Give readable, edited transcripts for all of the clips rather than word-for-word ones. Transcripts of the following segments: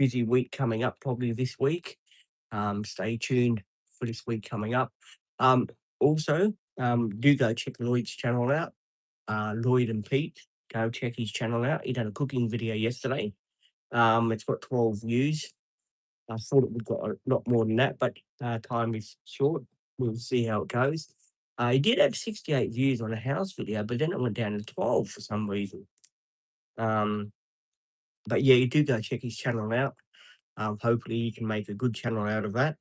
busy week coming up probably this week. Stay tuned for this week coming up. Um, also, do go check Lloyd's channel out. Lloyd and Pete, go check his channel out. He done a cooking video yesterday. It's got 12 views. I thought it would got a lot more than that, but time is short. We'll see how it goes. He did have 68 views on a house video, but then it went down to 12 for some reason. Um, but yeah, you do go check his channel out. Hopefully, you can make a good channel out of that.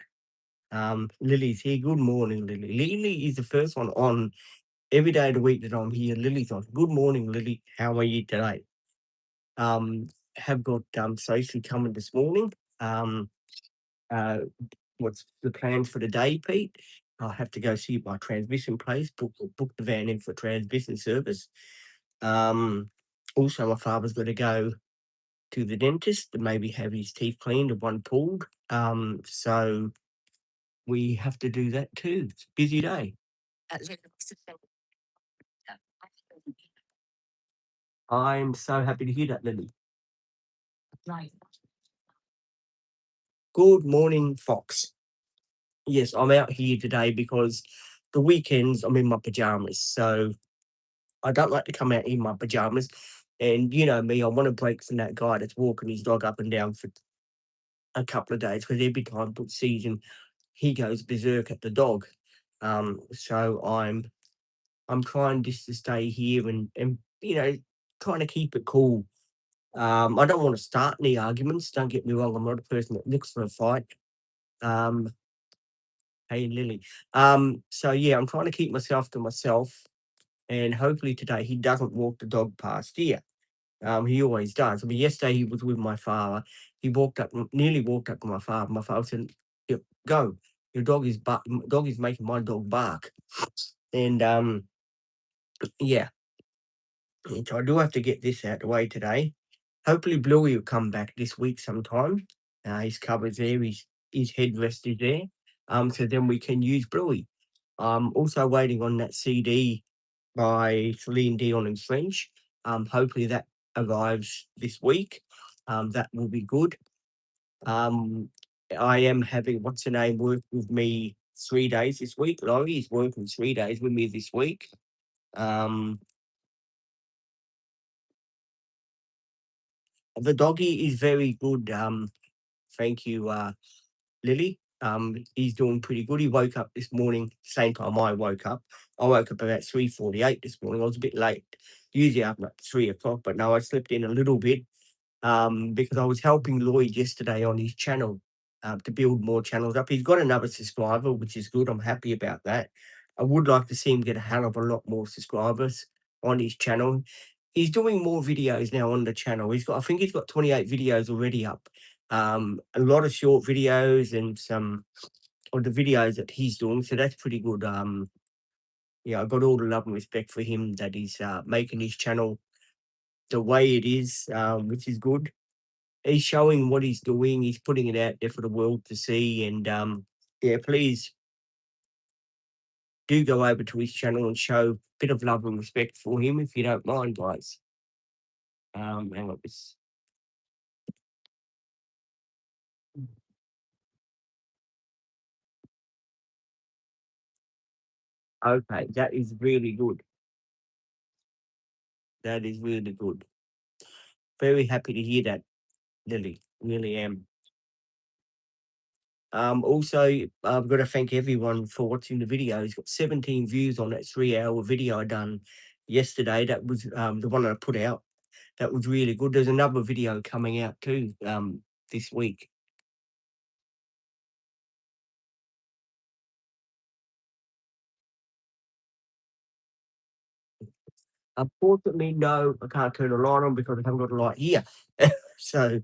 Lily's here. Good morning, Lily. Lily is the first one on every day of the week that I'm here. Lily's on. Good morning, Lily. How are you today? Um, have got Sophie coming this morning. Um, uh, what's the plans for the day, Pete? I have to go see my transmission place. Book the van in for transmission service. Um, also, my father's got to go to the dentist and maybe have his teeth cleaned and one pulled. So we have to do that too. It's a busy day. I'm so happy to hear that, Lily. Good morning, Fox. Yes, I'm out here today because the weekends I'm in my pajamas. So I don't like to come out in my pajamas. And you know me, I want to break from that guy that's walking his dog up and down for a couple of days because every time I sees him, he goes berserk at the dog. So I'm trying just to stay here and trying to keep it cool. I don't want to start any arguments. Don't get me wrong. I'm not a person that looks for a fight. Um, hey Lily. So yeah, I'm trying to keep myself to myself, and hopefully today he doesn't walk the dog past here. He always does. I mean, yesterday he was with my father. He nearly walked up to my father. My father said, "Yep, go. Your dog is making my dog bark." And yeah, and so I do have to get this out of the way today. Hopefully, Bluey will come back this week sometime. His cover's there. His headrest is there. So then we can use Bluey. I'm also waiting on that CD by Celine Dion and French. Hopefully that arrives this week. That will be good. Um, I am having what's her name work with me 3 days this week. Laurie is working 3 days with me this week. Um, the doggy is very good. Thank you, Lily. He's doing pretty good. He woke up this morning, same time I woke up. I woke up about 3:48 this morning. I was a bit late. Usually I'm at 3 o'clock, but no, I slept in a little bit because I was helping Lloyd yesterday on his channel to build more channels up. He's got another subscriber, which is good. I'm happy about that. I would like to see him get a hell of a lot more subscribers on his channel. He's doing more videos now on the channel. I think he's got 28 videos already up. A lot of short videos and some of the videos that he's doing. So that's pretty good. Yeah, I've got all the love and respect for him that he's making his channel the way it is, which is good. He's showing what he's doing. He's putting it out there for the world to see. And yeah, please do go over to his channel and show a bit of love and respect for him if you don't mind, guys. Hang on, okay, that is really good. That is really good. Very happy to hear that, Lily. Really am. Also, I've got to thank everyone for watching the video. It's got 17 views on that 3 hour video I done yesterday. That was the one I put out. That was really good. There's another video coming out too this week. Unfortunately, no, I can't turn the light on because I haven't got a light here. So,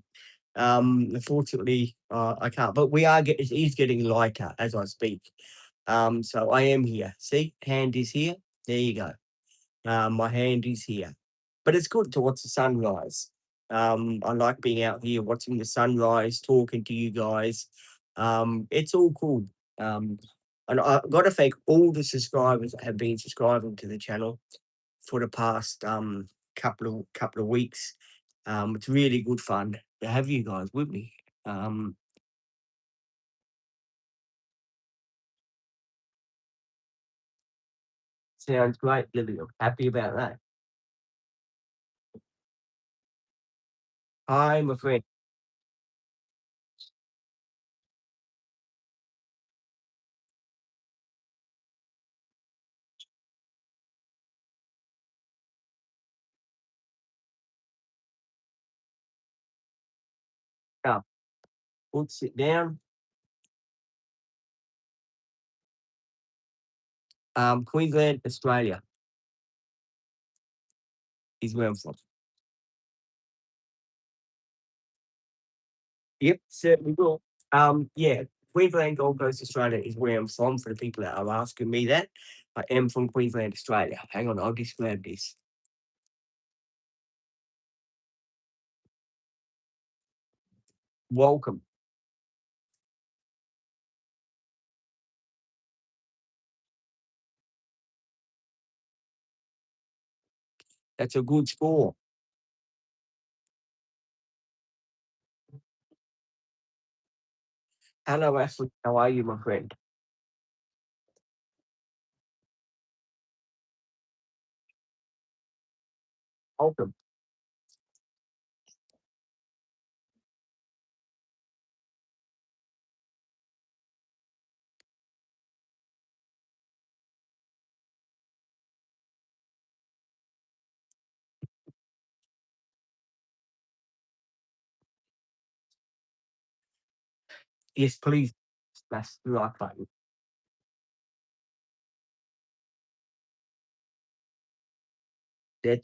unfortunately, I can't. But it is getting lighter as I speak. So I am here. See, hand is here. There you go. My hand is here. But it's good to watch the sunrise. I like being out here watching the sunrise, talking to you guys. It's all cool. Um, and I've got to thank all the subscribers that have been subscribing to the channel for the past couple of weeks. It's really good fun to have you guys with me. Um, Sounds great, Lily. I'm happy about that. Hi, my friend. Come, we'll sit down. Queensland, Australia is where I'm from. Yep, certainly will. Yeah, Queensland, Gold Coast, Australia is where I'm from. For the people that are asking me that, I am from Queensland, Australia. Hang on, I'll just grab this. Welcome. That's a good score. Hello, Ashley. How are you, my friend? Welcome. Yes, please. Smash the like button. Dead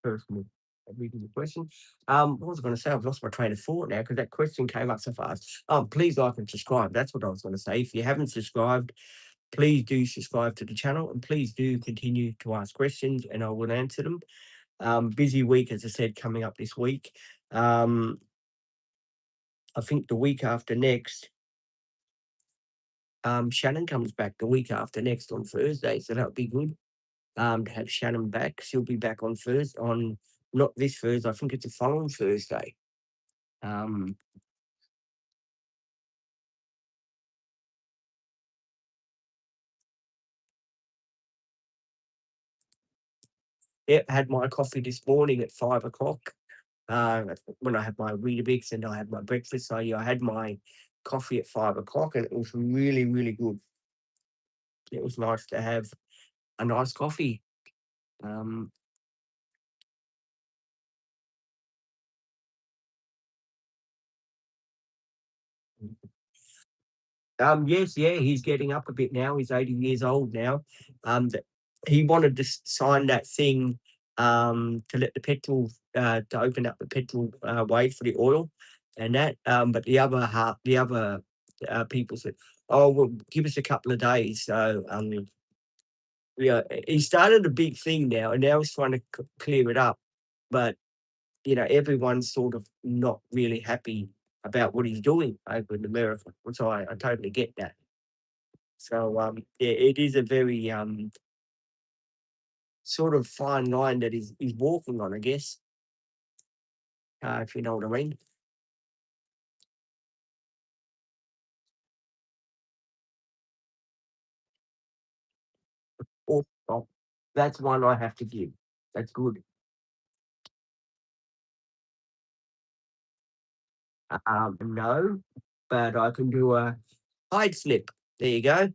person reading the question. What was I going to say? I've lost my train of thought now because that question came up so fast. Please like and subscribe. That's what I was going to say. If you haven't subscribed, please do subscribe to the channel and please do continue to ask questions and I will answer them. Busy week, as I said, coming up this week. Um, I think the week after next, Shannon comes back the week after next on Thursday, so that'll be good. To have Shannon back. She'll be back on Thursday, on not this Thursday, I think it's the following Thursday. Um, yeah, had my coffee this morning at 5 o'clock. When I had my Weetabix and I had my breakfast. So yeah, I had my coffee at 5 o'clock and it was really, really good. It was nice to have a nice coffee. Um, yes, yeah, he's getting up a bit now. He's 80 years old now. Th He wanted to sign that thing, to let the petrol, to open up the petrol, way for the oil and that, but the other, people said, "Oh, well, give us a couple of days." So, yeah, he started a big thing now, and now he's trying to clear it up, but, everyone's sort of not really happy about what he's doing over in America, which I totally get that. So, yeah, it is a very, sort of fine line that he's walking on, I guess, if you know what I mean. Or oh, that's one I have to give. That's good. No, but I can do a hide flip. There you go.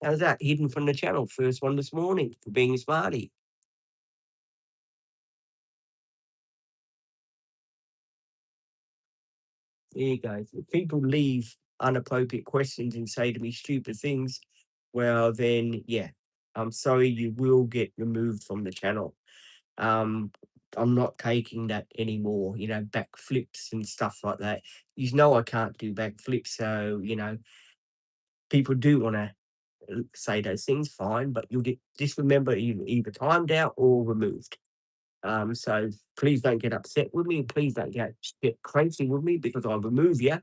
How's that? Hidden from the channel. First one this morning for being a smarty. There you go. If people leave inappropriate questions and say to me stupid things, well, then, yeah, I'm sorry, you will get removed from the channel. Um, I'm not taking that anymore, backflips and stuff like that. You know, I can't do backflips. So, people do want to say those things, fine, but you'll get, just remember, either timed out or removed. So please don't get upset with me. Please don't get crazy with me because I'll remove you.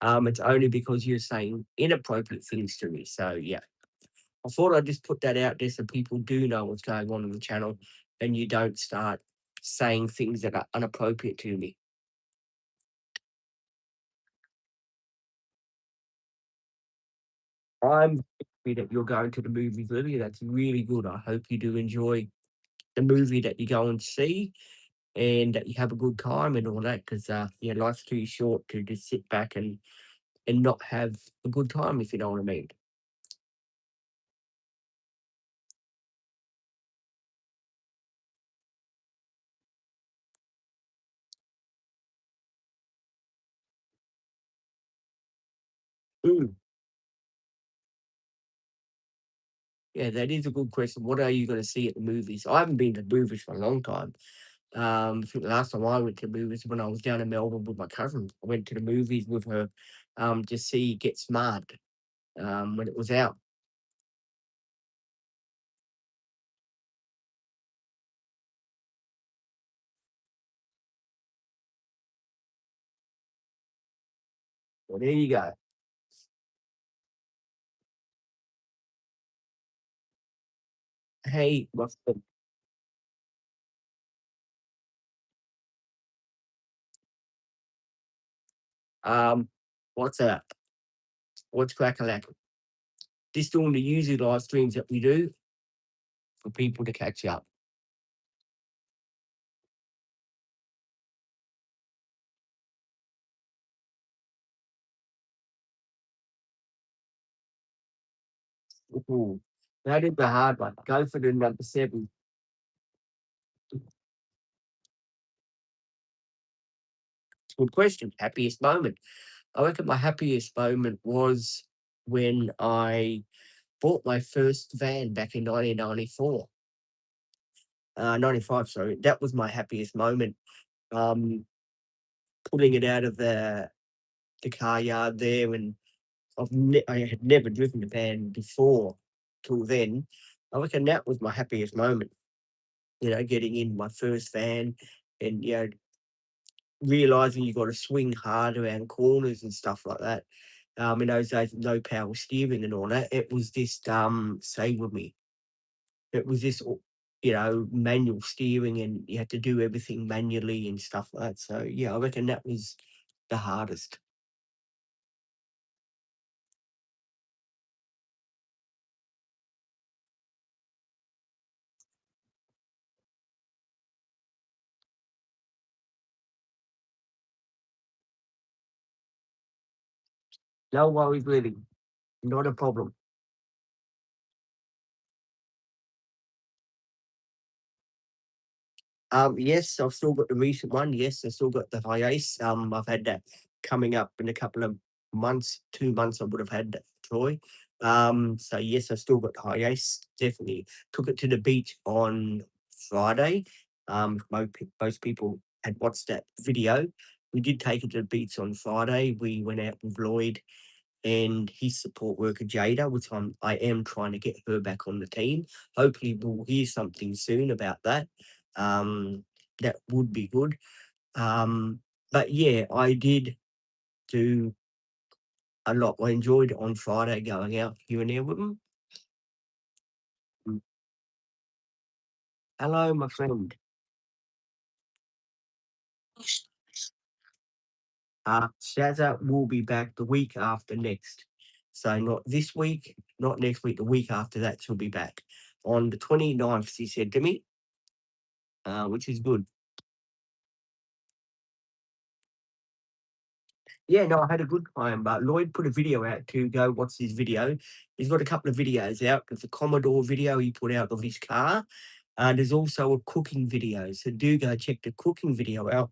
It's only because you're saying inappropriate things to me. So yeah, I thought I'd just put that out there so people do know what's going on the channel and you don't start saying things that are inappropriate to me. I'm happy that you're going to the movies, Lily. That's really good. I hope you do enjoy the movie that you go and see and that you have a good time and all that because, yeah, life's too short to just sit back and not have a good time, if you know what I mean. Mm. Yeah, that is a good question. What are you going to see at the movies? I haven't been to the movies for a long time. I think the last time I went to the movies when I was down in Melbourne with my cousin. I went to the movies with her to see Get Smart when it was out. Well, there you go. Hey, my friend, um, what's up? What's crack a lack? Just doing the usual live streams that we do for people to catch up. Ooh, that is the hard one. Go for the number 7. Good question. Happiest moment. I reckon my happiest moment was when I bought my first van back in 1994. 95, sorry. That was my happiest moment. Um, Pulling it out of the car yard there, and I had never driven a van before till then. I reckon that was my happiest moment, getting in my first van and, realizing you got to swing hard around corners and stuff like that. In those days, no power steering and all that. It was just stay with me. It was just manual steering, and you had to do everything manually and stuff like that. So yeah, I reckon that was the hardest. No worries, Lily. Not a problem. Yes, I've still got the recent one. Yes, I've still got the high ace. I've had that coming up in a couple of months, 2 months. I would have had that toy. So yes, I've still got the high ace. Definitely took it to the beach on Friday. Most people had watched that video. We did take it to the beach on Friday. We went out with Lloyd and his support worker Jada, which I am trying to get her back on the team. Hopefully, we'll hear something soon about that. Um, that would be good. But yeah, I did do a lot. I enjoyed it on Friday going out here and there with them. Mm. Hello, my friend. Shazza will be back the week after next. So not this week, not next week, the week after that she'll be back. On the 29th, she said to me, which is good. Yeah, no, I had a good time, but Lloyd put a video out to go watch his video. He's got a couple of videos out. There's a Commodore video he put out of his car. There's also a cooking video. So do go check the cooking video out.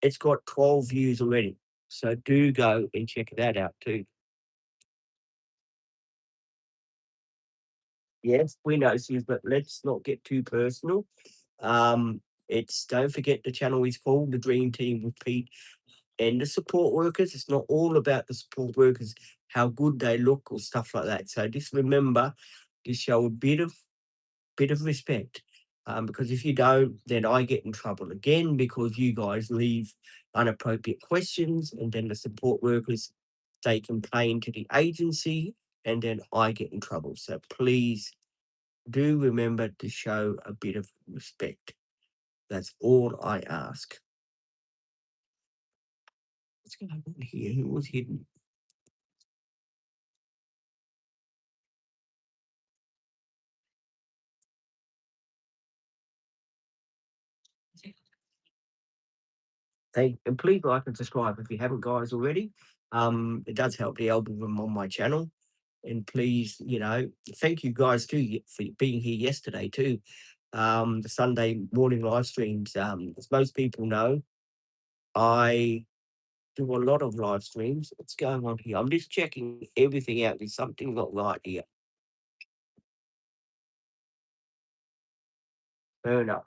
It's got 12 views already. So do go and check that out too. Yes, we know, Suze, but let's not get too personal. It's don't forget the channel is called The Dream Team with Pete and the support workers. It's not all about the support workers, how good they look or stuff like that. So just remember to show a bit of respect. Because if you don't, then I get in trouble again because you guys leave inappropriate questions and then the support workers they complain to the agency and then I get in trouble. So please do remember to show a bit of respect. That's all I ask. What's going on here? Who was hidden? And please like and subscribe if you haven't, guys, already. It does help the algorithm on my channel. And please, thank you guys too for being here yesterday too. The Sunday morning live streams. As most people know, I do a lot of live streams. What's going on here? I'm just checking everything out. There's something not right here. Fair enough.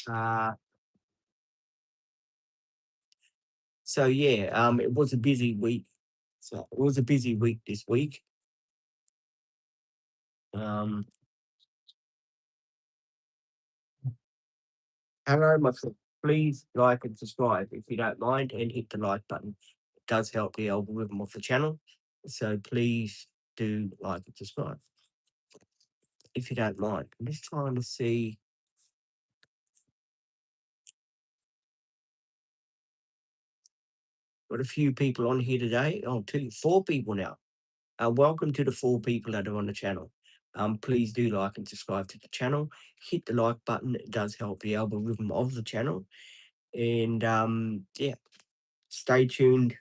Uh, so yeah, it was a busy week. So it was a busy week this week. Um, Hello, my friend. Please like and subscribe if you don't mind, and hit the like button. It does help the algorithm of the channel. So please do like and subscribe if you don't mind. I'm just trying to see. Got a few people on here today. Oh, four people now. Welcome to the four people that are on the channel. Please do like and subscribe to the channel. Hit the like button. It does help the algorithm of the channel. And yeah, stay tuned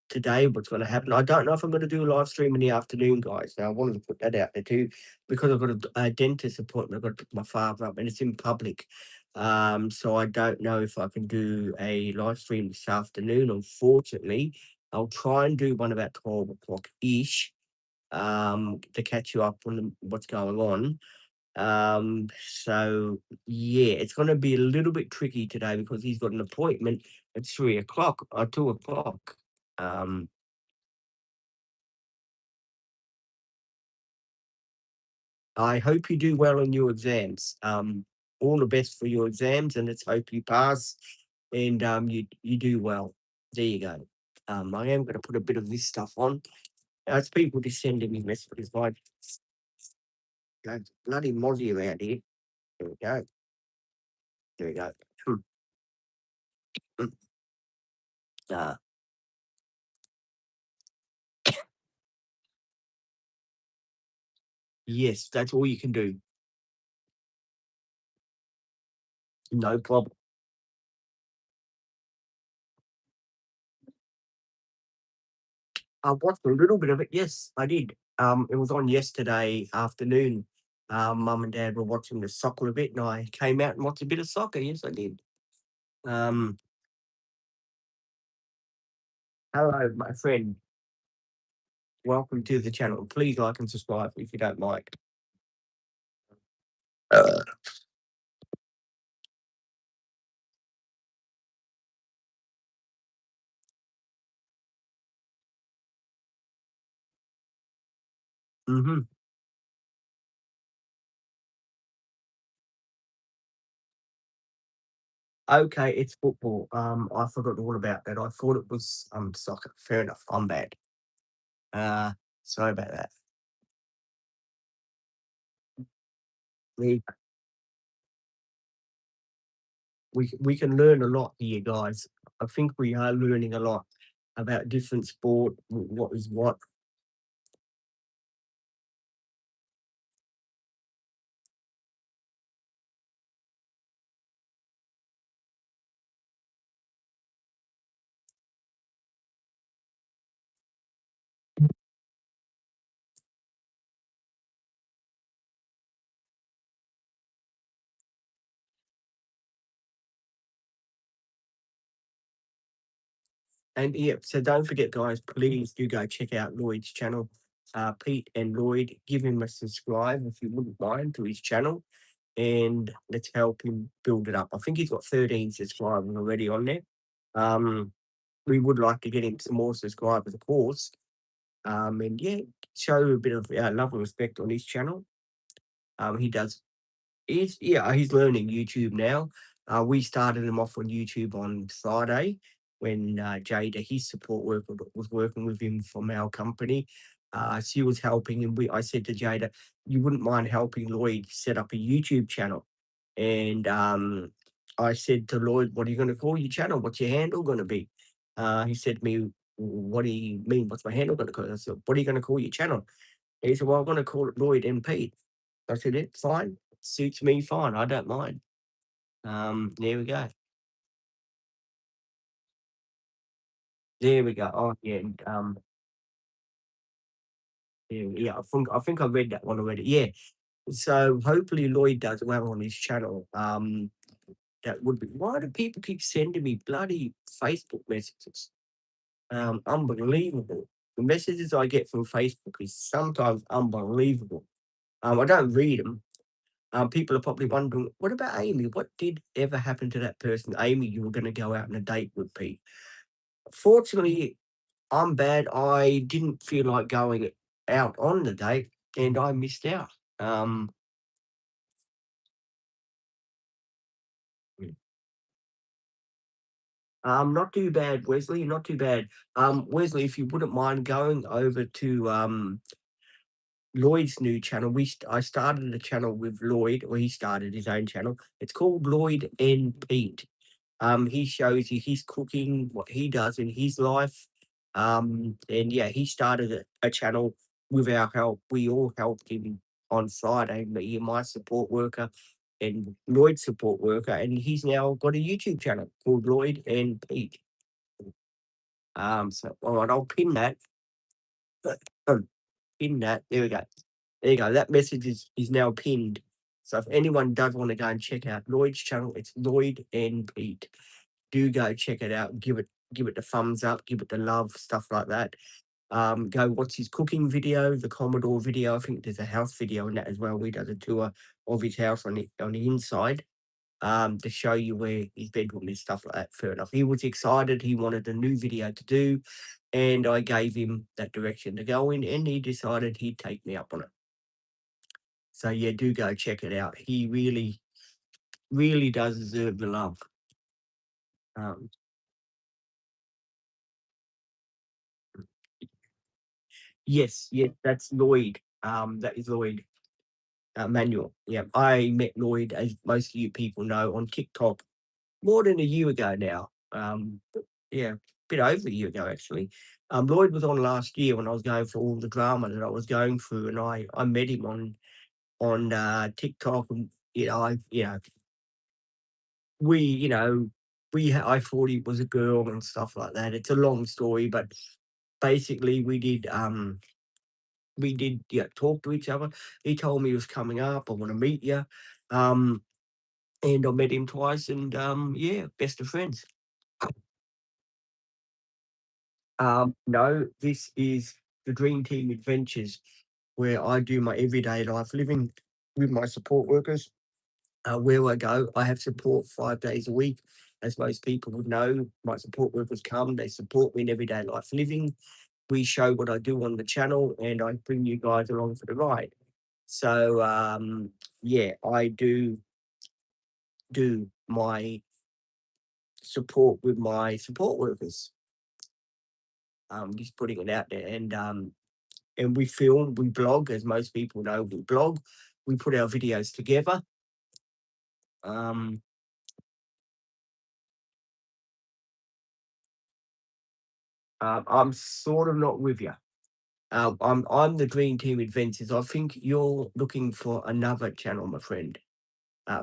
today. What's going to happen? I don't know if I'm going to do a live stream in the afternoon, guys. Now I wanted to put that out there too, because I've got a dentist appointment. I've got to pick my father up, and it's in public. So I don't know if I can do a live stream this afternoon. Unfortunately, I'll try and do one about 12 o'clock ish. To catch you up on what's going on. So yeah, it's gonna be a little bit tricky today because he's got an appointment at 3 o'clock or 2 o'clock. Um, I hope you do well on your exams. All the best for your exams, and let's hope you pass and you do well. There you go. I am gonna put a bit of this stuff on. As people just sending me messages like, bloody mozzie around here. There we go. There we go. Hmm, mm, uh, yes, that's all you can do. No problem. I watched a little bit of it. Yes, I did. It was on yesterday afternoon. Mum and dad were watching the soccer a bit, and I came out and watched a bit of soccer. Yes, I did. Um, Hello, my friend. Welcome to the channel. Please like and subscribe if you don't mind. Uh, hmm Okay, it's football. I forgot all about that. I thought it was soccer. Fair enough. I'm bad. Uh, Sorry about that. We we can learn a lot here, guys. I think we are learning a lot about different sport, what is what. And yeah, so don't forget, guys, please do go check out Lloyd's channel. Pete and Lloyd, give him a subscribe if you wouldn't mind to his channel, and let's help him build it up. I think he's got 13 subscribers already on there. Um, we would like to get him some more subscribers, of course. And yeah, show a bit of love and respect on his channel. He does he's learning YouTube now. We started him off on YouTube on Friday when Jada, his support worker, was working with him from our company. She was helping him. I said to Jada, "You wouldn't mind helping Lloyd set up a YouTube channel?" And I said to Lloyd, "What are you going to call your channel? What's your handle going to be?" He said to me, "What do you mean? What's my handle going to call?" I said, "What are you going to call your channel?" He said, "Well, I'm going to call it Lloyd and Pete." I said, "It's fine. Suits me fine. I don't mind." There we go. There we go. Oh, yeah, yeah, yeah, I think I read that one already. Yeah. So hopefully Lloyd does well on his channel. That would be, why do people keep sending me bloody Facebook messages? Unbelievable. The messages I get from Facebook is sometimes unbelievable. I don't read them. People are probably wondering, what about Amy? What did ever happen to that person? Amy, you were going to go out on a date with Pete. Fortunately, I'm bad. I didn't feel like going out on the date and I missed out. Um, not too bad, Wesley. Not too bad. Wesley, if you wouldn't mind going over to Lloyd's new channel. I started a channel with Lloyd, or he started his own channel. It's called Lloyd and Pete. He shows you his cooking, what he does in his life. And yeah, he started a channel with our help. We all helped him on Friday, me and my support worker and Lloyd's support worker, and he's now got a YouTube channel called Lloyd and Pete. So all right, I'll pin that. Pin that. There we go. There you go. That message is now pinned. So if anyone does want to go and check out Lloyd's channel, it's Lloyd and Pete. Do go check it out. Give it the thumbs up. Give it the love. Stuff like that. Go watch his cooking video, the Commodore video. I think there's a house video in that as well. We does a tour of his house on the inside. To show you where his bedroom is, stuff like that. Fair enough. He was excited. He wanted a new video to do, and I gave him that direction to go in, and he decided he'd take me up on it. So yeah, do go check it out. He really, really does deserve the love. Um, yes, yes, that's Lloyd. That is Lloyd Manuel. Yeah, I met Lloyd, as most of you people know, on TikTok more than a year ago now. Yeah, a bit over a year ago actually. Lloyd was on last year when I was going through all the drama that I was going through, and I met him on TikTok, and we you know I thought he was a girl and stuff like that. It's a long story, but basically we did yeah talk to each other. He told me he was coming up. I want to meet you. Um, and I met him twice, and yeah, best of friends. No, this is the Dream Team Adventures, where I do my everyday life living with my support workers. Where I go, I have support 5 days a week. As most people would know, my support workers come, they support me in everyday life living. We show what I do on the channel, and I bring you guys along for the ride. So, yeah, I do my support with my support workers. Just putting it out there, and we film, we blog, as most people know, we blog, we put our videos together. Um, I'm sort of not with you. I'm the Dream Team Adventures. I think you're looking for another channel, my friend.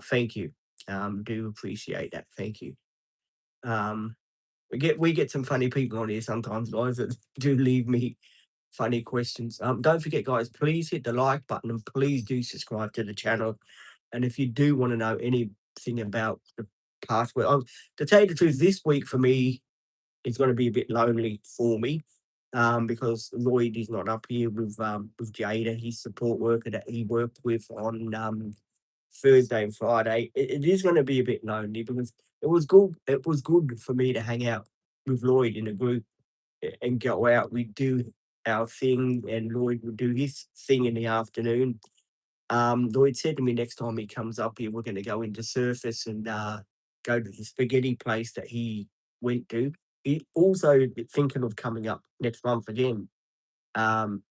Thank you. Do appreciate that. Thank you. Um, we get some funny people on here sometimes, guys, that do leave me funny questions. Don't forget, guys, please hit the like button and please do subscribe to the channel. And if you do want to know anything about the past week, to tell you the truth, this week for me is going to be a bit lonely for me, because Lloyd is not up here with Jada, his support worker that he worked with on Thursday and Friday. It is going to be a bit lonely because it was good. It was good for me to hang out with Lloyd in a group and go out. We do our thing, and Lloyd would do his thing in the afternoon. Lloyd said to me next time he comes up here, we're going to go into Surface and go to the spaghetti place that he went to. He also thinking of coming up next month again. Um,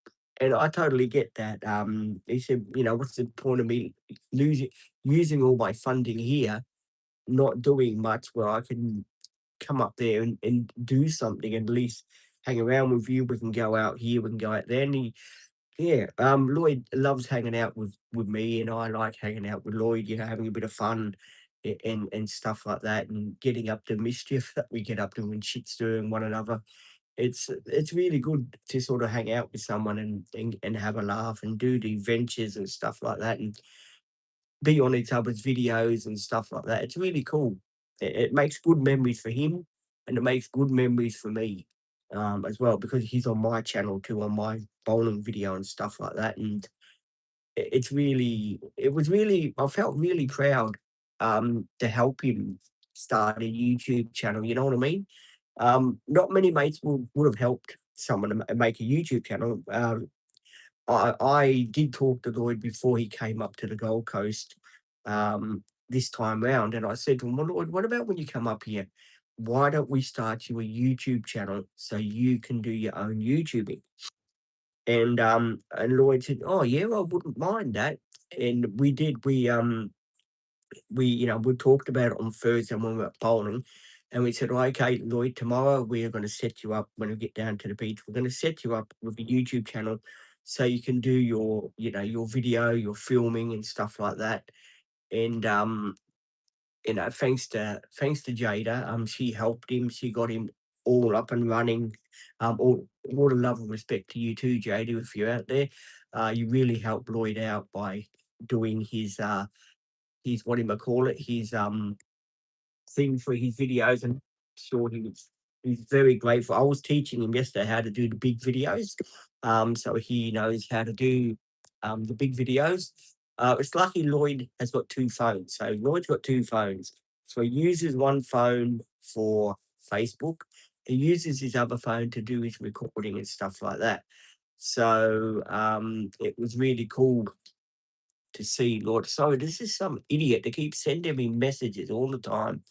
and I totally get that. He said, what's the point of me losing using all my funding here, not doing much where I can come up there and do something, at least hang around with you. We can go out here, we can go out there. And yeah, Lloyd loves hanging out with me, and I like hanging out with Lloyd. Having a bit of fun and stuff like that, and getting up to mischief that we get up to and shit stirring one another. it's really good to sort of hang out with someone and have a laugh and do the adventures and stuff like that, and be on each other's videos and stuff like that. It's really cool. It makes good memories for him, and it makes good memories for me, as well, because he's on my channel too, on my bowling video and stuff like that. And it was really, I felt really proud, to help him start a YouTube channel. You know what I mean? Not many mates would have helped someone to make a YouTube channel. I did talk to Lloyd before he came up to the Gold Coast, this time round, and I said to him, "Well, Lloyd, what about when you come up here? Why don't we start you a YouTube channel so you can do your own YouTubing?" And Lloyd said, "Oh yeah, I wouldn't mind that." And we did. We talked about it on Thursday when we were bowling, and we said, "Okay, Lloyd, tomorrow we are going to set you up when we get down to the beach. We're going to set you up with a YouTube channel so you can do your video, your filming and stuff like that." And thanks to Jada, she helped him. She got him all up and running. All the love and respect to you too, Jada, if you're out there. You really helped Lloyd out by doing his what do you call it? His thing for his videos, and sure he's very grateful. I was teaching him yesterday how to do the big videos, so he knows how to do the big videos. It's lucky Lloyd has got two phones. So Lloyd's got two phones. So he uses one phone for Facebook. He uses his other phone to do his recording and stuff like that. So it was really cool to see Lord. Sorry, this is some idiot that keeps sending me messages all the time.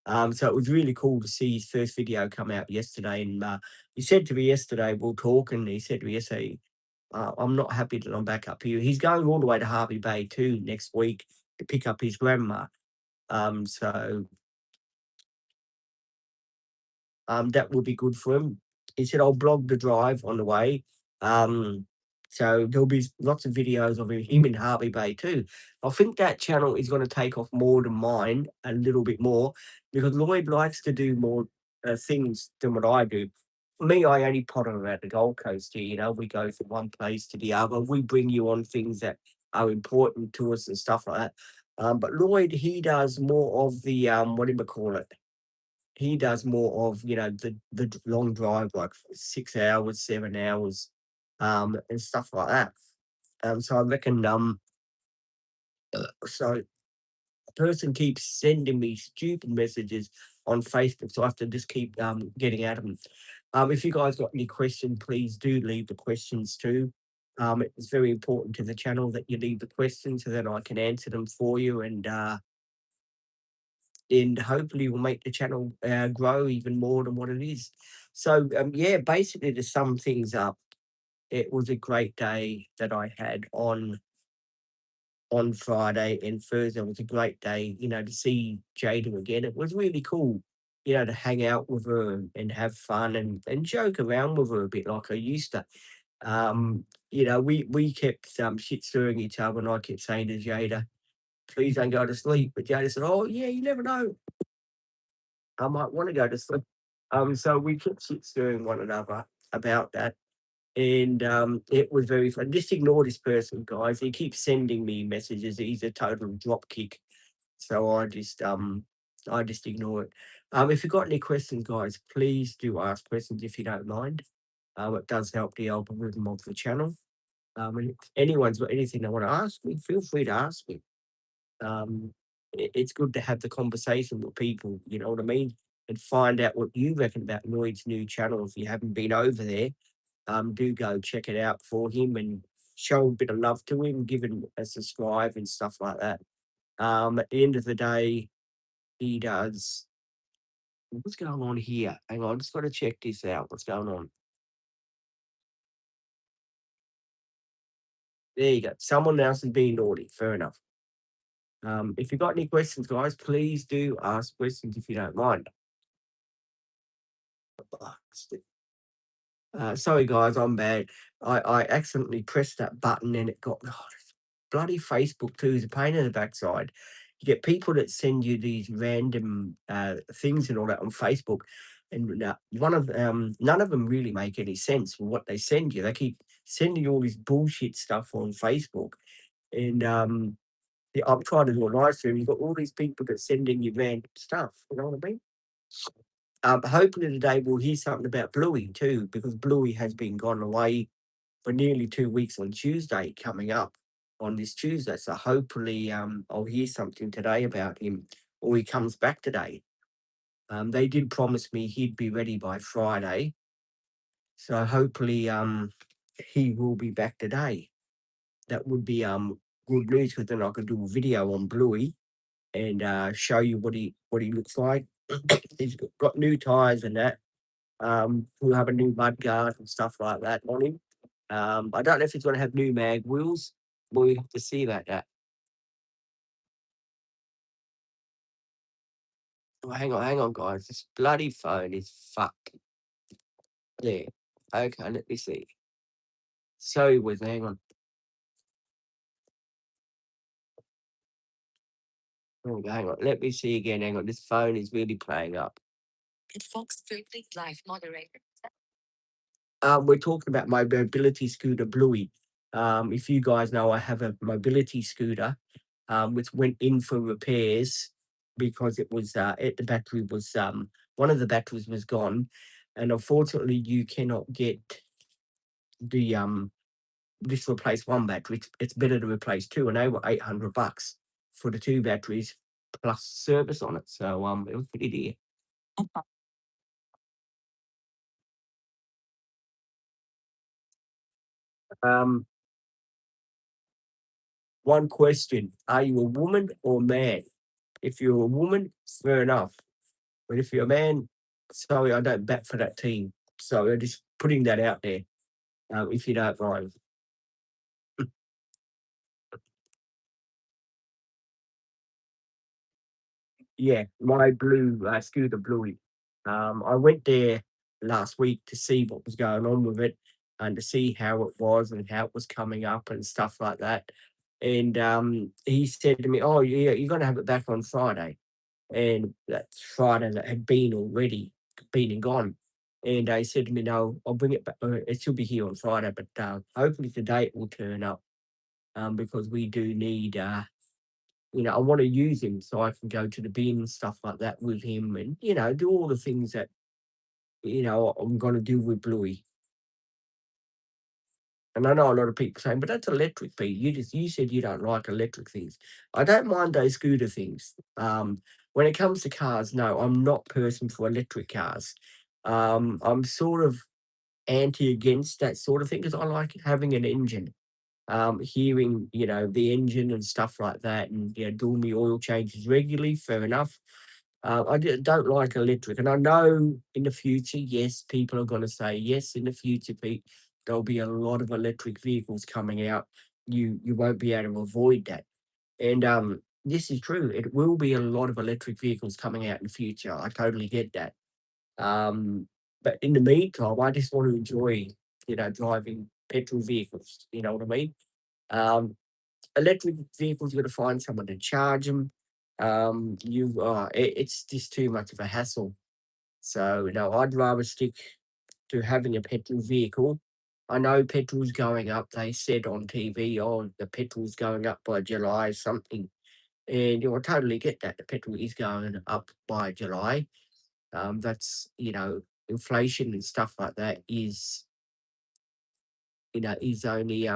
So it was really cool to see his first video come out yesterday. And he said to me yesterday, we'll talk, and he said to me yesterday, I'm not happy that I'm back up here. He's going all the way to Harvey Bay too next week to pick up his grandma. So that will be good for him. He said, "I'll blog the drive on the way." Um, so there'll be lots of videos of him in Harvey Bay too. I think that channel is going to take off more than mine, a little bit more, because Lloyd likes to do more things than what I do. Me, I only potter around the Gold Coast here. We go from one place to the other. We bring you on things that are important to us and stuff like that. But Lloyd, he does more of the what do you call it? He does more of, the long drive, like 6 hours, 7 hours, and stuff like that. So I reckon, so a person keeps sending me stupid messages on Facebook, so I have to just keep, getting at them. If you guys got any questions, please do leave the questions too. It's very important to the channel that you leave the questions so that I can answer them for you, and hopefully will make the channel grow even more than what it is. So yeah, basically to sum things up, it was a great day that I had on Friday, and Thursday was a great day. To see Jada again. It was really cool. To hang out with her and have fun and joke around with her a bit like I used to. We kept shit stirring each other, and I kept saying to Jada, "Please don't go to sleep." But Jada said, "Oh yeah, you never know. I might want to go to sleep." So we kept shit stirring one another about that. And it was very fun. Just ignore this person, guys. He keeps sending me messages. He's a total drop kick. So I just ignore it. If you've got any questions, guys, please do ask questions if you don't mind. It does help the algorithm of the channel. And if anyone's got anything they want to ask me, feel free to ask me. It's good to have the conversation with people, you know what I mean? And find out what you reckon about Lloyd's new channel. If you haven't been over there, do go check it out for him and show a bit of love to him, give him a subscribe and stuff like that. At the end of the day, he does. What's going on here? Hang on, I just got to check this out. What's going on? There you go. Someone else is being naughty. Fair enough. If you've got any questions, guys, please do ask questions if you don't mind. Sorry, guys, I'm bad. I accidentally pressed that button and it got bloody Facebook too is a pain in the backside. You get people that send you these random things and all that on Facebook. and one of none of them really make any sense for what they send you. They keep sending you all this bullshit stuff on Facebook, and yeah, I'm trying to do a live stream. You've got all these people that sending you random stuff. You know what I mean? Hopefully today we'll hear something about Bluey too, because Bluey has been gone away for nearly 2 weeks on Tuesday, coming up on this Tuesday. So hopefully I'll hear something today about him, or he comes back today. They did promise me he'd be ready by Friday, so hopefully he will be back today. That would be good news, because then I could do a video on Bluey and show you what he looks like. He's got new tires and that. We'll have a new mud guard and stuff like that on him. I don't know if he's going to have new mag wheels. We'll have to see about that. Oh, hang on, guys. This bloody phone is fucked. There. Okay, let me see. So with hang on. Hang on. Let me see again. Hang on. This phone is really playing up. We're talking about my mobility scooter Bluey. If you guys know, I have a mobility scooter, which went in for repairs because it was the battery was one of the batteries was gone, and unfortunately you cannot get the just replace one battery. It's better to replace two, and they were $800 for the two batteries plus service on it. So it was pretty dear. Um, One question: are you a woman or man? If you're a woman, fair enough. But if you're a man, sorry, I don't bat for that team. So I'm just putting that out there, if you don't mind. Yeah, my blue scooter Bluey. I went there last week to see what was going on with it and to see how it was and how it was coming up and stuff like that. And he said to me, "Oh, yeah, you're going to have it back on Friday." And that's Friday that had been already, been and gone. And they said to me, "No, I'll bring it back. It should be here on Friday, but hopefully today it will turn up, because we do need, I want to use him so I can go to the bin and stuff like that with him, and do all the things that I'm going to do with Bluey." And I know a lot of people saying, "But that's electric, Pete. You said you don't like electric things." I don't mind those scooter things. When it comes to cars, no, I'm not person for electric cars. I'm sort of anti against that sort of thing because I like having an engine. Hearing the engine and stuff like that, and doing the oil changes regularly. Fair enough. Don't like electric, and I know in the future, yes, people are going to say yes. In the future, Pete, there'll be a lot of electric vehicles coming out. You won't be able to avoid that, and this is true. It will be a lot of electric vehicles coming out in the future. I totally get that. Um, but in the meantime, I just want to enjoy, driving petrol vehicles. You know what I mean? Um, Electric vehicles, you got to find someone to charge them. It's just too much of a hassle. So, I'd rather stick to having a petrol vehicle. I know petrol's going up. They said on TV, "Oh, the petrol's going up by July something," and I totally get that. The petrol is going up by July. That's inflation and stuff like that is only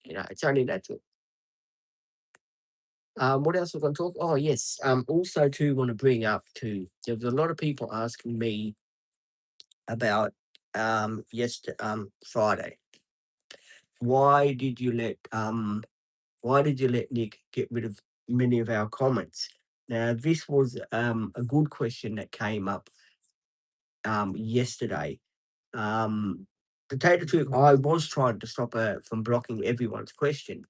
it's only natural. What else was I going to talk? Oh, yes. Also, too, want to bring up too. There was a lot of people asking me about Friday. Why did you let Why did you let Nick get rid of many of our comments? Now, this was a good question that came up yesterday. Um, to tell you the truth, I was trying to stop her from blocking everyone's question,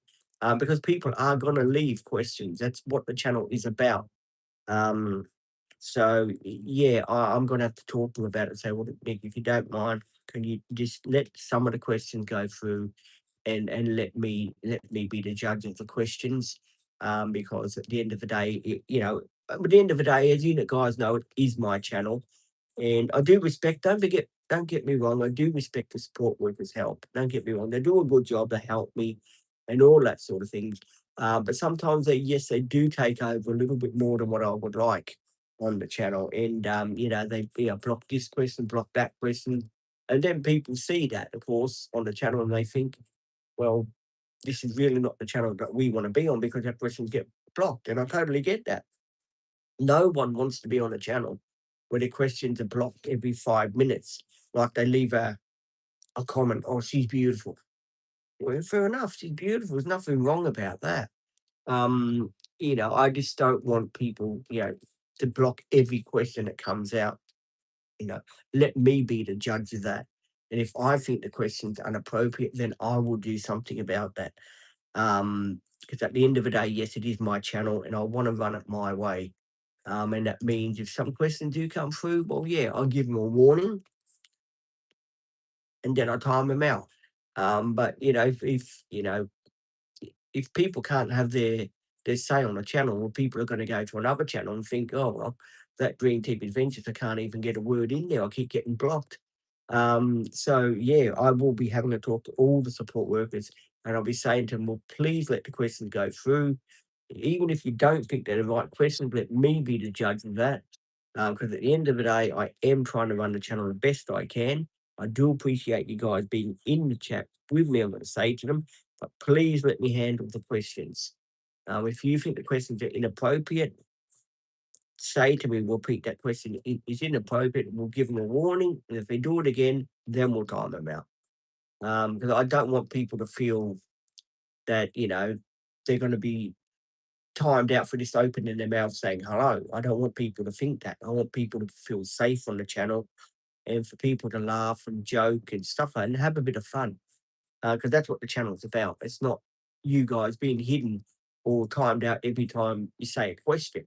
because people are going to leave questions. That's what the channel is about. Um, yeah, I'm gonna have to talk to him about it and say, "Well, Nick, if you don't mind, can you just let some of the questions go through and let me be the judge of the questions?" Because at the end of the day, at the end of the day, as you guys know, it is my channel. And I do respect, don't get me wrong, I do respect the support workers' help. Don't get me wrong, they do a good job, they help me and all that sort of things. But sometimes they, yes, they do take over a little bit more than what I would like on the channel. And they block this question, block that question. And then people see that, of course, on the channel and they think, well, this is really not the channel that we want to be on because our questions get blocked. And I totally get that. No one wants to be on a channel where their questions are blocked every 5 minutes. Like they leave a comment, oh, she's beautiful. Well, fair enough, she's beautiful. There's nothing wrong about that. I just don't want people, to block every question that comes out. You know, let me be the judge of that. And if I think the question's inappropriate, then I will do something about that. Because at the end of the day, yes, it is my channel and I want to run it my way. And that means if some questions do come through, well, yeah, I'll give them a warning and then I time them out. But if people can't have their say on a channel, well, people are going to go to another channel and think, oh well, that Dream Team Adventures, I can't even get a word in there. I keep getting blocked. So yeah, I will be having a talk to all the support workers, and I'll be saying to them, well, please let the questions go through. Even if you don't think they're the right questions, let me be the judge of that. Because at the end of the day, I am trying to run the channel the best I can. I do appreciate you guys being in the chat with me. I'm going to say to them, but please let me handle the questions. If you think the questions are inappropriate, say to me, we'll repeat that question is inappropriate. We'll give them a warning. And if they do it again, then we'll time them out. Because I don't want people to feel that, they're going to be timed out for just opening their mouth saying hello. I don't want people to think that. I want people to feel safe on the channel and for people to laugh and joke and stuff like that and have a bit of fun. Because that's what the channel's about. It's not you guys being hidden or timed out every time you say a question.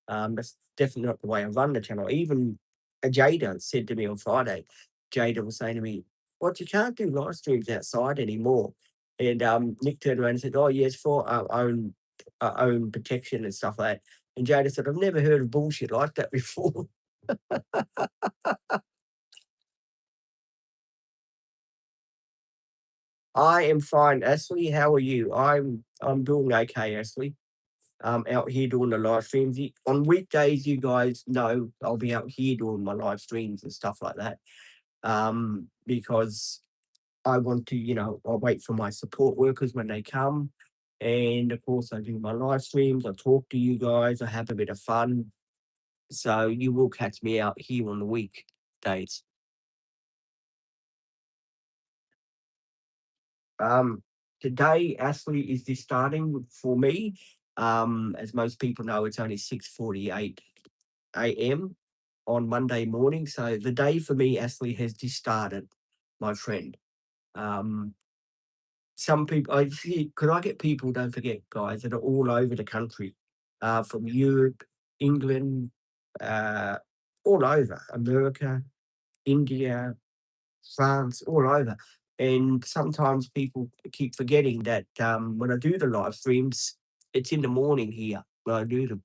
That's definitely not the way I run the channel. Even Jada said to me on Friday, Jada was saying to me, "What, you can't do live streams outside anymore." And Nick turned around and said, "Oh, yes, for our own protection and stuff like that." And Jada said, "I've never heard of bullshit like that before." I am fine, Ashley. How are you? I'm doing okay, Ashley. Out here doing the live streams. On weekdays, you guys know I'll be out here doing my live streams and stuff like that. Because I want to, I wait for my support workers when they come. And of course, I do my live streams. I talk to you guys. I have a bit of fun. So you will catch me out here on the weekdays. Um, Today, Ashley, is this starting for me. As most people know, it's only 6:48 a.m. on Monday morning. So the day for me, Ashley, has just started, my friend. Um, some people, I see, could I get people, don't forget, guys, that are all over the country, from Europe, England, uh, all over, America, India, France, all over. And sometimes people keep forgetting that when I do the live streams, it's in the morning here when I do them.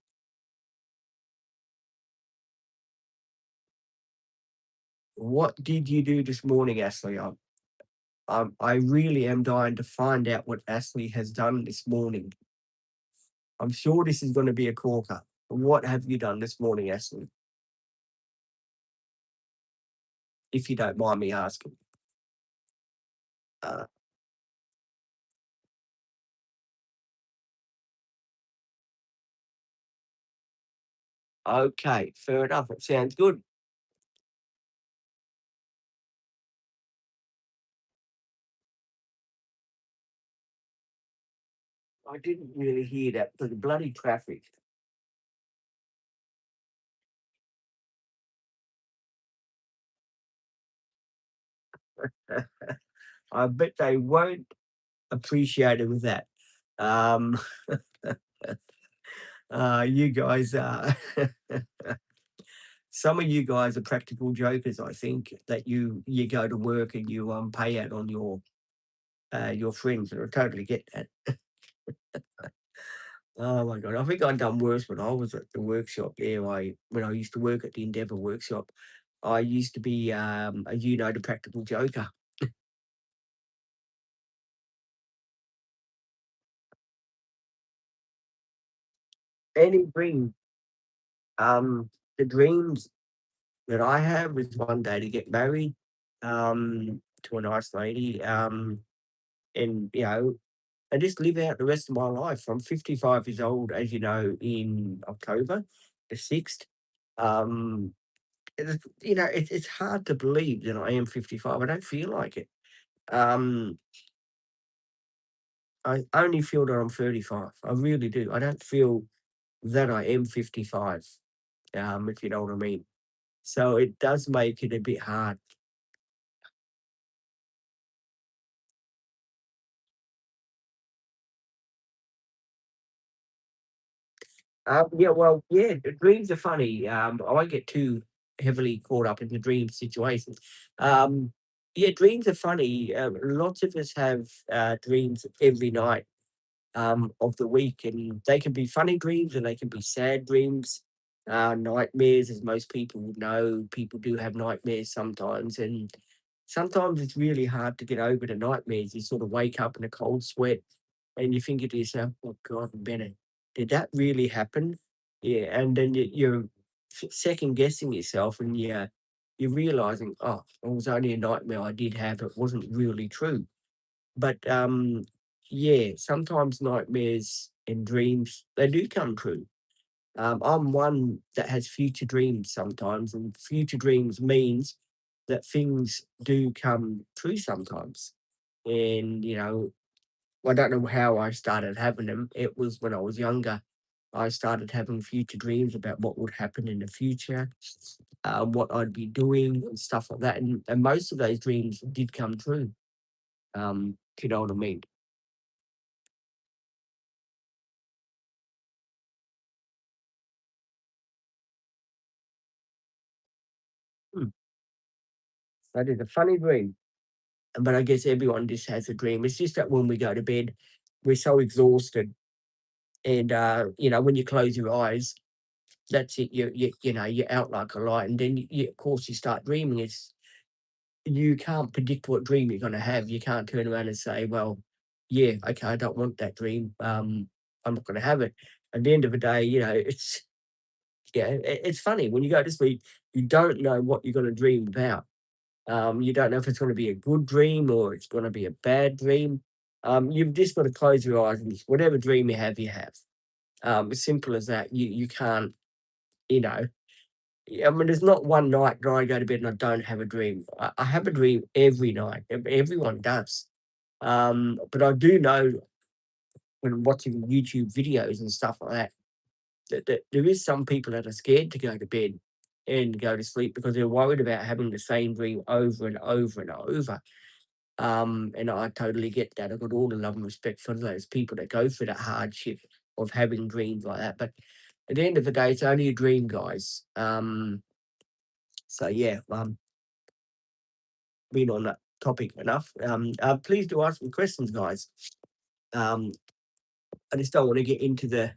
What did you do this morning, Ashley? I really am dying to find out what Ashley has done this morning. I'm sure this is going to be a corker. What have you done this morning, Ashley? If you don't mind me asking. Uh, okay, fair enough. It sounds good. I didn't really hear that for the bloody traffic. I bet they won't appreciate it with that. Um, you guys are some of you guys are practical jokers. I think that you go to work and you pay out on your friends, and I totally get that. Oh my god, I think I'd done worse when I was at the workshop there. When I used to work at the Endeavour workshop, I used to be, a the practical joker. Any dream, um, the dreams that I have is one day to get married, to a nice lady, and, and just live out the rest of my life. I'm 55 years old, as you know, in October the 6th. Um, it's hard to believe that I am 55. I don't feel like it. Um, I only feel that I'm 35. I really do. I don't feel that I am 55, if you know what I mean. So it does make it a bit hard. Yeah, well, yeah, the dreams are funny. I won't get too heavily caught up in the dream situations. Um, yeah, dreams are funny. Lots of us have dreams every night of the week, and they can be funny dreams and they can be sad dreams. Nightmares, as most people would know, people do have nightmares sometimes, and sometimes it's really hard to get over the nightmares. You sort of wake up in a cold sweat and you're thinking to yourself, "Oh God, Bennett, did that really happen?" Yeah, and then you're second guessing yourself, and you're realizing, "Oh, it was only a nightmare I did have. It wasn't really true." But yeah, sometimes nightmares and dreams they do come true. I'm one that has future dreams sometimes, and future dreams means that things do come true sometimes. And I don't know how I started having them. It was when I was younger. I started having future dreams about what would happen in the future, what I'd be doing, and stuff like that. And most of those dreams did come true. Do you know what I mean? Hmm, that is a funny dream. But I guess everyone just has a dream. It's just that when we go to bed, we're so exhausted, and when you close your eyes, that's it. You're out like a light, and then of course you start dreaming. You can't predict what dream you're gonna have. You can't turn around and say, "Well, yeah, okay, I don't want that dream. I'm not gonna have it." At the end of the day, it's funny when you go to sleep, you don't know what you're gonna dream about. You don't know if it's gonna be a good dream or it's gonna be a bad dream. You've just got to close your eyes and just whatever dream you have, you have. As simple as that. You can't, you know. I mean, there's not one night that I go to bed and I don't have a dream. I have a dream every night. Everyone does. But I do know when watching YouTube videos and stuff like that, that there is some people that are scared to go to bed and go to sleep because they're worried about having the same dream over and over and over. And I totally get that. I've got all the love and respect for those people that go through that hardship of having dreams like that. But at the end of the day, it's only a dream, guys. So yeah, been on that topic enough. Please do ask me questions, guys. Um, I just don't want to get into the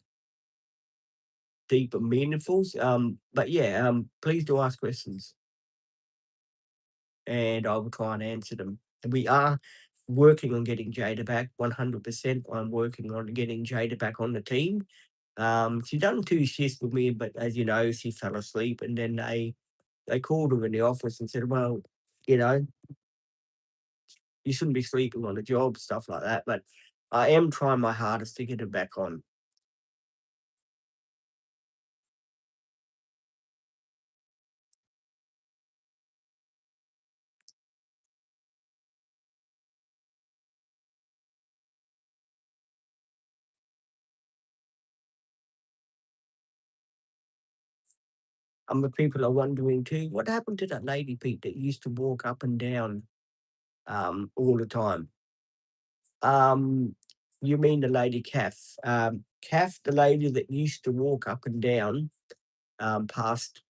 deep and meaningfuls. But yeah, please do ask questions, and I will try and answer them. And we are working on getting Jada back 100%. I'm working on getting Jada back on the team. She done 2 shifts with me, but as you know, she fell asleep, and then they called her in the office and said, "Well, you know, you shouldn't be sleeping on the job," stuff like that. But I am trying my hardest to get her back on. And the people are wondering too, what happened to that lady, Pete, that used to walk up and down all the time? Um, you mean the lady Kath? Kath, the lady that used to walk up and down past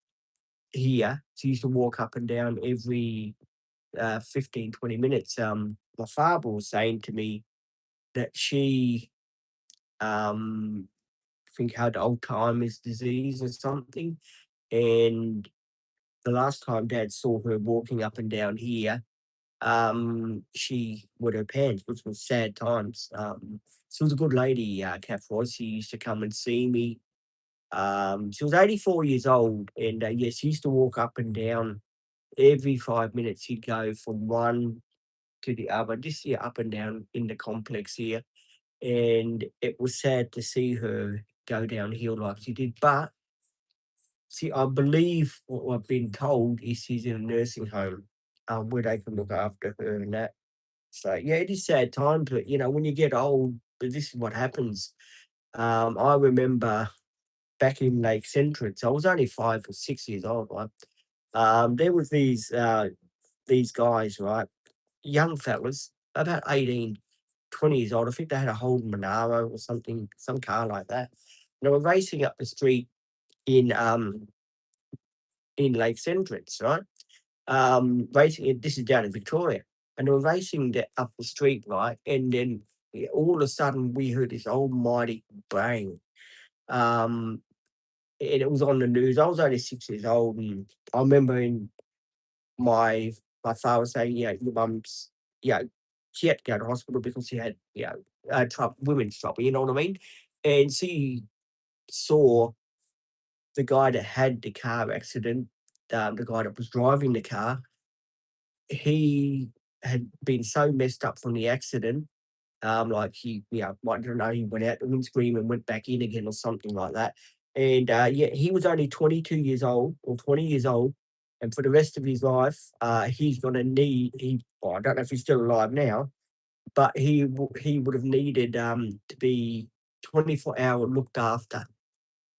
here. She used to walk up and down every 15, 20 minutes. My father was saying to me that she, um, think had Alzheimer's disease or something. And the last time Dad saw her walking up and down here, she with her pants, which was sad times. She was a good lady, Kath was. She used to come and see me. She was 84 years old, and yeah, she used to walk up and down every 5 minutes. She'd go from one to the other, just here up and down in the complex here. And it was sad to see her go downhill like she did. But see, I believe what I've been told is she's in a nursing home, where they can look after her and that. So yeah, it is sad times, but when you get old, but this is what happens. I remember back in Lake Centrance, I was only 5 or 6 years old, right? There was these guys, right? Young fellas, about 18, 20 years old. I think they had a Holden Monaro or something, some car like that. And they were racing up the street in um in Lake Centrance, right? Racing it. This is down in Victoria, and they were racing up the street, right? And then all of a sudden we heard this almighty bang. Um, and it was on the news. I was only 6 years old, and I remember my my father saying, your mum's, she had to go to hospital because she had, women's trouble. You know what I mean? And she saw the guy that had the car accident, the guy that was driving the car. He had been so messed up from the accident, like I don't know, he went out the windscreen and went back in again or something like that. And yeah, he was only 22 years old or 20 years old, and for the rest of his life, he's gonna need well, I don't know if he's still alive now, but he would have needed to be 24-hour looked after.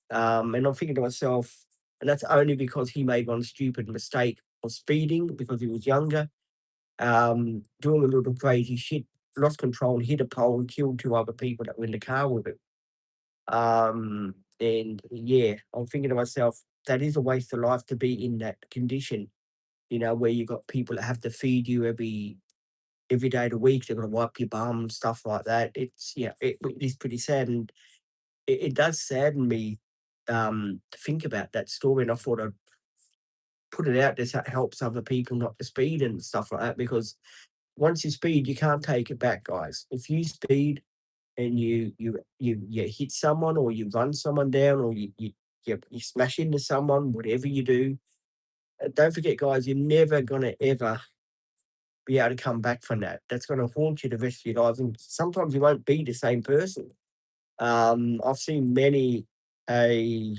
And I'm thinking to myself, and that's only because he made one stupid mistake of speeding because he was younger, doing a little crazy shit, lost control, hit a pole, and killed two other people that were in the car with him. And yeah, I'm thinking to myself, that is a waste of life to be in that condition, where you got people that have to feed you every day of the week, they're gonna wipe your bum, stuff like that. It's it is pretty sad, and it does sadden me to think about that story. And I thought I'd put it out there so it helps other people not to speed and stuff like that, because once you speed, you can't take it back, guys. If you speed and you hit someone or you run someone down or you smash into someone, whatever you do, don't forget, guys, you're never gonna ever be able to come back from that. That's gonna haunt you the rest of your life, and sometimes you won't be the same person. I've seen many a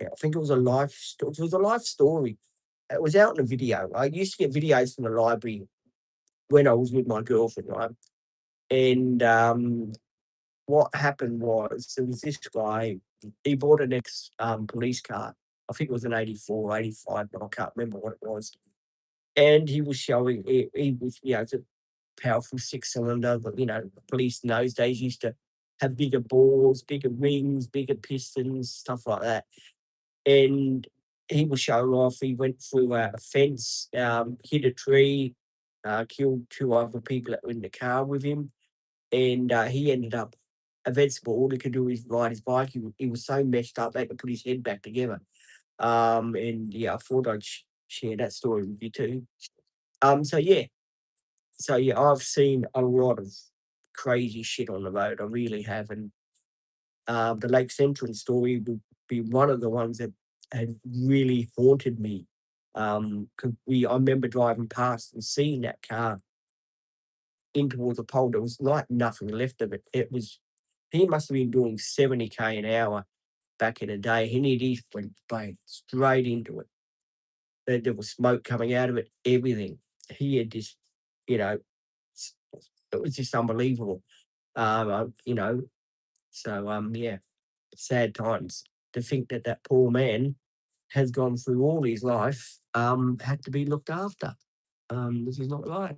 I think it was a it was a life story. It was out in a video. I used to get videos from the library when I was with my girlfriend, right? And what happened was there was this guy, he bought an police car. I think it was an 84, 85, but I can't remember what it was. And he was showing he was, it's a powerful six-cylinder, but the police in those days used to have bigger bores, bigger rings, bigger pistons, stuff like that. And he was showing off. He went through a fence, hit a tree, killed two other people that were in the car with him, and he ended up invincible. All he could do is ride his bike. He was so messed up they could put his head back together. And yeah, I thought I'd share that story with you too. So yeah, I've seen a lot of crazy shit on the road. I really have, and the Lake Central story would be one of the ones that had really haunted me. 'Cause I remember driving past and seeing that car in towards the pole. There was like nothing left of it. He must have been doing 70K an hour back in the day, and he just went bang straight into it. There was smoke coming out of it, everything. He had just, you know, s- it was just unbelievable. You know, so yeah, sad times to think that that poor man has gone through all his life, had to be looked after. This is not right.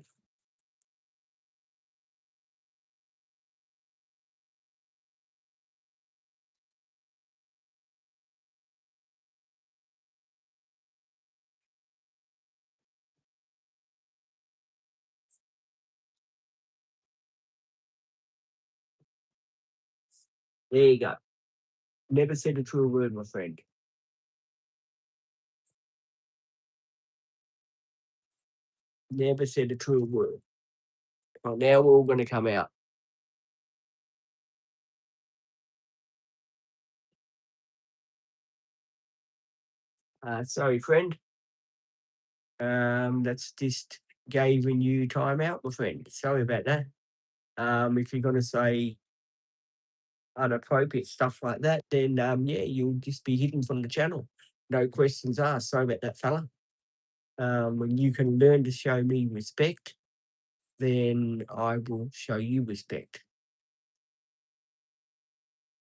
There you go. Never said a true word, my friend. Never said a true word. Well, now we're all gonna come out. Sorry, friend. That's just giving you time out, my friend. Sorry about that. If you're gonna say inappropriate stuff like that, then yeah, you'll just be hidden from the channel. No questions asked. Sorry about that, fella. When you can learn to show me respect, then I will show you respect.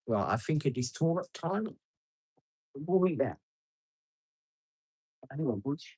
Well, I think it is toilet time. We'll be back. Hang on, Butch.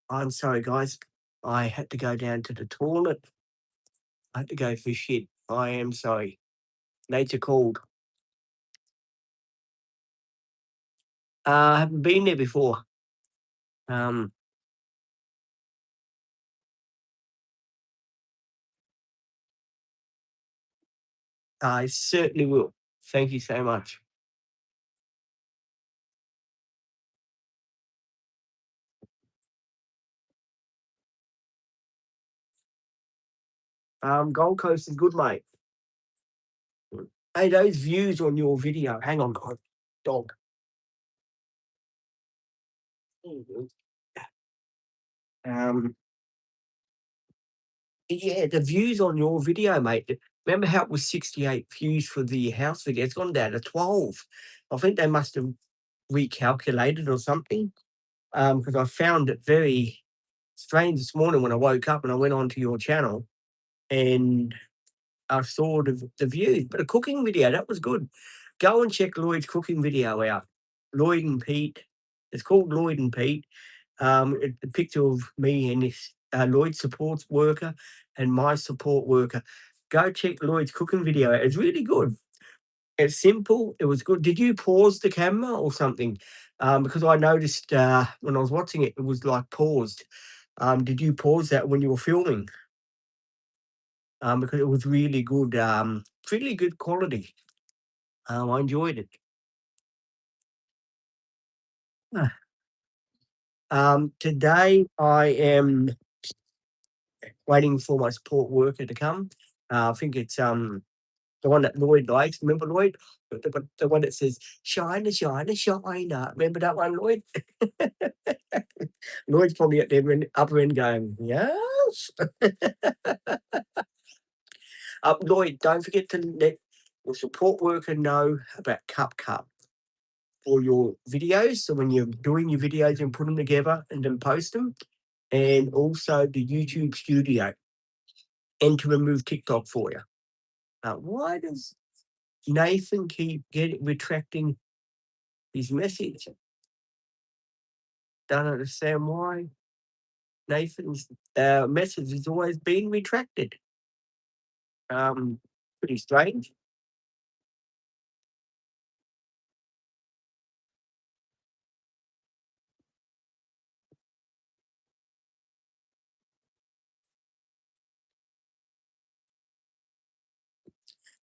I'm sorry, guys. I had to go down to the toilet. I had to go for shit. I am sorry. Nature called. I haven't been there before. Um, I certainly will. Thank you so much. Gold Coast is good, mate. Hey, those views on your video. Hang on, God. Dog. Um, yeah, the views on your video, mate. Remember how it was 68 views for the house video? It's gone down to 12. I think they must have recalculated or something. Because I found it very strange this morning when I woke up and I went onto your channel and I saw the views. But a cooking video, that was good. Go and check Lloyd's cooking video out. Lloyd and Pete. It's called Lloyd and Pete. The picture of me and this Lloyd support worker and my support worker. Go check Lloyd's cooking video out. It's really good. It's simple. It was good. Did you pause the camera or something? Because I noticed when I was watching it, it was like paused. Did you pause that when you were filming? Because it was really good quality. I enjoyed it. Ah. Today I am waiting for my support worker to come. I think it's the one that Lloyd likes. Remember Lloyd? The one that says "Shiner, shiner, shiner." Remember that one, Lloyd? Lloyd's probably at the upper end going, "Yes." Lloyd, don't forget to let your support worker know about CupCut for your videos. So when you're doing your videos and put them together and then post them, and also the YouTube Studio, and to remove TikTok for you. Why does Nathan keep retracting his message? Don't understand why Nathan's message has always been retracted. Um, Pretty strange.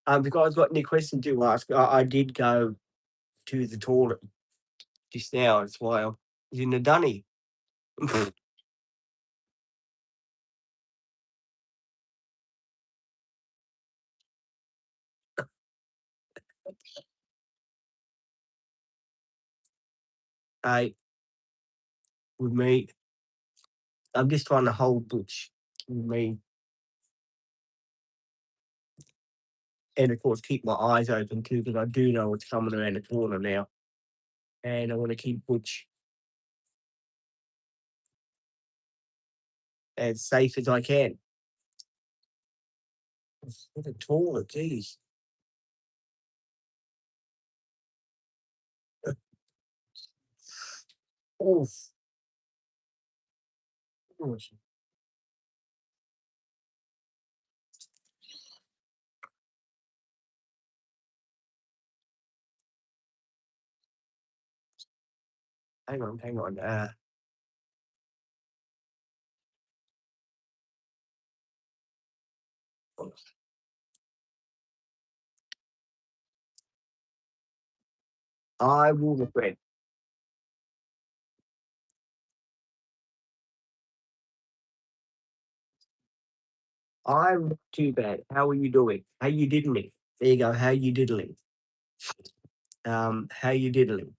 If you guys got any questions to ask, I did go to the toilet just now. That's why I was in the dunny. Hey, with me, I'm just trying to hold Butch with me, and of course keep my eyes open too, because I do know what's coming around the corner now, and I want to keep Butch as safe as I can. What a toilet, geez. Oof. Gosh. Hang on, hang on. I will regret. I'm not too bad. How are you doing? How you diddling? There you go. How you diddling? How you diddling?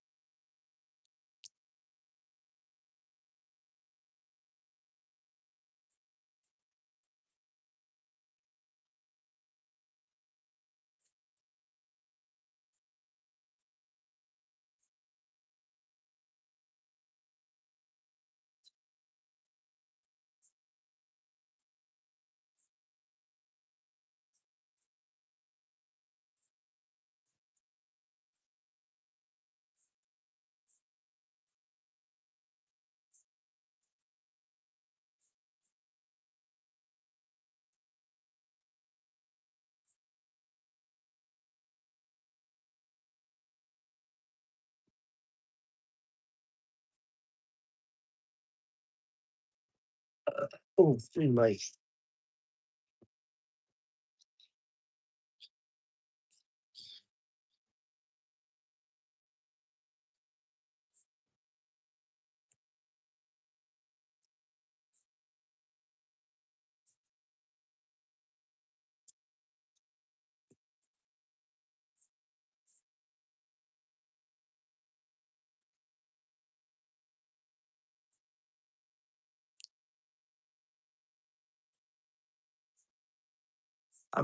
Oh, excuse me.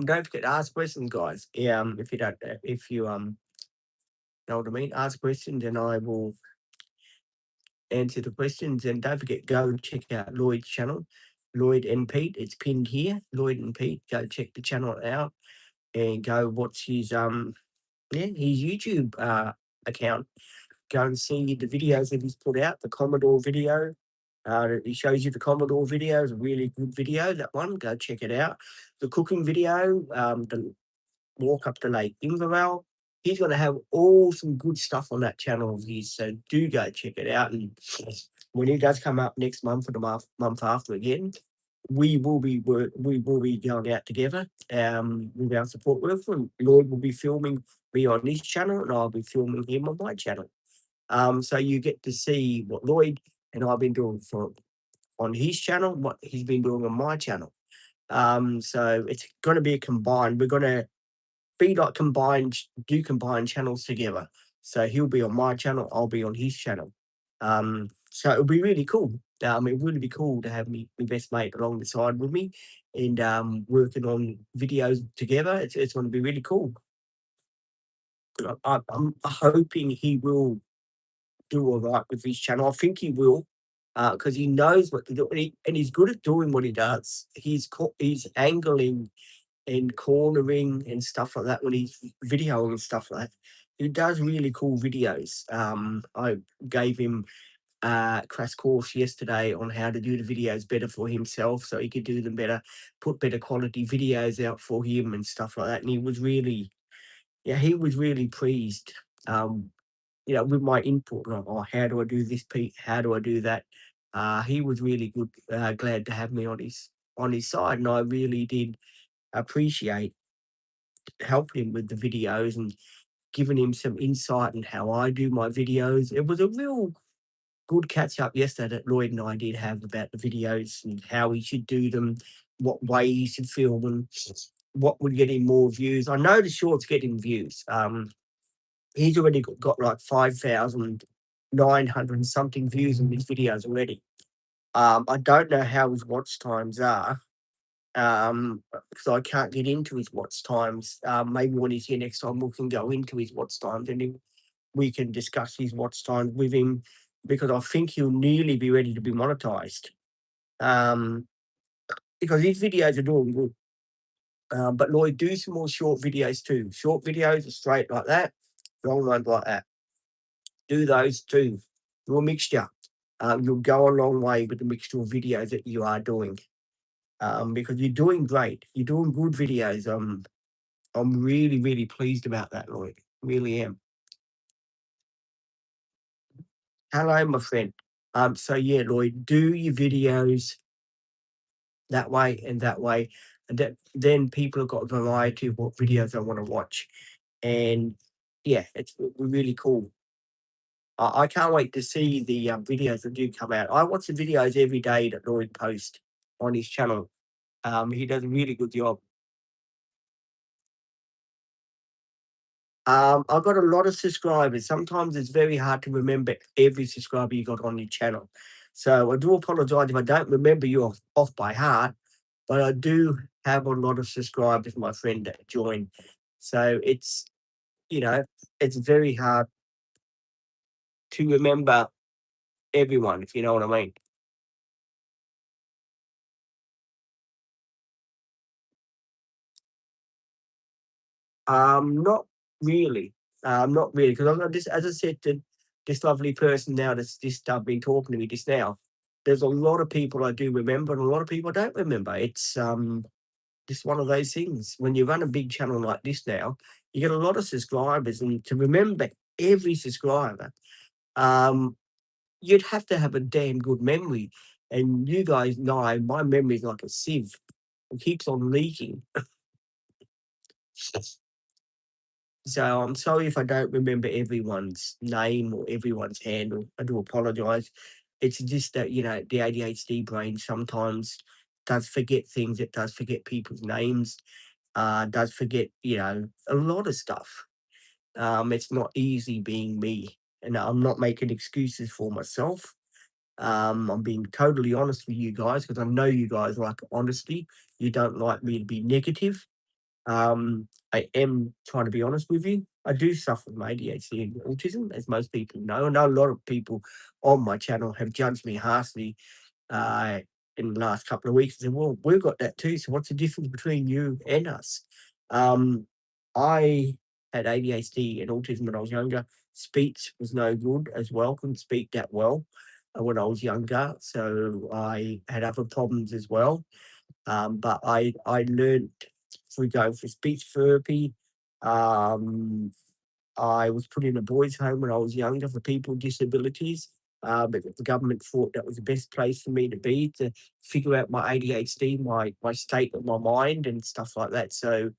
Don't forget to ask questions, guys. Yeah, if you don't, if you know what I mean, ask questions, and I will answer the questions. And don't forget, go check out Lloyd's channel, Lloyd and Pete. It's pinned here. Lloyd and Pete. Go check the channel out and go watch his his YouTube account. Go and see the videos that he's put out. The Commodore video. He shows you the Commodore video. It's a really good video. That one. Go check it out. The cooking video. The walk up to Lake Inverell. He's going to have all some good stuff on that channel of his, so do go check it out. And when he does come up next month or the month after again, we will be going out together with our support worker. And Lloyd will be filming me on his channel, and I'll be filming him on my channel. So you get to see what Lloyd and I've been doing for on his channel, what he's been doing on my channel. So it's going to be a combined. We're going to be like combined channels together. So he'll be on my channel, I'll be on his channel. So it'll be really cool. It would really be cool to have me, my best mate along the side with me and working on videos together. It's going to be really cool. I'm hoping he will do all right with his channel. I think he will because he knows what to do and he's good at doing what he does. He's angling and cornering and stuff like that when he's videoing and stuff like that. He does really cool videos. I gave him a crash course yesterday on how to do the videos better for himself so he could do them better, put better quality videos out for him and stuff like that. And he was really, yeah, he was really pleased, with my input on, oh, how do I do this, Pete? How do I do that? He was really good, glad to have me on his side, and I really did appreciate helping him with the videos and giving him some insight in how I do my videos. It was a real good catch up yesterday that Lloyd and I did have about the videos and how we should do them, what way you should film them, what would get him more views. I know the shorts get him views. He's already got like 5,900 and something views on his videos already. I don't know how his watch times are, because I can't get into his watch times. Maybe when he's here next time, we can go into his watch times and we can discuss his watch times with him because I think he'll nearly be ready to be monetized. Um, because his videos are doing good. But Lloyd, do some more short videos too. Short videos are straight like that, long ones like that. Do those too. Do a mixture. You'll go a long way with the mixture of videos that you are doing. Because you're doing great. You're doing good videos. I'm really, really pleased about that, Lloyd. Really am. Hello, my friend. So yeah, Lloyd, do your videos that way and that way. And then people have got a variety of what videos they want to watch. And yeah, it's really cool. I can't wait to see the videos that do come out. I watch the videos every day that Lloyd posts on his channel. He does a really good job. I've got a lot of subscribers. Sometimes it's very hard to remember every subscriber you got on your channel. So I do apologize if I don't remember you off by heart, but I do have a lot of subscribers, my friend, that join. So you know, it's very hard to remember everyone, if you know what I mean. Not really. Not really, because I'm just as I said to this lovely person now that's just been talking to me just now, there's a lot of people I do remember and a lot of people I don't remember. It's just one of those things. When you run a big channel like this now, you get a lot of subscribers, and to remember every subscriber, um, you'd have to have a damn good memory. And you guys know my memory is like a sieve. It keeps on leaking. So I'm sorry if I don't remember everyone's name or everyone's handle. I do apologize. It's just that, the ADHD brain sometimes does forget things. It does forget people's names, does forget, a lot of stuff. It's not easy being me. And I'm not making excuses for myself. I'm being totally honest with you guys because I know you guys like honesty. You don't like me to be negative. I am trying to be honest with you. I do suffer from ADHD and autism, as most people know. I know a lot of people on my channel have judged me harshly uh, in the last couple of weeks. And said, well, we've got that too. So what's the difference between you and us? Um, I had ADHD and autism when I was younger. Speech was no good as well. Couldn't speak that well when I was younger. So I had other problems as well. But I learned through going for speech therapy. Um, I was put in a boys' home when I was younger for people with disabilities. But the government thought that was the best place for me to be to figure out my ADHD, my state of my mind, and stuff like that. So,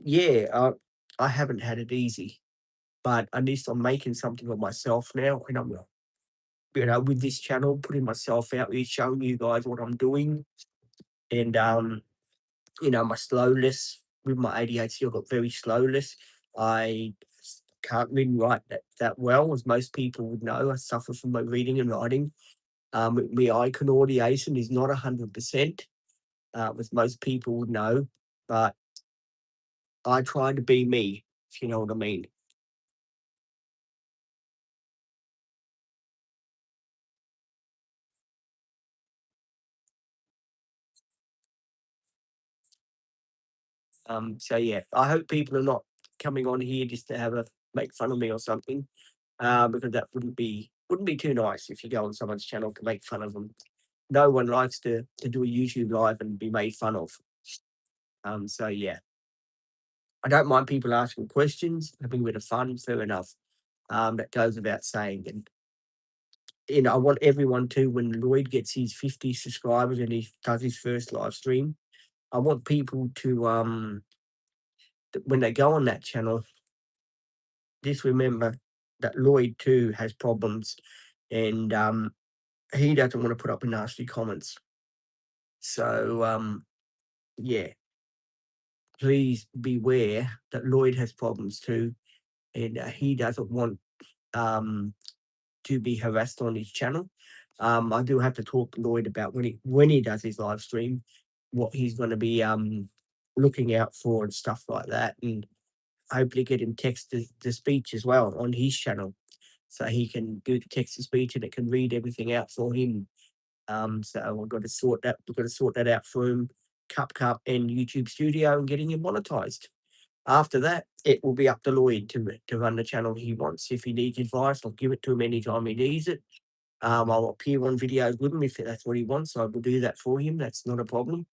yeah, I haven't had it easy, but at least I'm making something of myself now, and I'm, with this channel, putting myself out there, showing you guys what I'm doing, and my slowness with my ADHD. I got very slowness. I can't really write that well, as most people would know. I suffer from my reading and writing. My eye coordination is not 100%, as most people would know, but I try to be me, if you know what I mean. So yeah, I hope people are not coming on here just to have a make fun of me or something, because that wouldn't be too nice if you go on someone's channel to make fun of them. No one likes to do a YouTube live and be made fun of. So yeah, I don't mind people asking questions, having a bit of fun, fair enough. That goes without saying. And I want everyone to, when Lloyd gets his 50 subscribers and he does his first live stream, I want people to when they go on that channel, just remember that Lloyd too has problems, and he doesn't want to put up nasty comments. So yeah, please beware that Lloyd has problems too, and he doesn't want um, to be harassed on his channel. I do have to talk to Lloyd about when he does his live stream, what he's going to be looking out for and stuff like that, and hopefully get him text to speech as well on his channel, so he can do the text to speech and it can read everything out for him. So I've got to sort that. We've got to sort that out for him. CapCut and YouTube Studio and getting him monetized. After that, it will be up to Lloyd to run the channel he wants. If he needs advice, I'll give it to him anytime he needs it. I'll appear on videos with him if that's what he wants. I will do that for him. That's not a problem.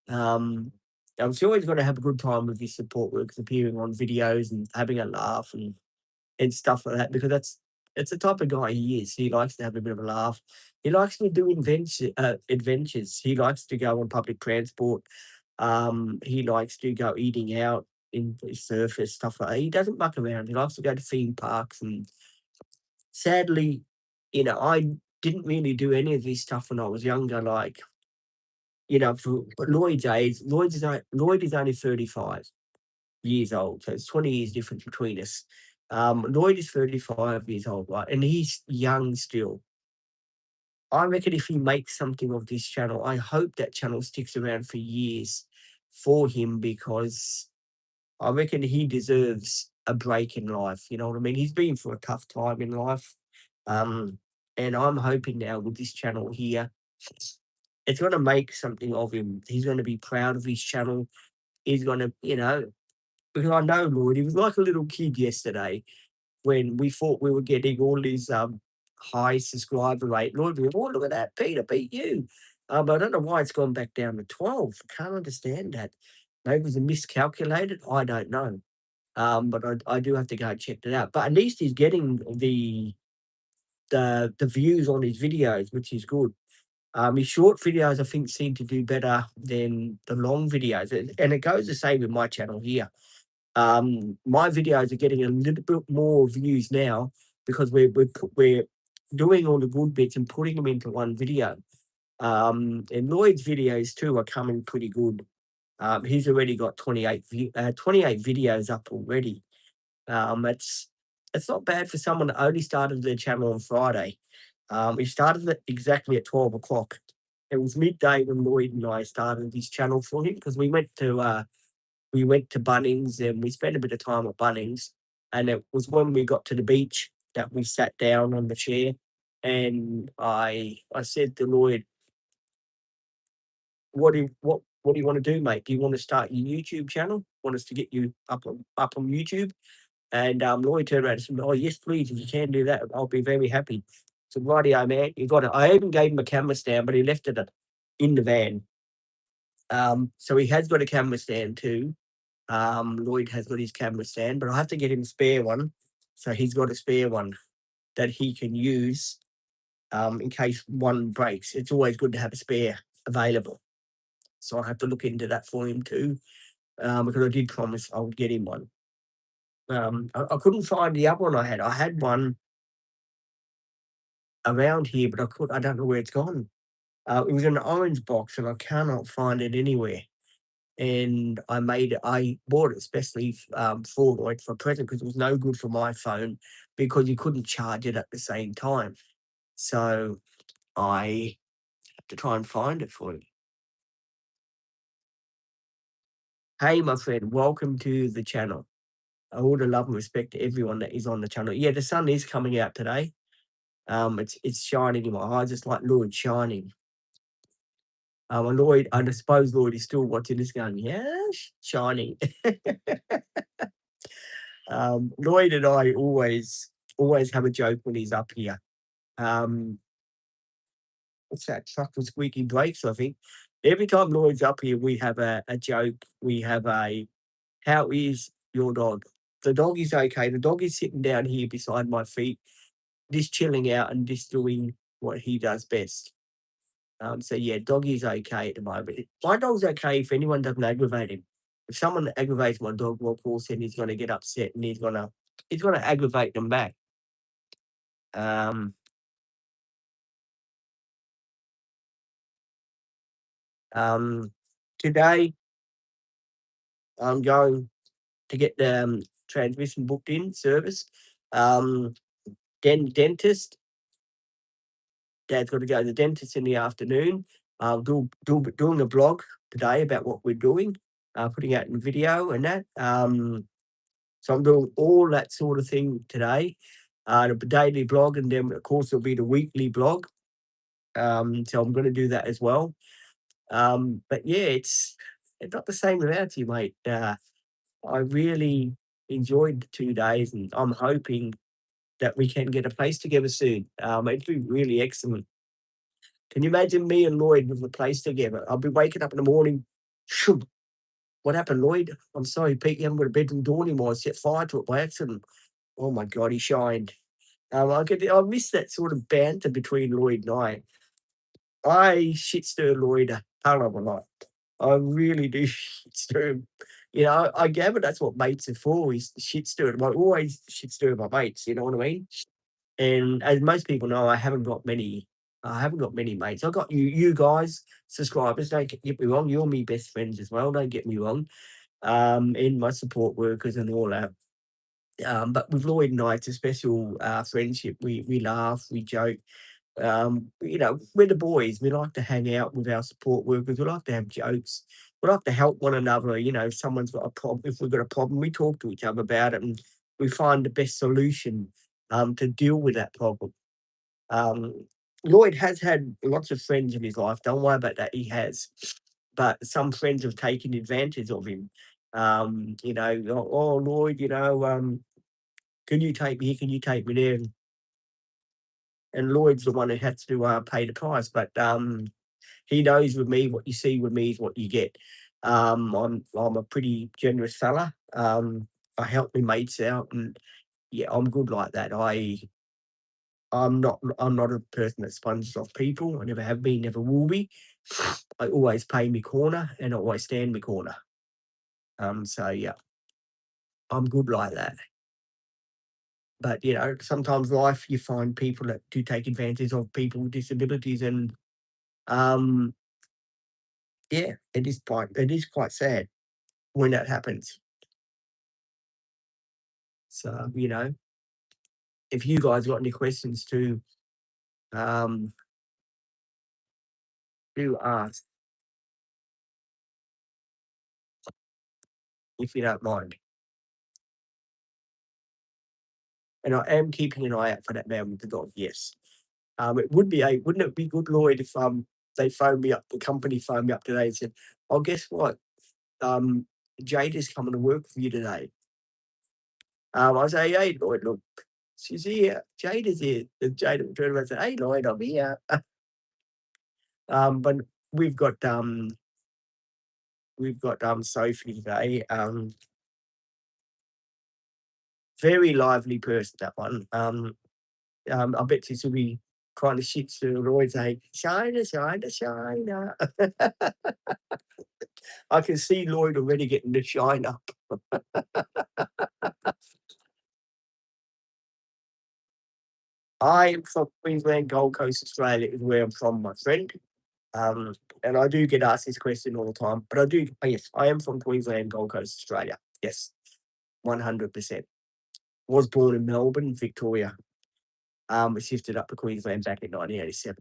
Um, I'm sure he's going to have a good time with his support workers appearing on videos and having a laugh and stuff like that, because it's the type of guy he is. He likes to have a bit of a laugh. He likes to do adventures. He likes to go on public transport. He likes to go eating out in the surface, stuff like that. He doesn't muck around. He likes to go to theme parks. And sadly, I didn't really do any of this stuff when I was younger. Like, for Lloyd's age, Lloyd is only 35 years old, so it's 20 years difference between us. Lloyd is 35 years old, right? And he's young still. I reckon if he makes something of this channel, I hope that channel sticks around for years for him, because I reckon he deserves a break in life. You know what I mean? He's been through a tough time in life. Um, and I'm hoping now with this channel here, it's going to make something of him. He's going to be proud of his channel. He's going to, because I know Lloyd, he was like a little kid yesterday when we thought we were getting all these high subscriber rate. Lloyd, we oh, look at that, Peter beat you. I don't know why it's gone back down to 12. Can't understand that. Maybe it was a miscalculated. I don't know. But I do have to go and check that out. But at least he's getting the views on his videos, which is good. His short videos, I think, seem to do better than the long videos, and it goes the same with my channel here. My videos are getting a little bit more views now because we're doing all the good bits and putting them into one video. And Lloyd's videos too are coming pretty good. He's already got 28 videos up already. It's not bad for someone that only started their channel on Friday. We started it exactly at 12 o'clock. It was midday when Lloyd and I started his channel for him because we went to Bunnings and we spent a bit of time at Bunnings. And it was when we got to the beach that we sat down on the chair, and I said to Lloyd, what do you want to do, mate? Do you want to start your YouTube channel? Want us to get you up on YouTube? And Lloyd turned around and said, "Oh yes, please. If you can do that, I'll be very happy." So rightio, man. You got it. I even gave him a camera stand, but he left it in the van. So he has got a camera stand too. Lloyd has got his camera stand, but I have to get him a spare one. So he's got a spare one that he can use in case one breaks. It's always good to have a spare available. So I have to look into that for him too, because I did promise I would get him one. I couldn't find the other one I had. I had one around here, but I don't know where it's gone. It was in an orange box, and I cannot find it anywhere. And I bought it especially for Lloyd for a present because it was no good for my phone because you couldn't charge it at the same time. So I have to try and find it for him. Hey, my friend, welcome to the channel. All the love and respect to everyone that is on the channel. Yeah, the sun is coming out today. It's shining in my eyes, just like Lloyd shining. And Lloyd, I suppose Lloyd is still watching this going, yeah, shining. Lloyd and I always have a joke when he's up here. Um, what's that? Truck with squeaky brakes, I think. Every time Lloyd's up here, we have a joke. We have how is your dog? The dog is okay. The dog is sitting down here beside my feet, just chilling out and just doing what he does best. So yeah, doggy's okay at the moment. My dog's okay if anyone doesn't aggravate him. If someone aggravates my dog, well, of course, then he's gonna get upset and he's gonna aggravate them back. Um, um, Today I'm going to get the transmission booked in service. Um, dentist. Dad's got to go to the dentist in the afternoon. Doing a blog today about what we're doing, putting out in video and that. So I'm doing all that sort of thing today. The daily blog, and then of course there'll be the weekly blog. So I'm going to do that as well. But yeah, it's not the same without you, mate. I really enjoyed the 2 days, and I'm hoping that we can get a place together soon. It'd be really excellent. Can you imagine me and Lloyd with a place together? I'll be waking up in the morning. Shoo, what happened, Lloyd? I'm sorry, Pete, you haven't got a bedroom door anymore. I set fire to it by accident. Oh my God, he shined. I miss that sort of banter between Lloyd and I. I shit stir Lloyd a hell of a lot. I really do shit stir him. I gather that's what mates are for, is to shit stir them. I always shit stir my mates, you know what I mean? And as most people know, I haven't got many mates. I've got you guys, subscribers, don't get me wrong, you're my best friends as well, don't get me wrong. And my support workers and all that. But with Lloyd and I, it's a special friendship. We laugh, we joke. We're the boys. We like to hang out with our support workers. We like to have jokes. We like to help one another. If someone's got a problem, if we've got a problem, we talk to each other about it and we find the best solution to deal with that problem. Um, Lloyd has had lots of friends in his life. Don't worry about that. He has, but some friends have taken advantage of him. Oh, Lloyd, can you take me here? Can you take me there? And Lloyd's the one who has to pay the price. But he knows with me, what you see with me is what you get. I'm a pretty generous fella. I help my mates out, and yeah, I'm good like that. I'm not a person that sponges off people. I never have been, never will be. I always play me corner and I always stand me corner. So yeah, I'm good like that. But sometimes life you find people that do take advantage of people with disabilities, and um, yeah, it is quite sad when that happens. So if you guys got any questions to um, do ask, if you don't mind. And I am keeping an eye out for that man with the dog. Yes. Wouldn't it be good, Lloyd, if they phoned me up, the company phoned me up today and said, "Oh, guess what? Um, Jade is coming to work for you today." I say, "Hey, Lloyd, look, she's here. Jade is here." And Jade would turn around and say, "Hey, Lloyd, I'm here." But we've got Sophie today. Very lively person, that one. I bet she's will be kind of shit to Lloyd saying, "Shiner, Shiner, Shiner." I can see Lloyd already getting the shine up. I am from Queensland, Gold Coast, Australia is where I'm from, my friend. Um, and I do get asked this question all the time, but yes, I am from Queensland, Gold Coast, Australia. Yes, 100%. Was born in Melbourne, Victoria. Shifted up to Queensland back in 1987.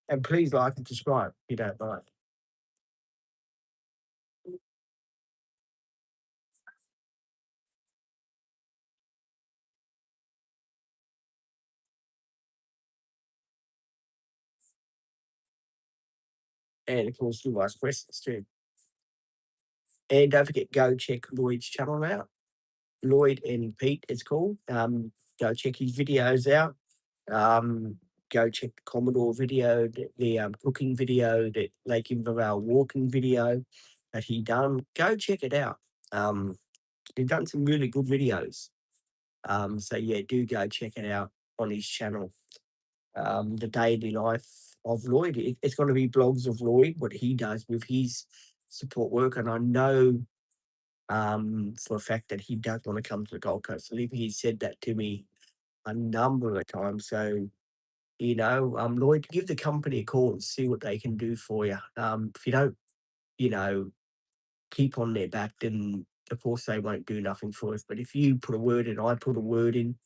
And please like and subscribe if you don't mind. And of course, do ask questions too. And don't forget, go check Lloyd's channel out. Lloyd and Pete, it's called. Go check his videos out. Um, Go check the Commodore video, the cooking video, the Lake Invervale walking video that he done. Go check it out. Um, he's done some really good videos. So yeah, do go check it out on his channel. The daily life of Lloyd. It's going to be blogs of Lloyd, what he does with his support work, and I know for a fact that he does want to come to the Gold Coast. I believe he said that to me a number of times. So, Lloyd, give the company a call and see what they can do for you. If you don't, you know, keep on their back, then of course they won't do nothing for us. But if you put a word in, I put a word in.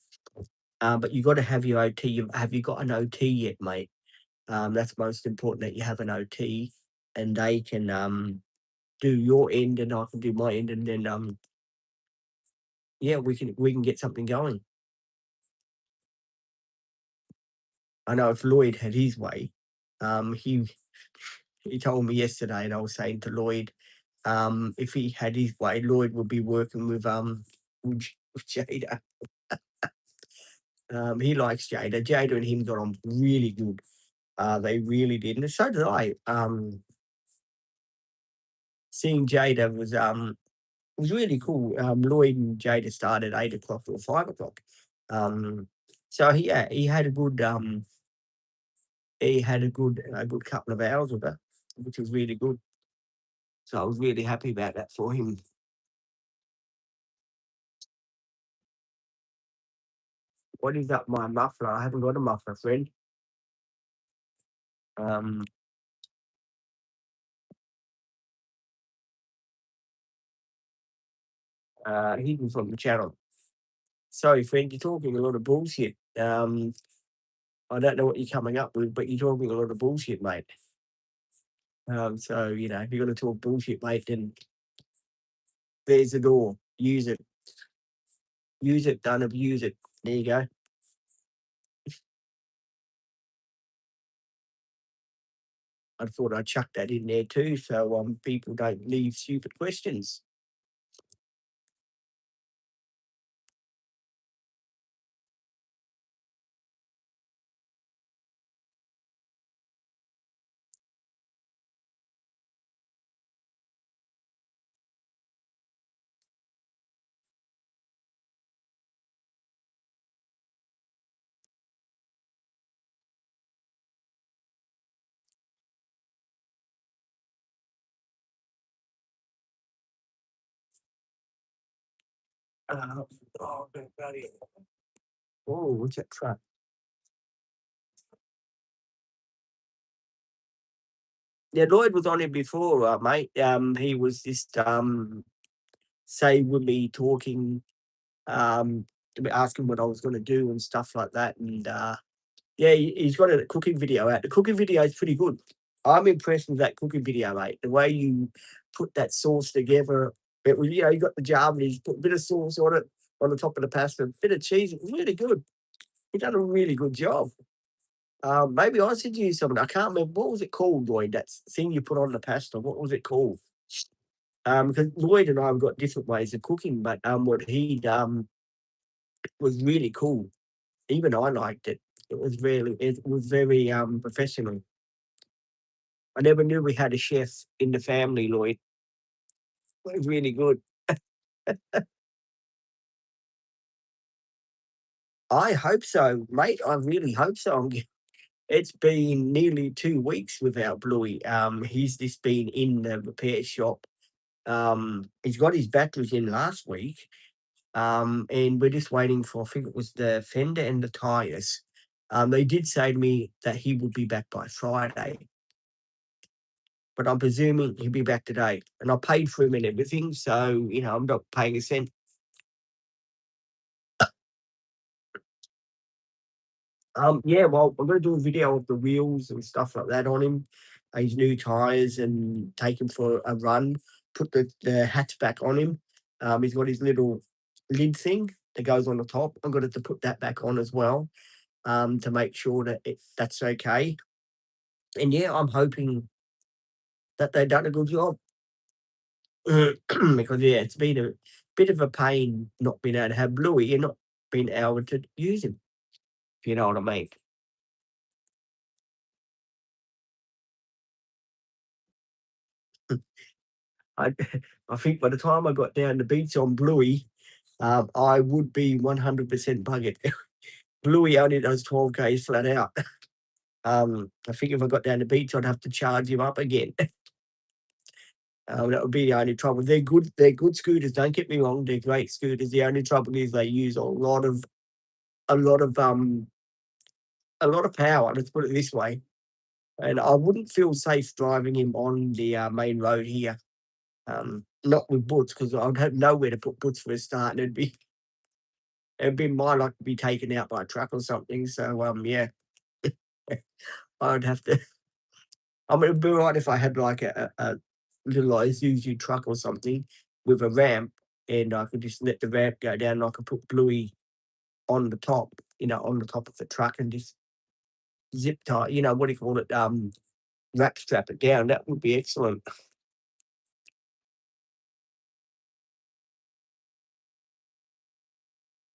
But you got to have your OT. Have you got an OT yet, mate? That's most important that you have an OT, and they can do your end, and I can do my end, and then yeah, we can get something going. I know if Lloyd had his way, he told me yesterday, and I was saying to Lloyd, if he had his way, Lloyd would be working with Jada. He likes Jada. Jada and him got on really good. They really did, and so did I. Seeing Jada was really cool. Lloyd and Jada started 8 o'clock or 5 o'clock. So he had a good a good couple of hours with her, which was really good. So I was really happy about that for him. What is up, my muffler? I haven't got a muffler, friend. Um, hidden from the channel. Sorry, friend, you're talking a lot of bullshit. I don't know what you're coming up with, but you're talking a lot of bullshit, mate. So, if you're going to talk bullshit, mate, then there's the door. Use it. Use it, don't abuse it. There you go. I thought I'd chuck that in there too, so people don't leave stupid questions. Uh, bloody- oh, what's that truck? Yeah, Lloyd was on it before, mate. He was just say with me talking, um, asking what I was going to do and stuff like that, and yeah, he's got a cooking video out. The cooking video is pretty good. I'm impressed with that cooking video, mate. The way you put that sauce together, it was, you got the jar and he's put a bit of sauce on it on the top of the pasta, a bit of cheese. It was really good. He done a really good job. Maybe I should use something. I can't remember what was it called, Lloyd. That thing you put on the pasta. What was it called? Because Lloyd and I have got different ways of cooking, but what he was really cool. Even I liked it. It was very professional. I never knew we had a chef in the family, Lloyd. It was really good. I hope so, mate. I really hope so. It's been nearly 2 weeks without Bluey. He's just been in the repair shop. He's got his batteries in last week. And we're just waiting for, I think it was the fender and the tires. They did say to me that he would be back by Friday, but I'm presuming he'll be back today. And I paid for him and everything, so I'm not paying a cent. Yeah, well, I'm gonna do a video of the wheels and stuff like that on him, his new tires, and take him for a run. Put the hatchback on him. He's got his little lid thing that goes on the top. I'm gonna have to put that back on as well, to make sure that that's okay. And yeah, I'm hoping that they've done a good job. Because yeah, it's been a bit of a pain not being able to have Bluey and not being able to use him, if you know what I mean. I I think by the time I got down the beach on Bluey, I would be 100% buggered. Bluey only does 12 Ks flat out. I think if I got down the beach, I'd have to charge him up again. That would be the only trouble. They're good scooters, don't get me wrong, they're great scooters. The only trouble is they use a lot of, um a lot of power, let's put it this way, and I wouldn't feel safe driving him on the, main road here, not with Butts, because I'd have nowhere to put Butts for a start, and it'd be my luck to be taken out by a truck or something, so, yeah, I'd have to I mean, it'd be right if I had, like, a little Isuzu truck or something with a ramp, and I could just let the ramp go down, and I could put Bluey on the top, on the top of the truck and just zip tie what do you call it, wrap strap it down, that would be excellent.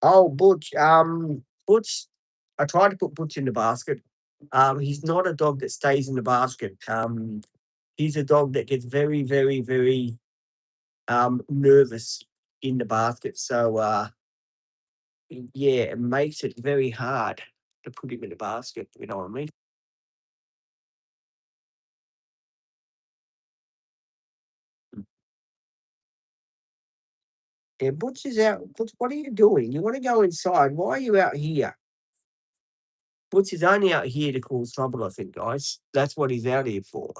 Oh, Butch, I tried to put Butch in the basket. He's not a dog that stays in the basket. He's a dog that gets very, very, very, nervous in the basket, so, yeah, it makes it very hard to put him in the basket, you know what I mean? Mm. Yeah, Butch is out. Butch, what are you doing? You wanna go inside, why are you out here? Butch is only out here to cause trouble, I think, guys. That's what he's out here for.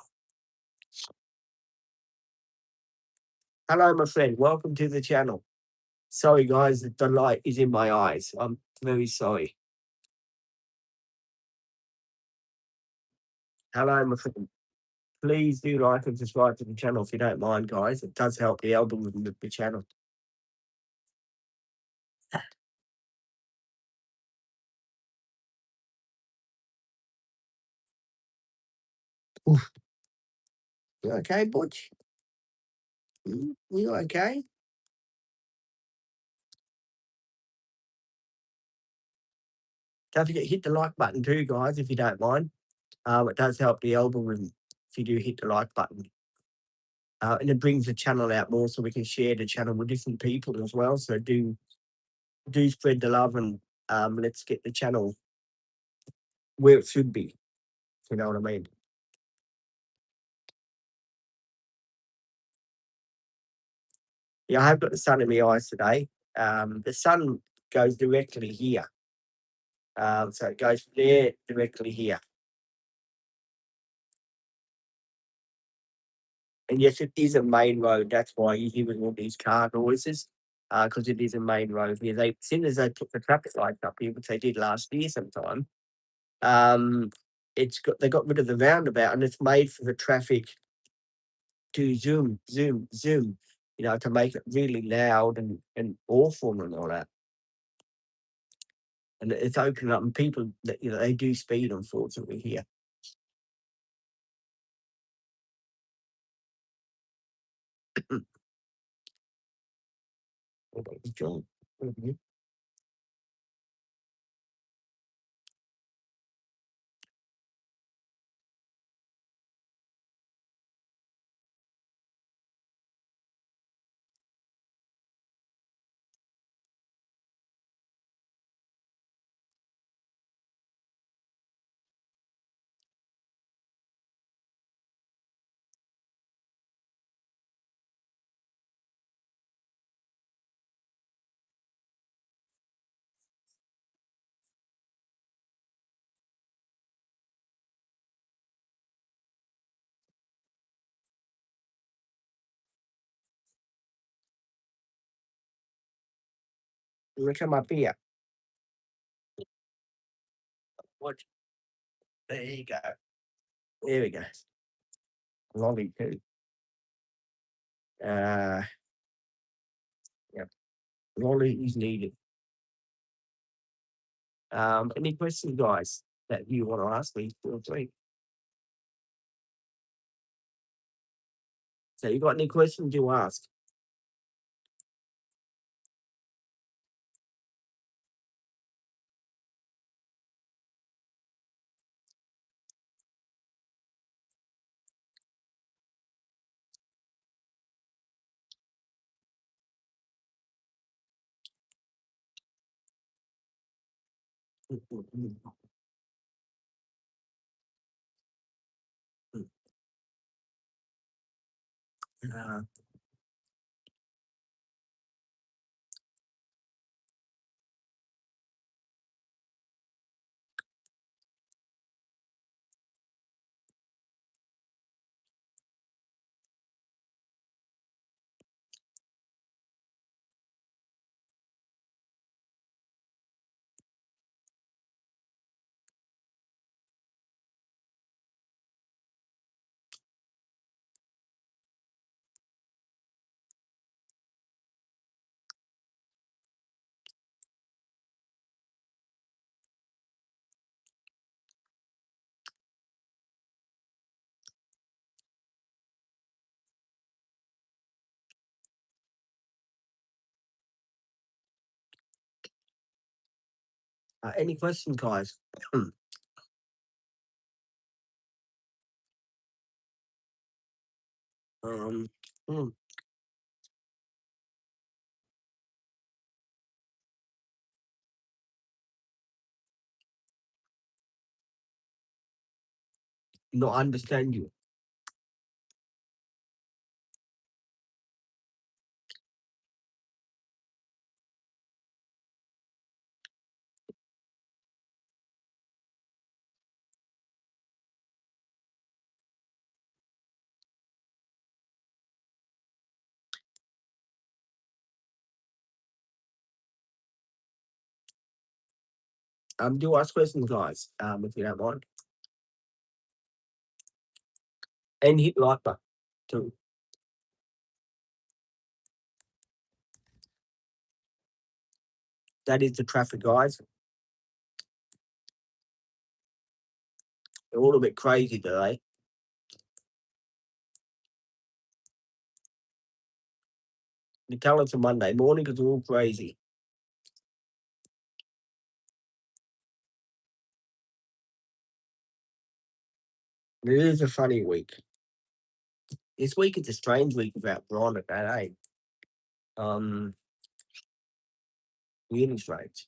Hello, my friend. Welcome to the channel. Sorry, guys, the light is in my eyes. I'm very sorry. Hello, my friend. Please do like and subscribe to the channel if you don't mind, guys. It does help the algorithm of the channel. Oof. You okay, Butch? You okay? Don't forget, hit the like button too, guys, if you don't mind. It does help the algorithm if you do hit the like button. And it brings the channel out more so we can share the channel with different people as well. So do spread the love and let's get the channel where it should be. If you know what I mean. Yeah, I have got the sun in my eyes today. The sun goes directly here. So it goes from there directly here. And yes, it is a main road. That's why you hear all these car noises. Because it is a main road here. As soon as they put the traffic lights up here, which they did last year sometime, um, they got rid of the roundabout and it's made for the traffic to zoom, zoom, zoom, to make it really loud and awful and all that. And it's opening up and people that they do speed unfortunately here. What about you, John? Mhm. You wanna come up here? What? There you go. There we go. Lolly too. Uh, yeah, lolly is needed. Any questions, guys, that you want to ask me? Feel free. So, you got any questions you ask? Mm, mm, mm, mm. Uh, any questions, guys? um, mm, not understand you. Do ask questions, guys, if you don't mind. And hit like button too. That is the traffic, guys. They're all a bit crazy today. You tell it's a Monday morning because they're all crazy. It is a funny week. This week is a strange week without Brian at that, eh? Um, really strange.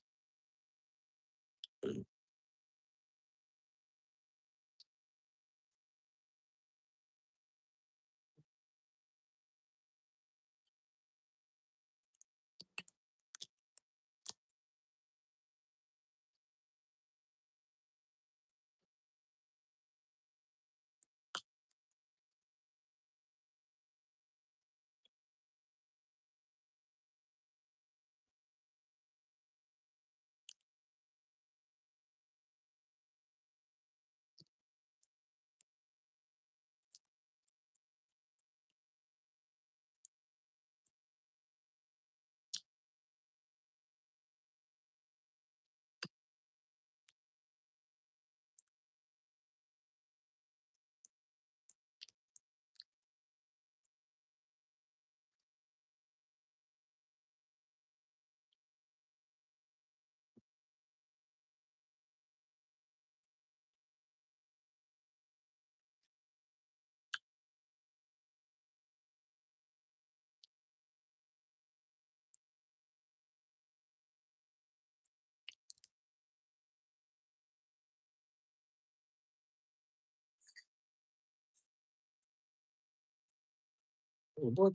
Oh, what?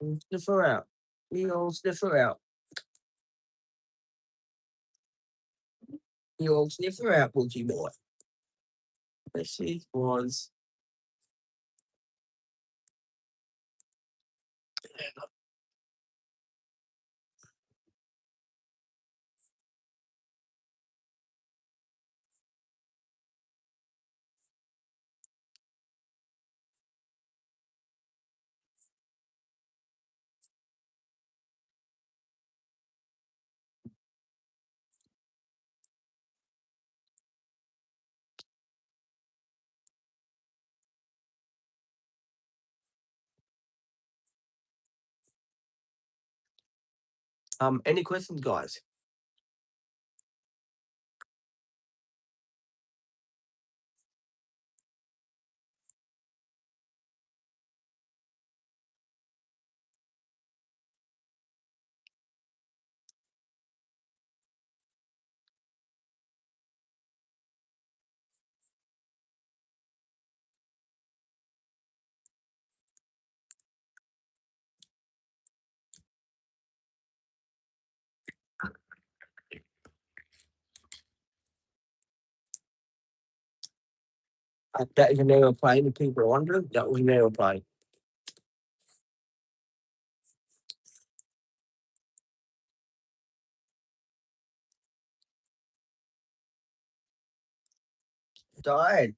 Sniff her out. You all sniff her out. You all sniff her out, Butchie boy. There she was. Any questions, guys? That is an aeroplane. If people are wondering, that was an aeroplane. Died.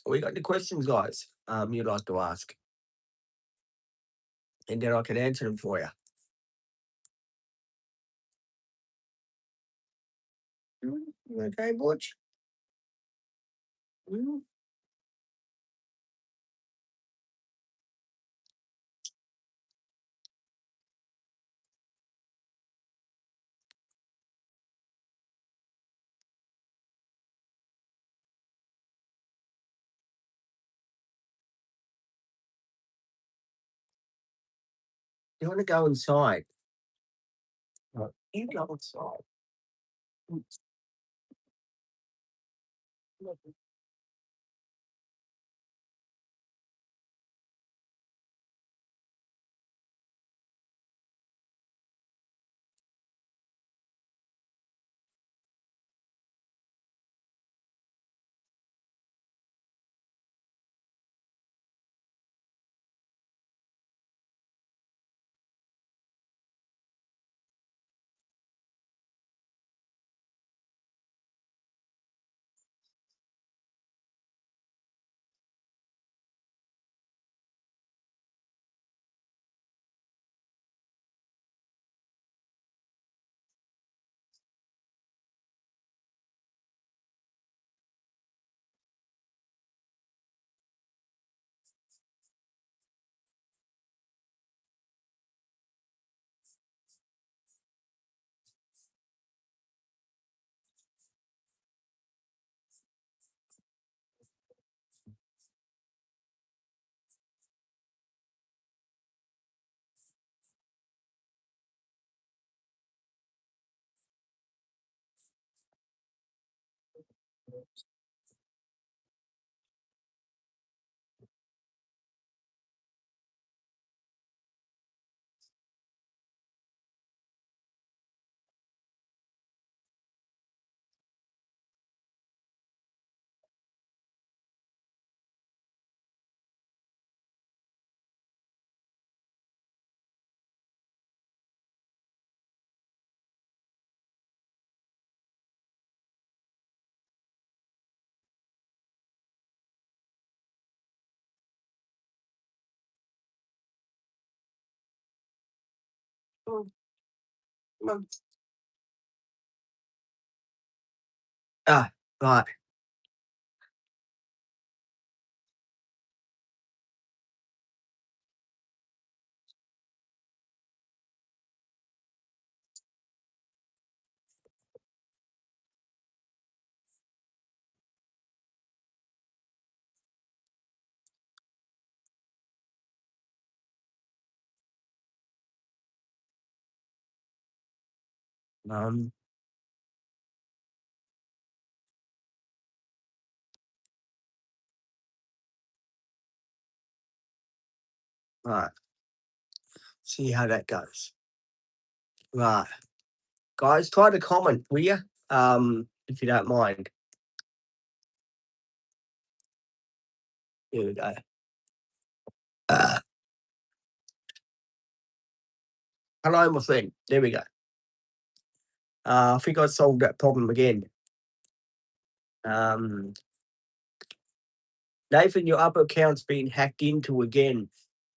We got any questions, guys? You'd like to ask, and then I can answer them for you. You okay, Butch? Mm. You want to go inside? You go inside. Mm. Oh, mum. Ah, right. Um, right. See how that goes. Right. Guys, try to comment, will you? If you don't mind. Here we go. Uh, hello, my friend. There we go. I think I solved that problem again. Um, Nathan, your upper account's been hacked into again.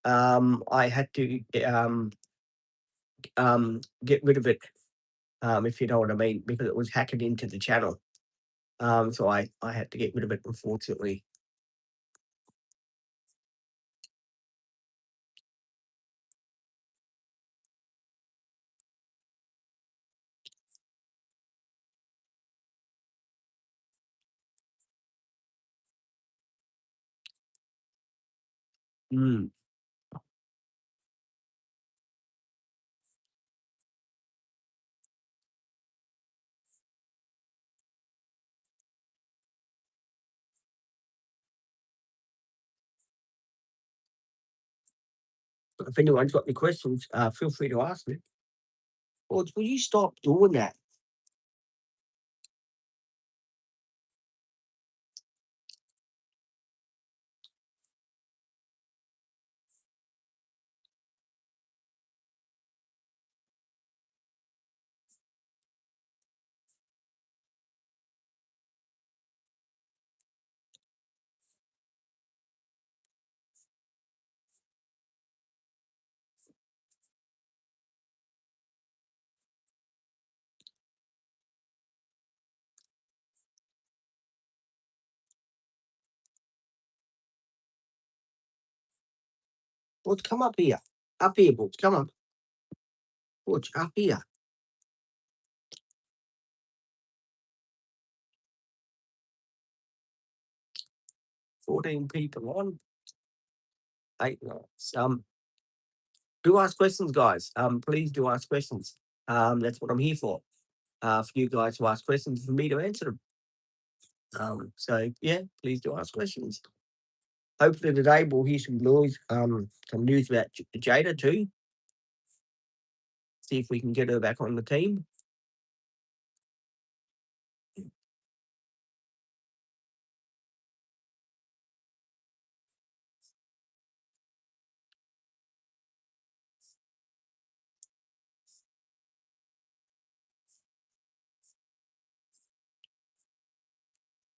I had to get rid of it, if you know what I mean, because it was hacking into the channel. So I had to get rid of it, unfortunately. Mm. If anyone's got any questions, feel free to ask me. Or will you stop doing that? Butch, come up here. Up here, Butch. Come on. Butch, up here. 14 people on. 8 minutes. Do ask questions, guys. Please do ask questions. That's what I'm here for. For you guys to ask questions, for me to answer them. So yeah, please do ask questions. Hopefully today we'll hear some news about Jada too. See if we can get her back on the team.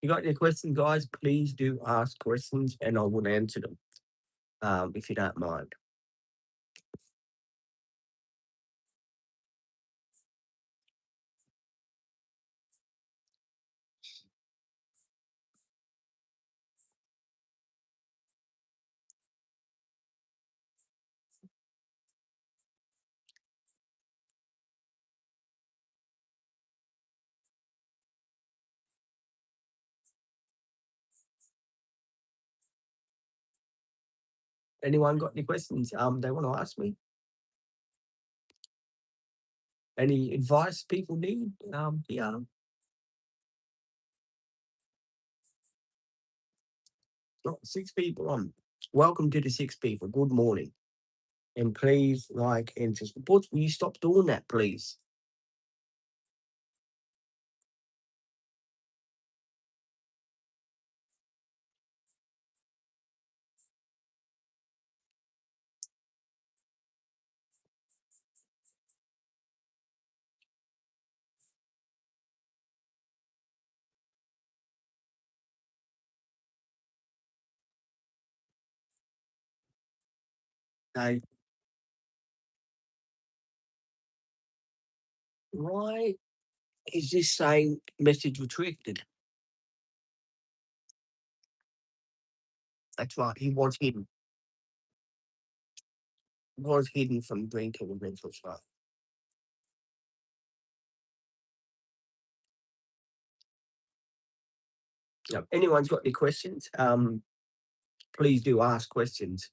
You got any questions, guys? Please do ask questions, and I will answer them. If you don't mind. Anyone got any questions? They want to ask me. Any advice people need? Yeah. Oh, 6 people on. Welcome to the 6 people. Good morning. And please like and subscribe. Will you stop doing that, please? No. Why is this saying message restricted? That's right. He was hidden. Was hidden from Dream Team Adventures. Right. If anyone's got any questions, please do ask questions.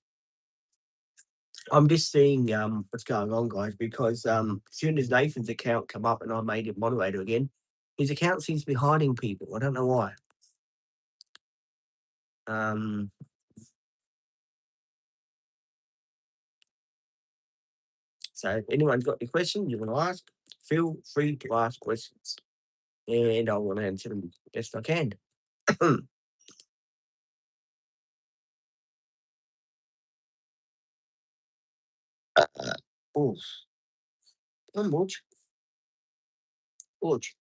I'm just seeing what's going on, guys, because as soon as Nathan's account come up and I made him moderator again, his account seems to be hiding people. I don't know why. Um, so if anyone's got any questions you want to ask, feel free to ask questions, and I will answer them best I can. Oh, come on, Butch. Butch.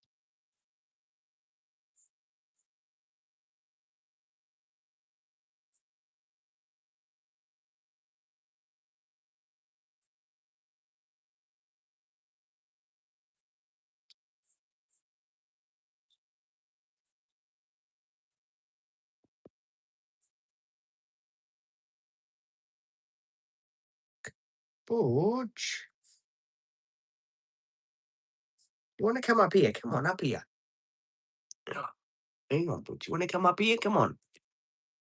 You want to come up here? Come on, up here. Hang on, Butch. You want to come up here? Come on.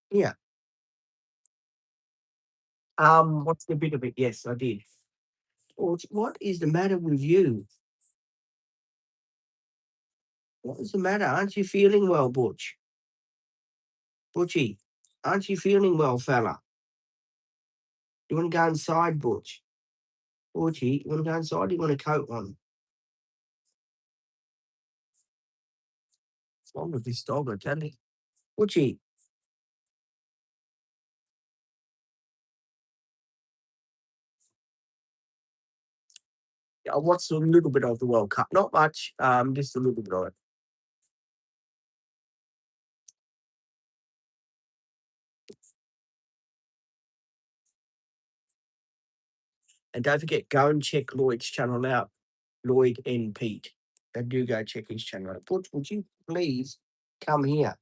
Yeah. What's the bit of it? Yes, I did. Butch, what is the matter with you? What is the matter? Aren't you feeling well, Butch? Butchie, aren't you feeling well, fella? You want to go inside, Butch? Butchie, you want to go inside? You want a coat on? What's wrong with this dog? I tell you. Butchie, I watched a little bit of the World Cup. Not much, just a little bit of it. And don't forget, go and check Lloyd's channel out. Lloyd and Pete. And do go check his channel out. Butch, would you please come here?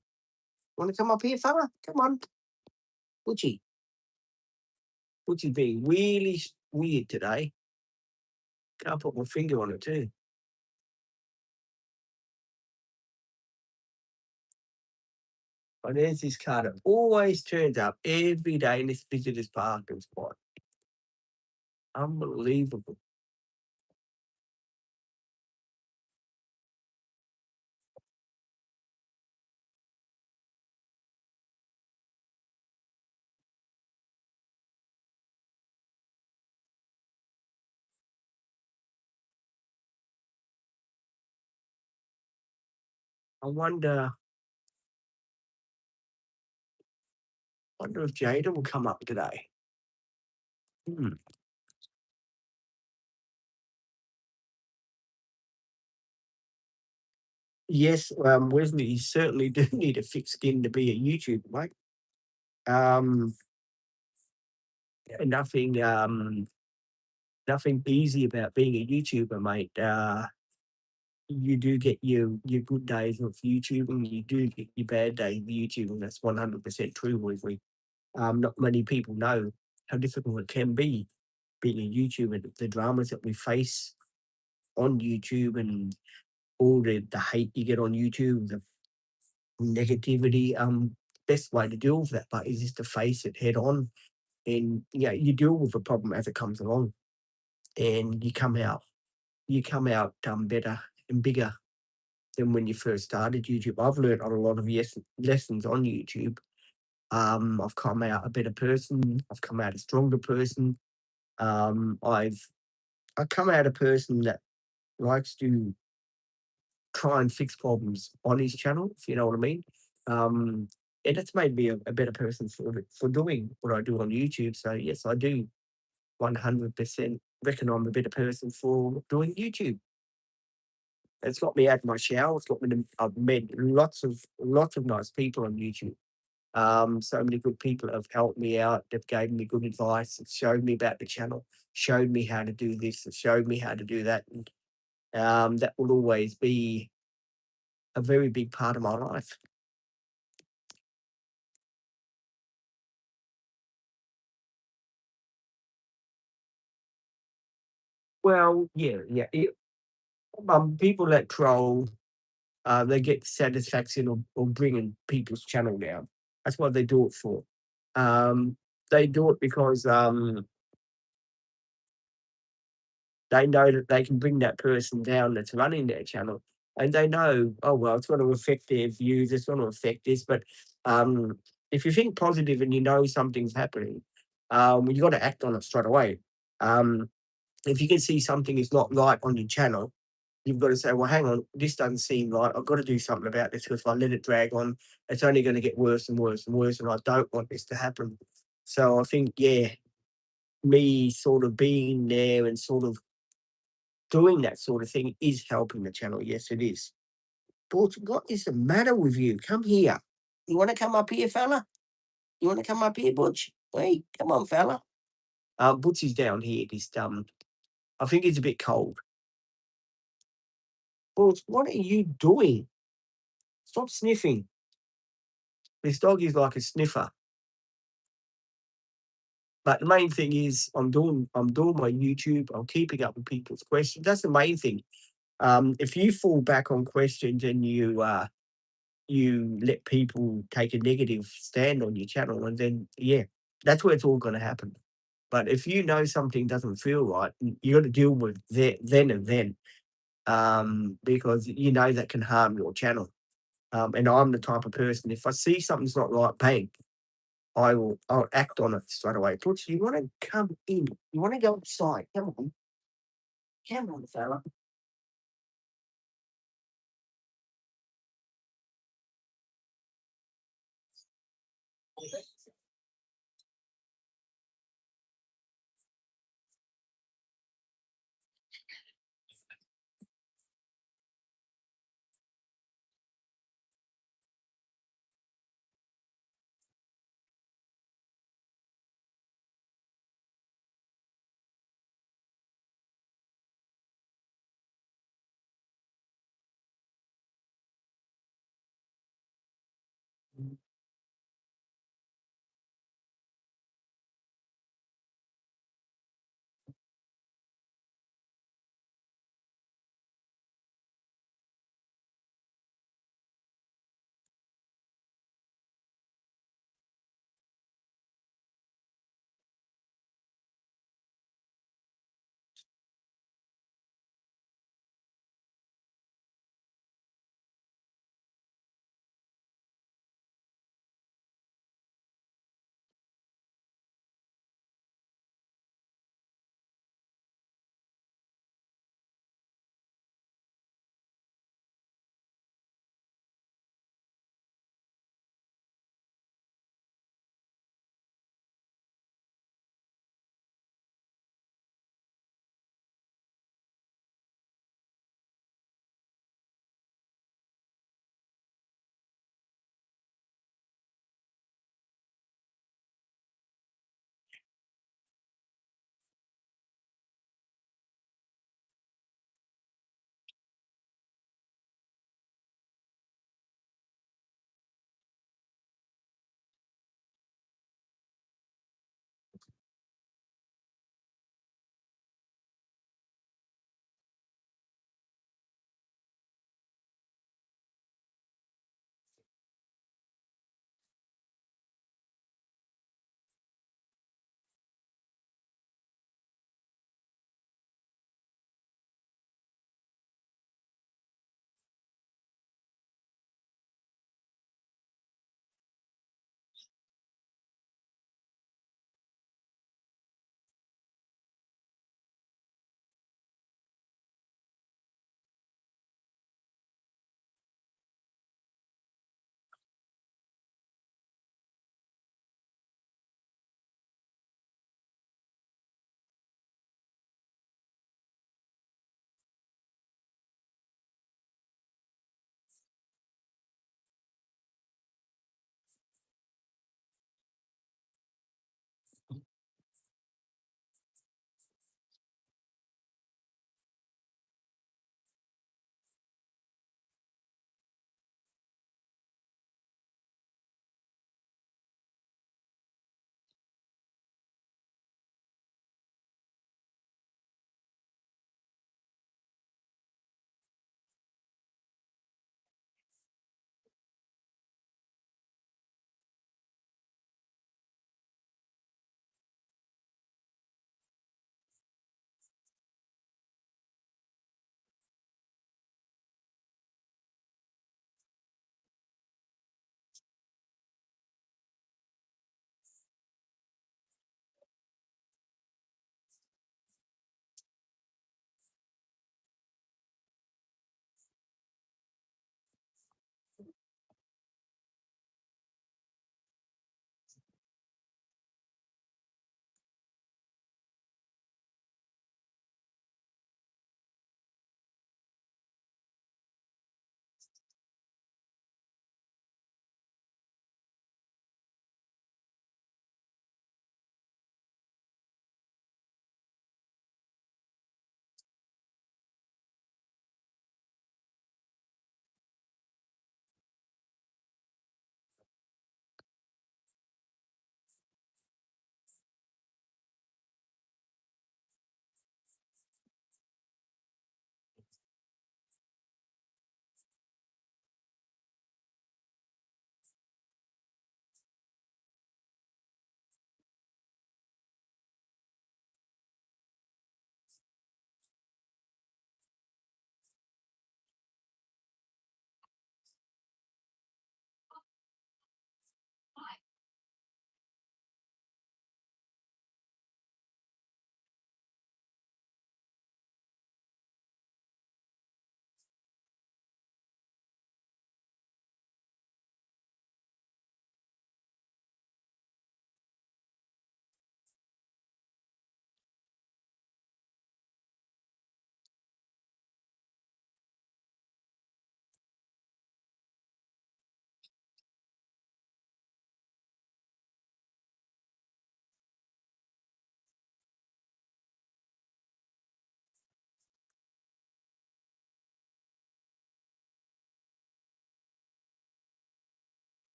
Want to come up here, fella? Come on. Butchie. Butchie's being really weird today. Can't put my finger on it too. But there's this car that always turns up every day in this visitor's parking spot. Unbelievable. I wonder if Jada will come up today. Hmm. Yes, Wesley, you certainly do need a thick skin to be a YouTuber, mate. Um, nothing, nothing easy about being a YouTuber, mate. You do get your good days of YouTubing, you do get your bad days of YouTubing. That's 100% true, Wesley. Not many people know how difficult it can be being a YouTuber, the dramas that we face on YouTube and all the hate you get on YouTube, the negativity. Best way to deal with that, but is just to face it head on, and yeah, you deal with the problem as it comes along, and you come out better and bigger than when you first started YouTube. I've learned a lot of lessons on YouTube, I've come out a better person. I've come out a stronger person. I've come out a person that likes to try and fix problems on his channel, if you know what I mean. Um, and it's made me a better person for doing what I do on YouTube. So yes, I do 100% reckon I'm a better person for doing YouTube. It's got me out of my shell. It's got me to, I've met lots of nice people on YouTube. So many good people have helped me out. They've gave me good advice. Have showed me about the channel, showed me how to do this, and showed me how to do that. And that will always be a very big part of my life. Well, yeah, yeah. People that troll, they get satisfaction of bringing people's channel down. That's what they do it for. Um, they do it because they know that they can bring that person down that's running their channel, and they know, oh well, it's going to affect their views. It's going to affect this. But um, if you think positive and you know something's happening, you got to act on it straight away. Um, if you can see something is not right on your channel, you've got to say, well, hang on, this doesn't seem right. I've got to do something about this because if I let it drag on, it's only going to get worse and worse and worse. And I don't want this to happen. So I think, yeah, me sort of being there and sort of doing that sort of thing is helping the channel. Yes, it is. But what is the matter with you? Come here. You want to come up here, fella? You want to come up here, Butch? Hey, come on, fella. Butch is down here. I think it's a bit cold. Butch, what are you doing? Stop sniffing. This dog is like a sniffer. But the main thing is I'm doing my YouTube. I'm keeping up with people's questions. That's the main thing. If you fall back on questions and you let people take a negative stand on your channel, and then yeah, that's where it's all going to happen. But if you know something doesn't feel right, you got to deal with that then and then, because you know that can harm your channel. And I'm the type of person, if I see something's not right, bang, I'll act on it straight away. Butch, you want to come in? You want to go outside? Come on, fella.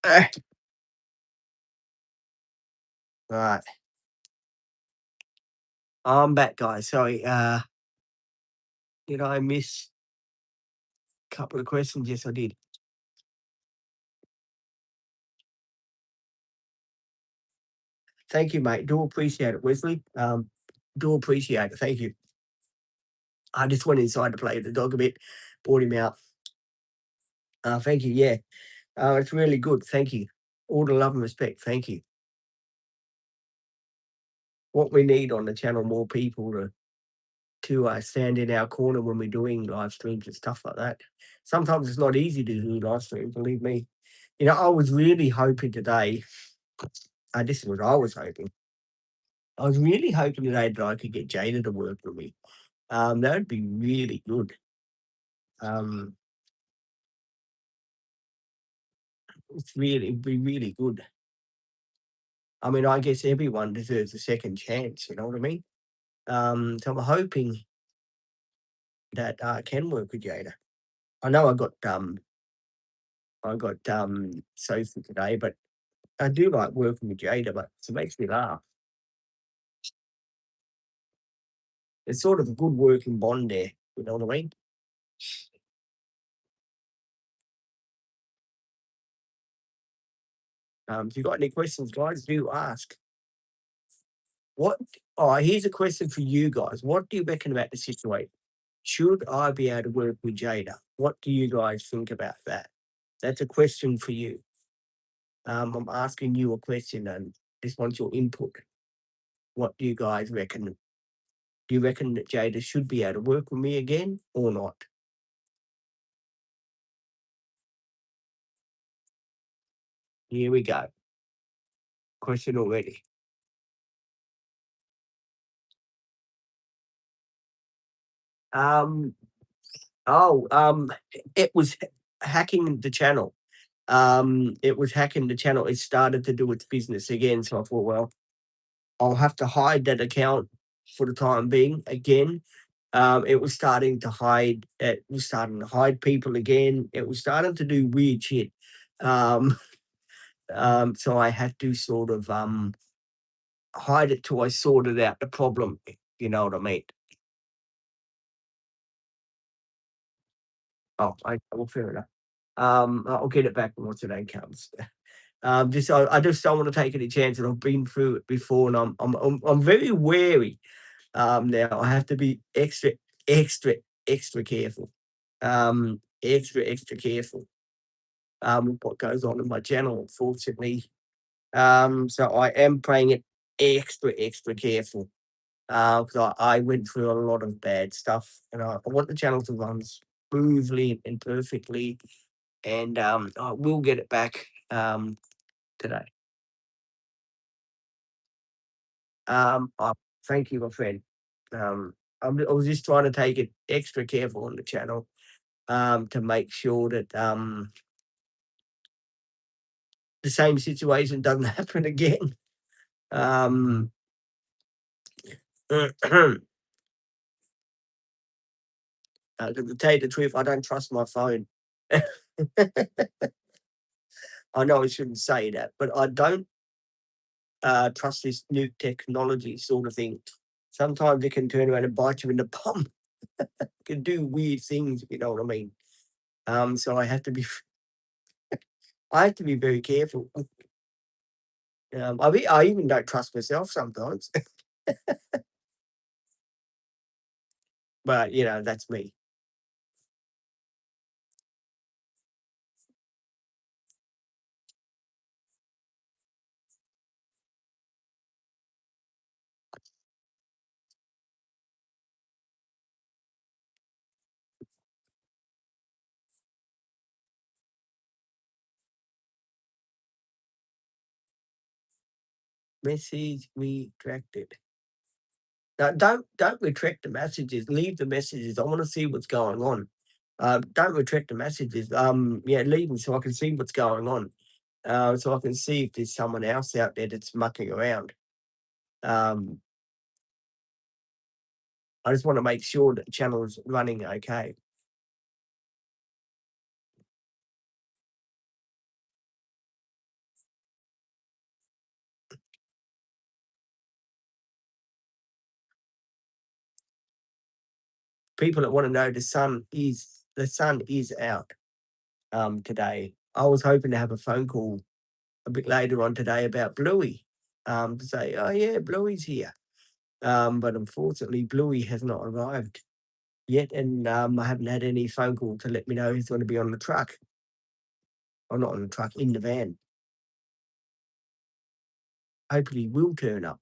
Eh, Right. I'm back, guys. Sorry. Did I miss a couple of questions? Yes, I did. Thank you, mate. Do appreciate it, Wesley. Do appreciate it. Thank you. I just went inside to play with the dog a bit, brought him out. Thank you. Yeah. It's really good. Thank you. All the love and respect. Thank you. What we need on the channel, more people to stand in our corner when we're doing live streams and stuff like that. Sometimes it's not easy to do live streams, believe me. I was really hoping today, this is what I was hoping. I was really hoping today that I could get Jada to work with me. That would be really good. Um, it'd be really good. I mean, I guess everyone deserves a second chance, you know what I mean? So I'm hoping that I can work with Jada. I know I got Sophie today, but I do like working with Jada, but it makes me laugh. It's sort of a good working bond there, you know what I mean? If you've got any questions, guys, do ask. What here's a question for you guys. What do you reckon about the situation? Should I be able to work with Jada? What do you guys think about that? That's a question for you. I'm asking you a question and just want your input. What do you guys reckon? Do you reckon that Jada should be able to work with me again or not? Here we go. Question already. Um, oh, it was hacking the channel. It was hacking the channel. It started to do its business again. So I thought, well, I'll have to hide that account for the time being again. It was starting to hide. It was starting to hide people again. It was starting to do weird shit. Um, so I had to sort of hide it till I sorted out the problem. You know what I mean? Oh, well, fair enough. I'll get it back once the day comes. Just I just don't want to take any chance, and I've been through it before, and I'm very wary. Now I have to be extra, extra careful. Extra careful. With what goes on in my channel, unfortunately. So I am playing it extra careful. Because I went through a lot of bad stuff, and I want the channel to run smoothly and perfectly, and I will get it back today. Thank you, my friend. I was just trying to take it extra careful on the channel, to make sure that the same situation doesn't happen again. Um, to tell you the truth, I don't trust my phone. I know I shouldn't say that, but I don't trust this new technology sort of thing. Sometimes it can turn around and bite you in the bum. It can do weird things, if you know what I mean. So I have to be very careful. I even don't trust myself sometimes, but that's me. Message retracted. Now, don't retract the messages. Leave the messages. I want to see what's going on. Don't retract the messages. Yeah, leave them so I can see what's going on. So I can see if there's someone else out there that's mucking around. Um, I just want to make sure that the channel is running okay. people that want to know, the sun is out today. I was hoping to have a phone call a bit later on today about Bluey, to say, oh yeah, Bluey's here. But unfortunately, Bluey has not arrived yet, and I haven't had any phone call to let me know he's going to be on the truck, or not on the truck, in the van. Hopefully, he will turn up.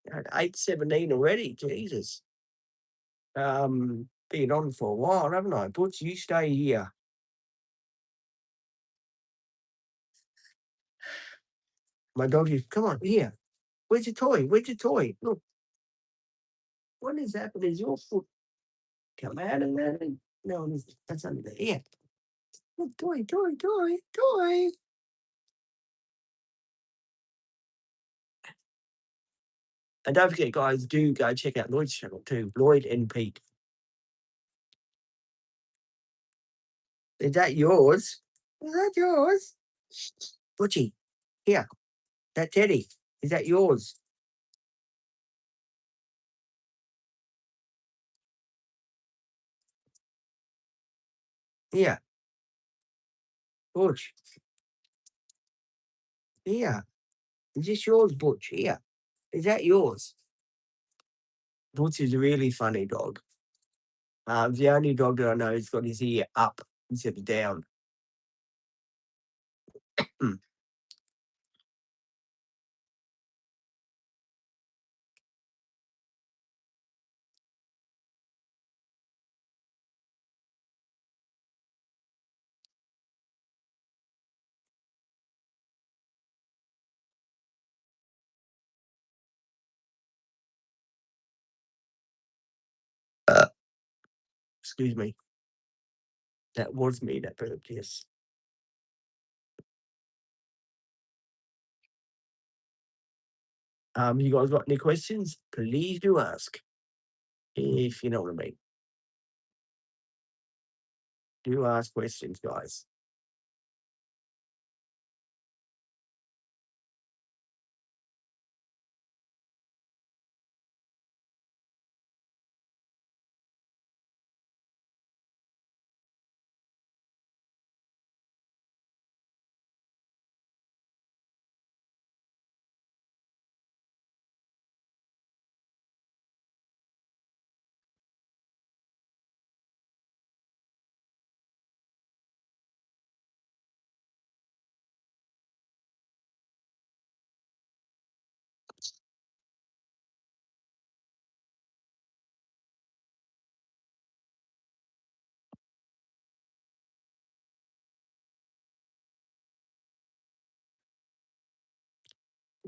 At 8:17 already, Jesus. Been on for a while, haven't I? Butch, you stay here. My dog is, come on, here. Where's your toy? Where's your toy? Look, what is happening? Is your foot come out of that? No, that's under the ear. Look, toy, toy, toy, toy. And don't forget, guys, do go check out Lloyd's channel too. Lloyd and Pete. Is that yours? Is that yours? Butchie, here, that teddy. Is that yours? Here, Butch. Here. Is this yours, Butch? Here. Is that yours? Butch is a really funny dog. The only dog that I know has got his ear up instead of down. Excuse me. That was me that burped, yes. You guys got any questions? Please do ask. If you know what I mean. Do ask questions, guys.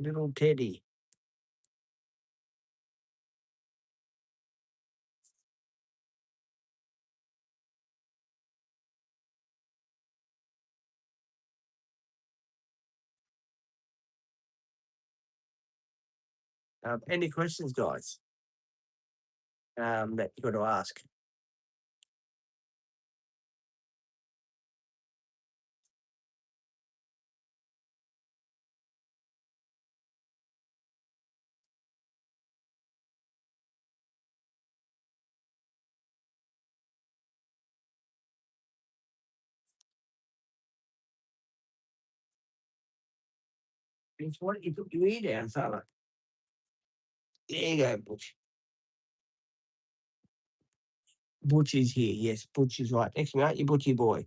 Little Teddy. Any questions, guys? That you got to ask. It's what you put your ear down, fella. There you go, Butch. Butch is here. Yes, Butch is right next to me, aren't you, Butchie boy?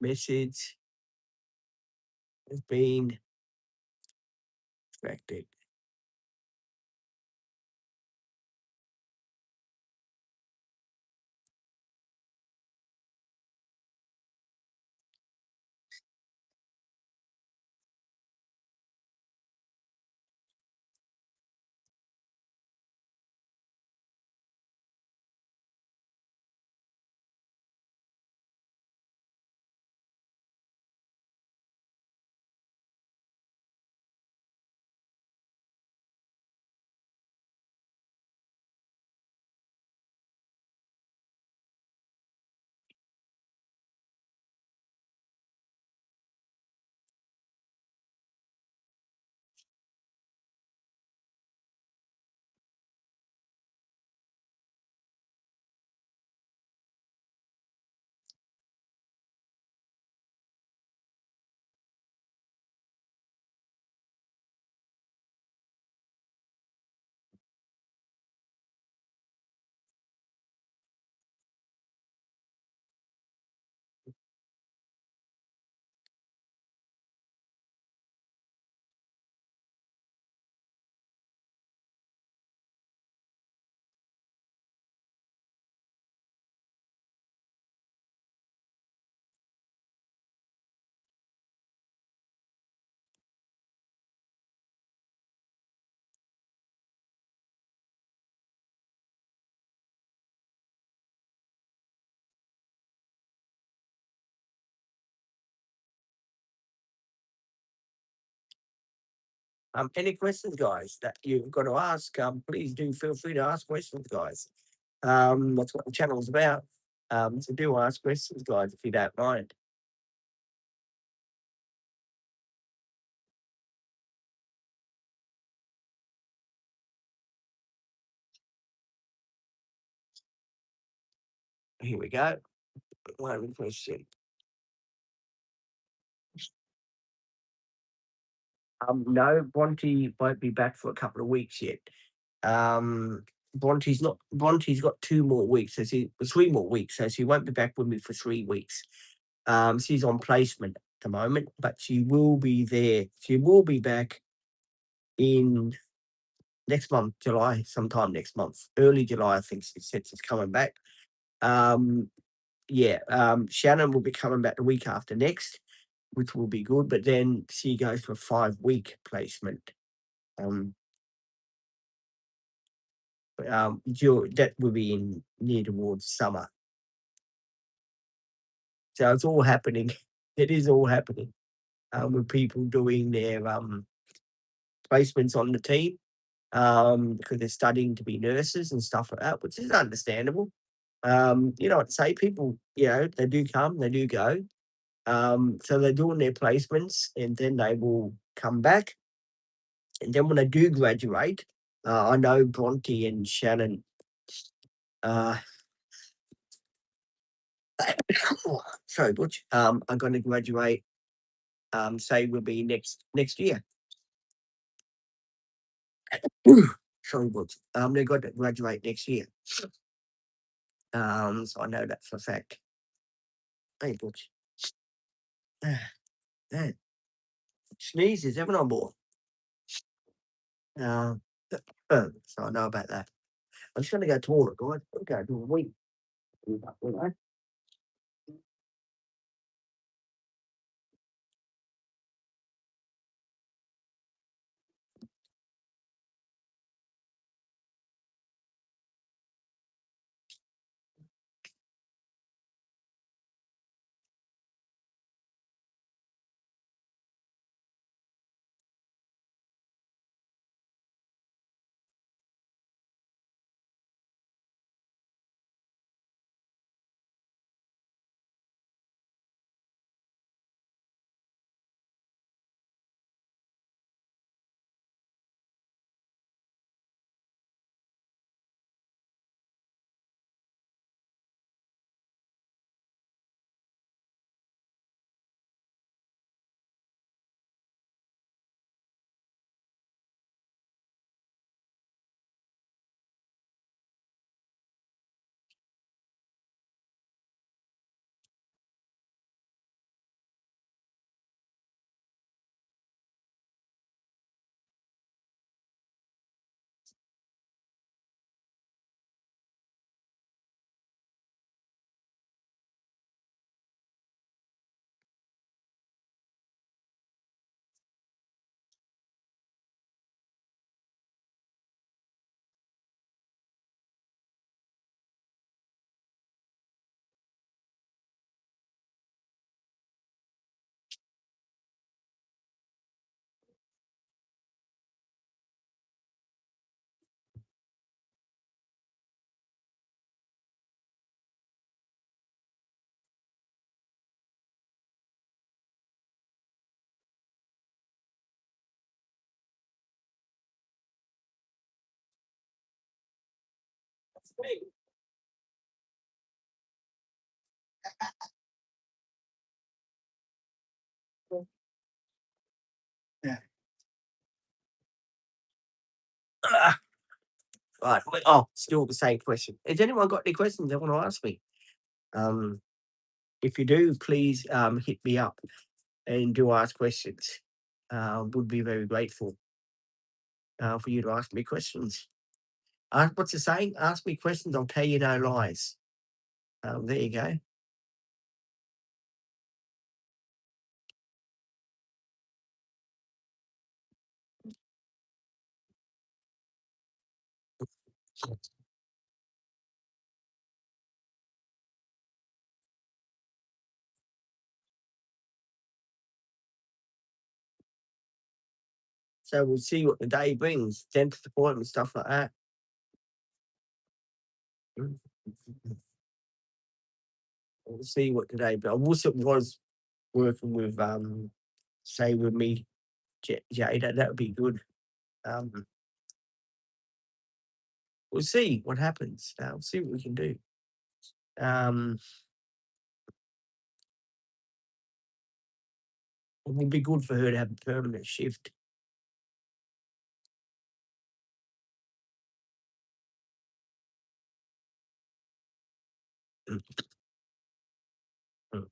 Message has been extracted. Any questions, guys, that you've got to ask? Please do feel free to ask questions, guys. That's what the channel's about. So do ask questions, guys, if you don't mind. Here we go. One question. No, Bronte won't be back for a couple of weeks yet. Bronte's got 2 more weeks, so 3 more weeks, so she won't be back with me for 3 weeks. She's on placement at the moment, but she will be there. She will be back in next month, July, sometime next month, early July. I think she said she's coming back. Yeah, Shannon will be coming back the week after next, which will be good. But then she goes for a 5-week placement. That will be in near towards summer. So it's all happening. It is all happening with people doing their placements on the team because they're studying to be nurses and stuff like that, which is understandable. You know what to say, people, they do come, they do go. So they're doing their placements and then they will come back. And then when they do graduate, I know Bronte and Shannon uh, sorry, Butch, are going to graduate. Say will be next year. Sorry, Butch. They're going to graduate next year. So I know that for a fact. Hey, Butch. Yeah. Sneezes, haven't I, boy? Um, so I know about that. I'm just going to go toilet, guys. I'm going to do a week. You know? Yeah. Ah, right. Oh, still the same question. Has anyone got any questions they want to ask me? Um, if you do, please hit me up and do ask questions. Would be very grateful for you to ask me questions. What's the saying? Ask me questions, I'll tell you no lies. There you go. So we'll see what the day brings, dentist appointment, stuff like that. Mm. We'll see what today, but I wish it was working with, say with me, Jada, that would be good. Um, we'll see what happens. We'll see what we can do. Um, it would be good for her to have a permanent shift. Mm, mm.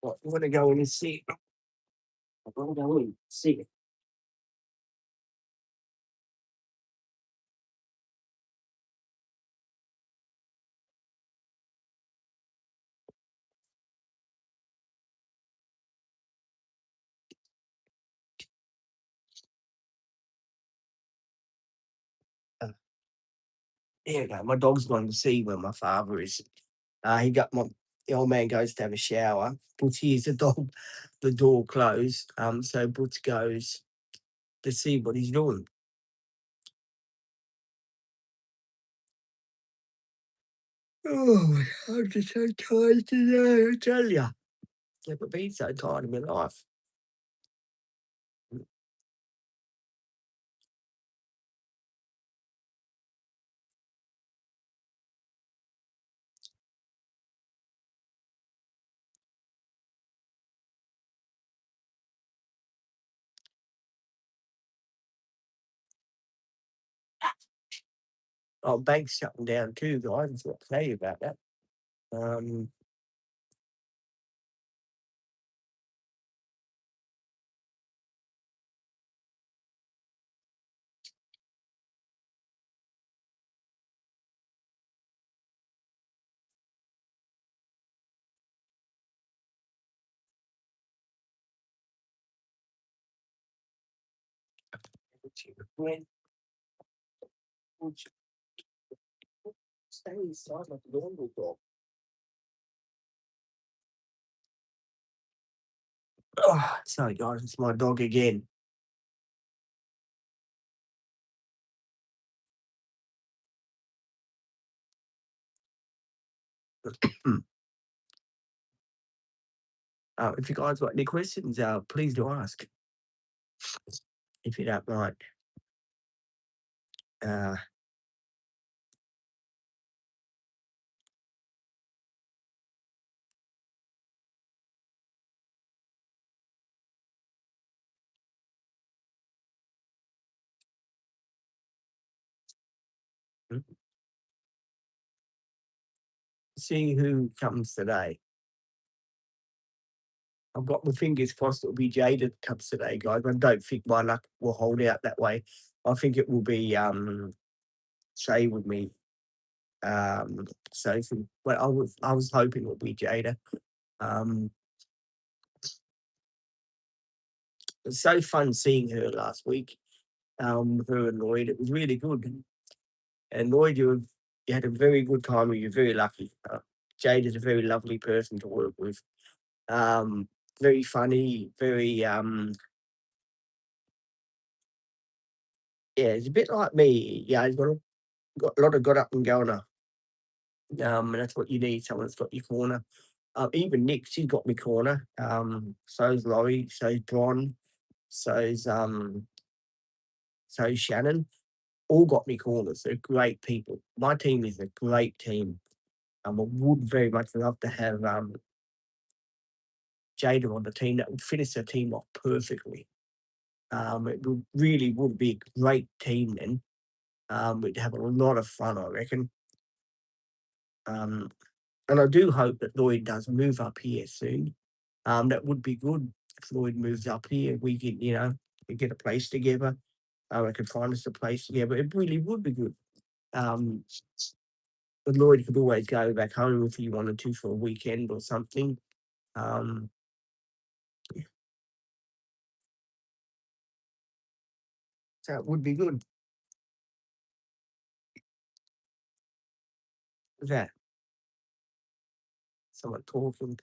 What, you want to go in and see it? I want to go in and see it. Uh, Here you go. My dog's gone to see where my father is. He got my the old man goes to have a shower. Butch hears the door closed. So Butch goes to see what he's doing. Oh, I'm just so tired today, I tell you. Never been so tired in my life. Oh, bank's shutting down too, guys. I forgot to tell you about that. Um, when would you stay inside like a normal dog? Oh, sorry, guys, it's my dog again. If you guys got any questions, please do ask if you don't mind. Uh, mm, see who comes today. I've got my fingers crossed it'll be Jada that comes today, guys. I don't think my luck will hold out that way. I think it will be Shay with me. Sophie. Well, I was hoping it would be Jada. Um, it was so fun seeing her last week. Her and Lloyd. It was really good. And Lloyd, you had a very good time. You're very lucky. Jada's a very lovely person to work with. Um, very funny. Very yeah. It's a bit like me. Yeah, he's got a lot of got up and going. And that's what you need. Someone that's got your corner. Even Nick, she's got me corner. So's Laurie, so's Bron, so's so's Shannon. All got me corners. They're great people. My team is a great team. I would very much love to have Jada on the team. That would finish the team off perfectly. It would really would be a great team then. We'd have a lot of fun, I reckon. Um, and I do hope that Lloyd does move up here soon. That would be good if Lloyd moves up here. We could, we get a place together. I could find us a place together. It really would be good. Um, but Lloyd could always go back home if he wanted to for a weekend or something. Um, so it would be good. Is that someone talking?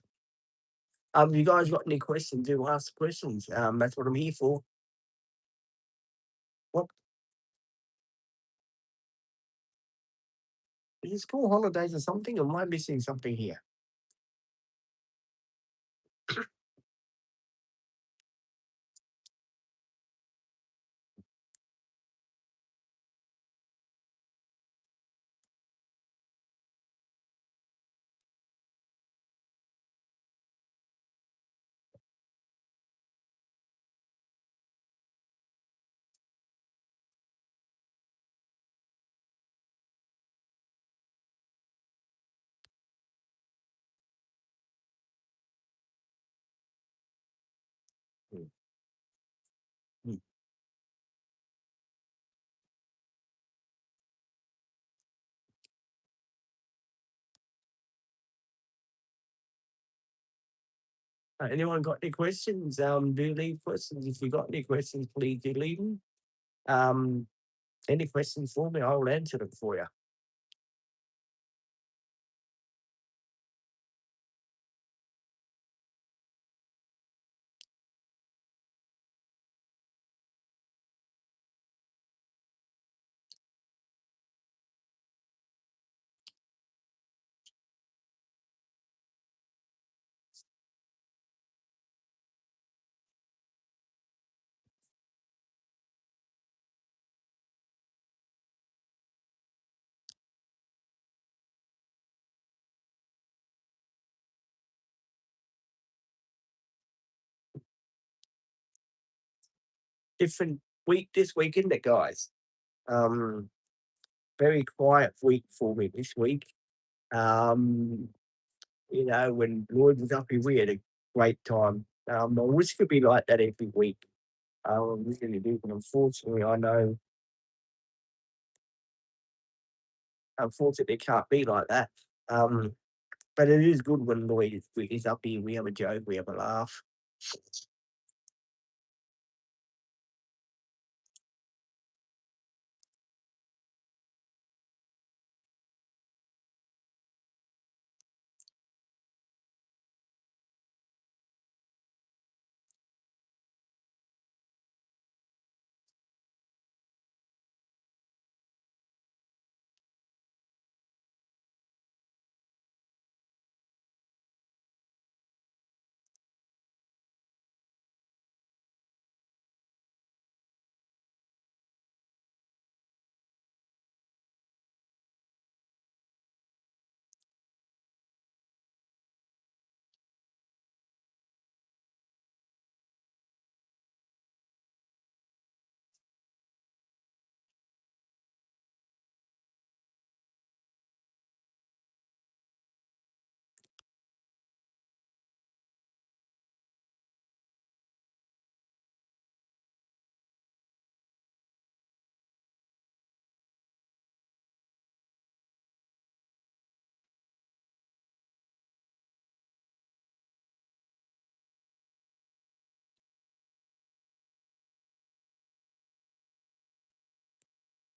You guys got any questions? Do ask questions. That's what I'm here for. What is it, school holidays or something? Or am I missing something here? Mm, mm. Anyone got any questions? Do leave questions. If you got any questions, please do leave them. Um, any questions for me, I'll answer them for you. Different week this week, isn't it, guys? Um, very quiet week for me this week. Um, when Lloyd was up here, we had a great time. I wish it could be like that every week. I really do, but unfortunately, it can't be like that. Um, but it is good when Lloyd is up here. We have a joke, we have a laugh.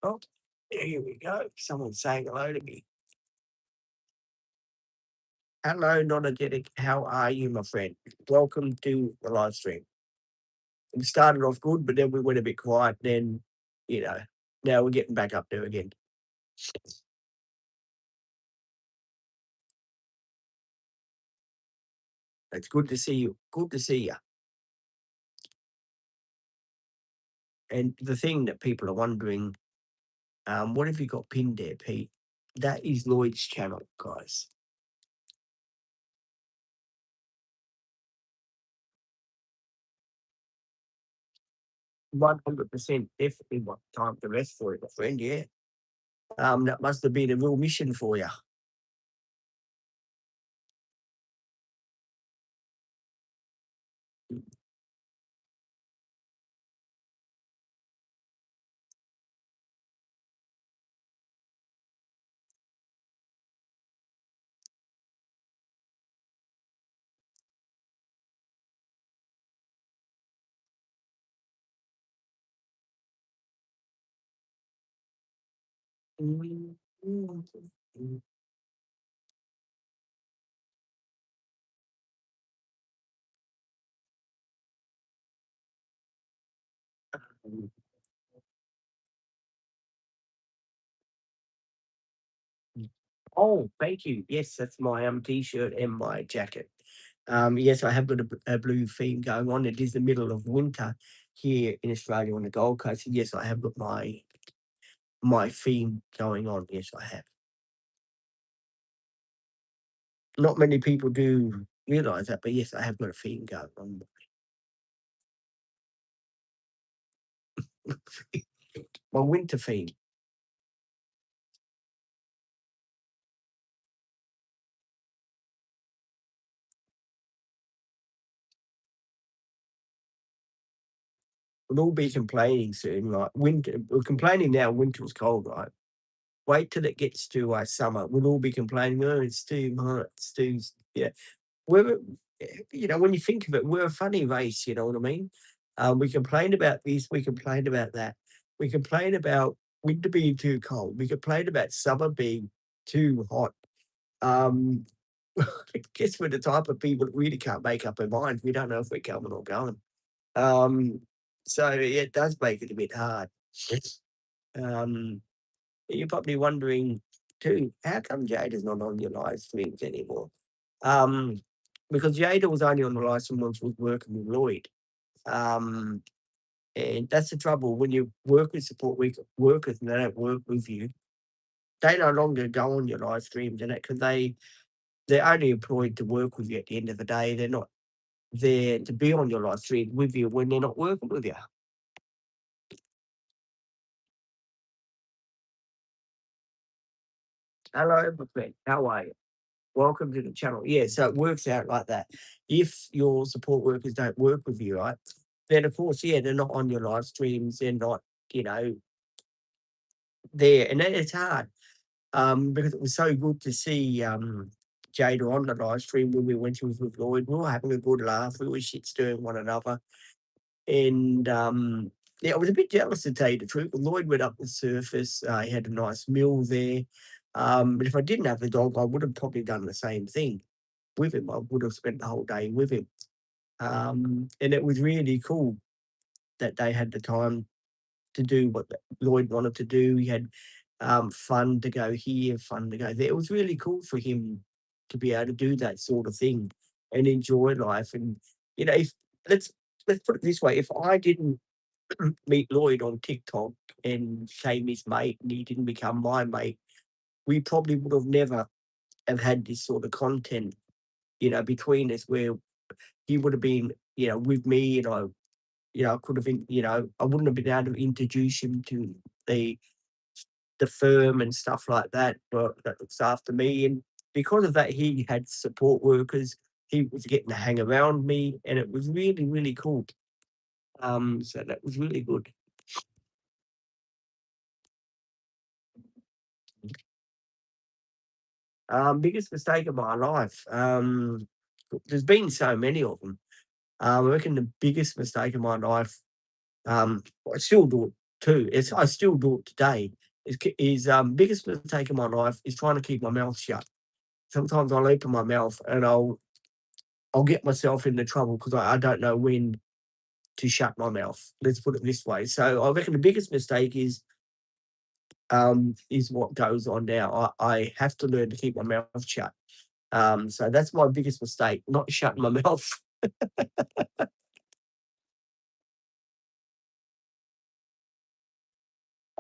Oh, here we go. Someone's saying hello to me. Hello, not energetic. How are you, my friend? Welcome to the live stream. We started off good, but then we went a bit quiet. Then, you know, now we're getting back up there again. It's good to see you. Good to see you. And the thing that people are wondering, what have you got pinned there, Pete? That is Lloyd's channel, guys. 100% definitely what time to rest for it, my friend. Yeah. That must have been a real mission for you. Oh, thank you. Yes, that's my t-shirt and my jacket. Yes, I have got a blue theme going on. It is the middle of winter here in Australia on the Gold Coast. Yes, I have got my theme going on. Yes, I have. Not many people do realise that, but yes, I have got a theme going on. My winter theme. We'll all be complaining soon, right? Winter. We're complaining now. Winter's cold, right? Wait till it gets to summer. We'll all be complaining. Oh, it's too hot. It's too yeah. We're when you think of it, we're a funny race. You know what I mean? We complain about this. We complain about that. We complain about winter being too cold. We complain about summer being too hot. Um, I guess we're the type of people that really can't make up our minds. We don't know if we're coming or going. Um, so yeah, it does make it a bit hard. Um, you're probably wondering too, how come Jada's not on your live streams anymore? Um, because Jada was only on the live stream once was working with Lloyd. Um, and that's the trouble when you work with workers and they don't work with you, they no longer go on your live streams and because they're only employed to work with you at the end of the day. They're not there to be on your live stream with you when they're not working with you. Hello, my friend. How are you? Welcome to the channel. Yeah, so it works out like that. If your support workers don't work with you, right, then of course, yeah, they're not on your live streams. They're not, you know, there, and then it's hard. Because it was so good to see Jada on the live stream when we went to with Lloyd. We were having a good laugh. We were shit stirring one another, and yeah, I was a bit jealous to tell you the truth. Lloyd went up the surface. He had a nice meal there. But if I didn't have the dog, I would have probably done the same thing with him. I would have spent the whole day with him. And it was really cool that they had the time to do what Lloyd wanted to do. He had fun to go here, fun to go there. It was really cool for him to be able to do that sort of thing and enjoy life. And if let's let's put it this way: if I didn't meet Lloyd on TikTok and became his mate, and he didn't become my mate, we probably would have never have had this sort of content, between us where he would have been, with me, and I could have been, I wouldn't have been able to introduce him to the the firm and stuff like that, that looks after me. And because of that, he had support workers. He was getting to hang around me, and it was really, really cool. So that was really good. Biggest mistake of my life. There's been so many of them. I reckon the biggest mistake of my life, I still do it too. I still do it today. Biggest mistake of my life is trying to keep my mouth shut. Sometimes I'll open my mouth and I'll get myself into trouble because I don't know when to shut my mouth. Let's put it this way. So I reckon the biggest mistake is what goes on now. I have to learn to keep my mouth shut. So that's my biggest mistake, not shutting my mouth.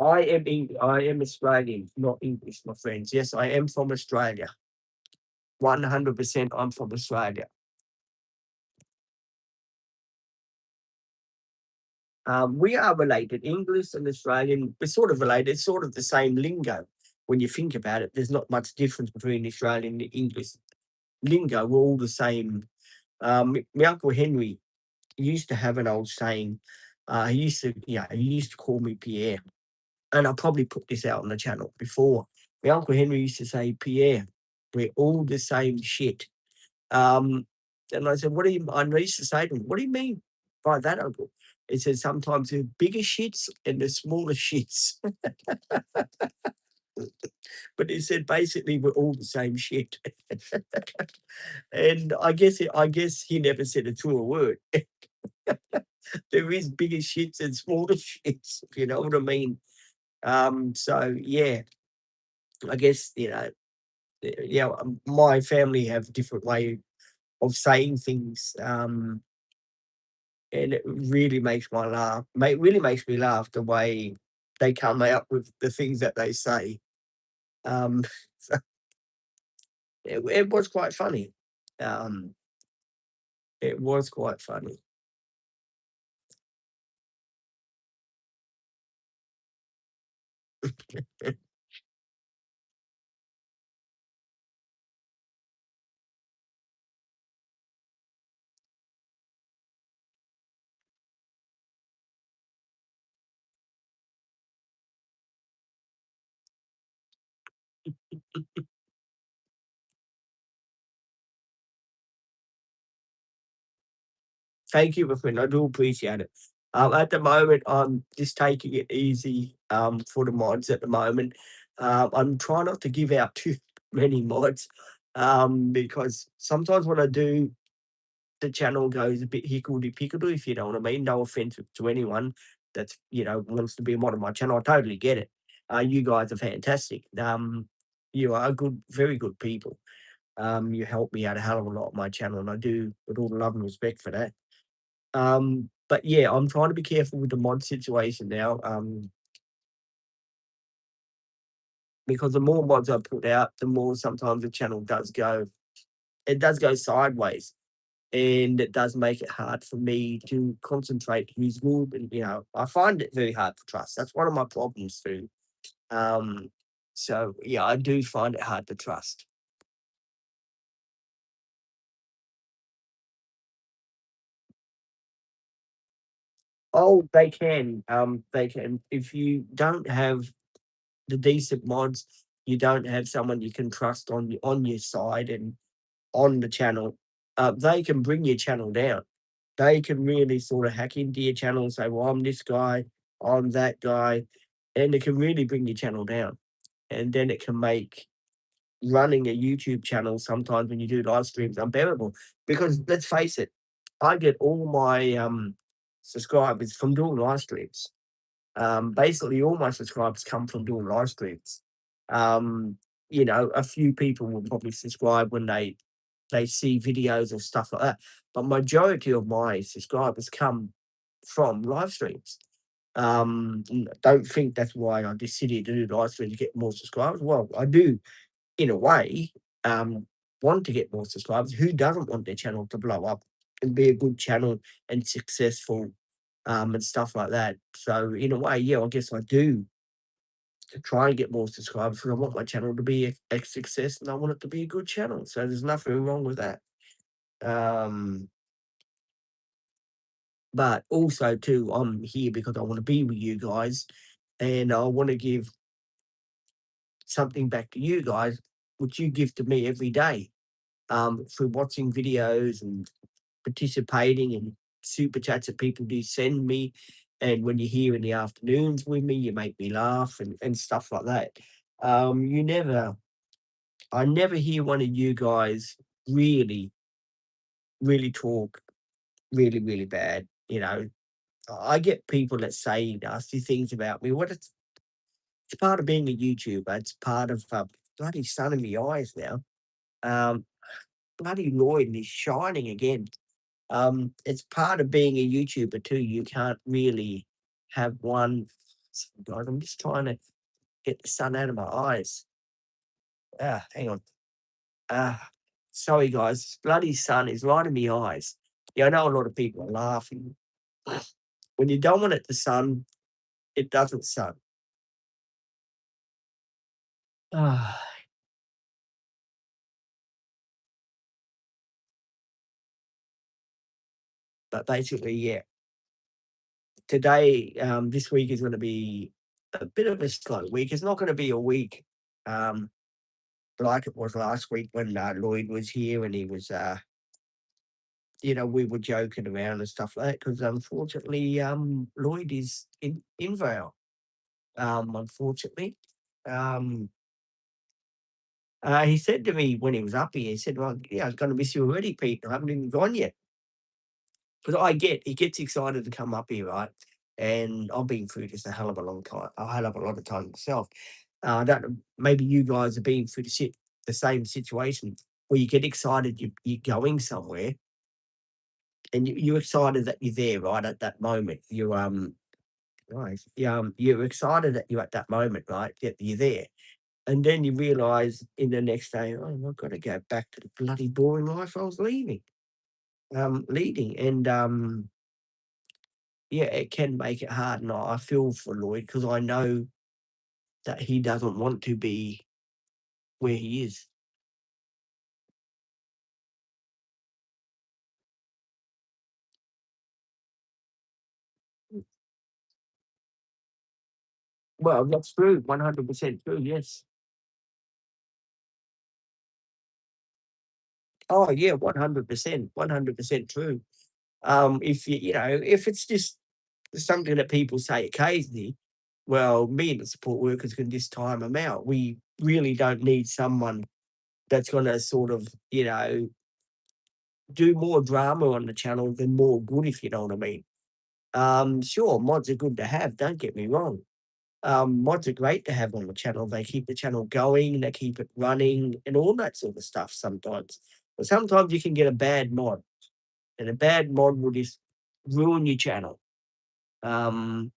I am Australian, not English, my friends. Yes, I am from Australia. 100% I'm from Australia. We are related. English and Australian, we're sort of related. It's sort of the same lingo. When you think about it, there's not much difference between Australian and English lingo. We're all the same. My Uncle Henry used to have an old saying. He used to call me Pierre. And I probably put this out on the channel before. My Uncle Henry used to say, Pierre, we're all the same shit. Um, and I said, "What do you?" I used to say to him, "What do you mean by that, Uncle?" He said, "Sometimes there's bigger shits and the smaller shits." But he said, basically, we're all the same shit. And I guess he never said a truer word. There is bigger shits and smaller shits, if you know what I mean. So yeah, I guess my family have a different way of saying things. And it really makes my laugh really makes me laugh the way they come out with the things that they say. Um, so it was quite funny. Um, it was quite funny. Thank you, my friend. I do appreciate it. At the moment, I'm just taking it easy for the mods at the moment. I'm trying not to give out too many mods because sometimes when I do, the channel goes a bit hickledy-pickledy, if you know what I mean. No offense to anyone that's, wants to be a mod on my channel. I totally get it. You guys are fantastic. You are good, very good people. You help me out a hell of a lot on my channel, and I do with all the love and respect for that. But yeah, I'm trying to be careful with the mod situation now, because the more mods I put out, the more sometimes the channel does go sideways. And it does make it hard for me to concentrate who's good, and, I find it very hard to trust. That's one of my problems too. Um, so yeah, I do find it hard to trust. Oh, they can. If you don't have the decent mods, you don't have someone you can trust on your side and on the channel, they can bring your channel down. They can really sort of hack into your channel and say, "Well, I'm this guy, I'm that guy," and it can really bring your channel down. And then it can make running a YouTube channel sometimes when you do live streams unbearable. Because let's face it, I get all my subscribers from doing live streams. Basically, all my subscribers come from doing live streams. Um, a few people will probably subscribe when they see videos or stuff like that. But majority of my subscribers come from live streams. Don't think that's why I just sit here to do live streams to get more subscribers. Well, I do in a way want to get more subscribers. Who doesn't want their channel to blow up and be a good channel and successful and stuff like that? So in a way, yeah, I guess I do to try and get more subscribers because I want my channel to be a success and I want it to be a good channel. So there's nothing wrong with that. Um, but also too, I'm here because I want to be with you guys and I want to give something back to you guys, which you give to me every day through watching videos and participating in super chats that people do send me. And when you're here in the afternoons with me, you make me laugh and stuff like that. You never, I never hear one of you guys really, really talk really, really bad. I get people that say nasty things about me. It's part of being a YouTuber. It's part of bloody sun in the eyes now. bloody Lloyd is shining again. It's part of being a YouTuber too. You can't really have one. Guys, I'm just trying to get the sun out of my eyes. Hang on. Ah, sorry guys, this bloody sun is right in my eyes. Yeah, I know a lot of people are laughing. When you don't want it to sun, it doesn't sun. Ah, but basically, yeah, today, this week is going to be a bit of a slow week. It's not going to be a week um, like it was last week when Lloyd was here and he was, we were joking around and stuff like that because unfortunately, Lloyd is in Vale. Unfortunately, um, he said to me when he was up here, he said, "Well, yeah, I was going to miss you already, Pete. I haven't even gone yet." Because he gets excited to come up here, right? And I've been through this a hell of a long time, a hell of a lot of time myself. I don't know, maybe you guys have been through the same situation where you get excited, you're going somewhere, and you're excited that you're there, right, at that moment. Right, you're excited that you're at that moment, right, that you're there. And then you realise in the next day, "Oh, I've got to go back to the bloody boring life I was leading." And, yeah, it can make it hard, and I feel for Lloyd because I know that he doesn't want to be where he is. Well, that's true, 100% true, yes. Oh, yeah, 100%, 100% true. If if it's just something that people say occasionally, well, me and the support workers can just time them out. We really don't need someone that's gonna sort of, do more drama on the channel than more good, if you know what I mean. Sure, mods are good to have, don't get me wrong. Mods are great to have on the channel. They keep the channel going, they keep it running, and all that sort of stuff sometimes. But sometimes you can get a bad mod, and a bad mod will just ruin your channel. Um,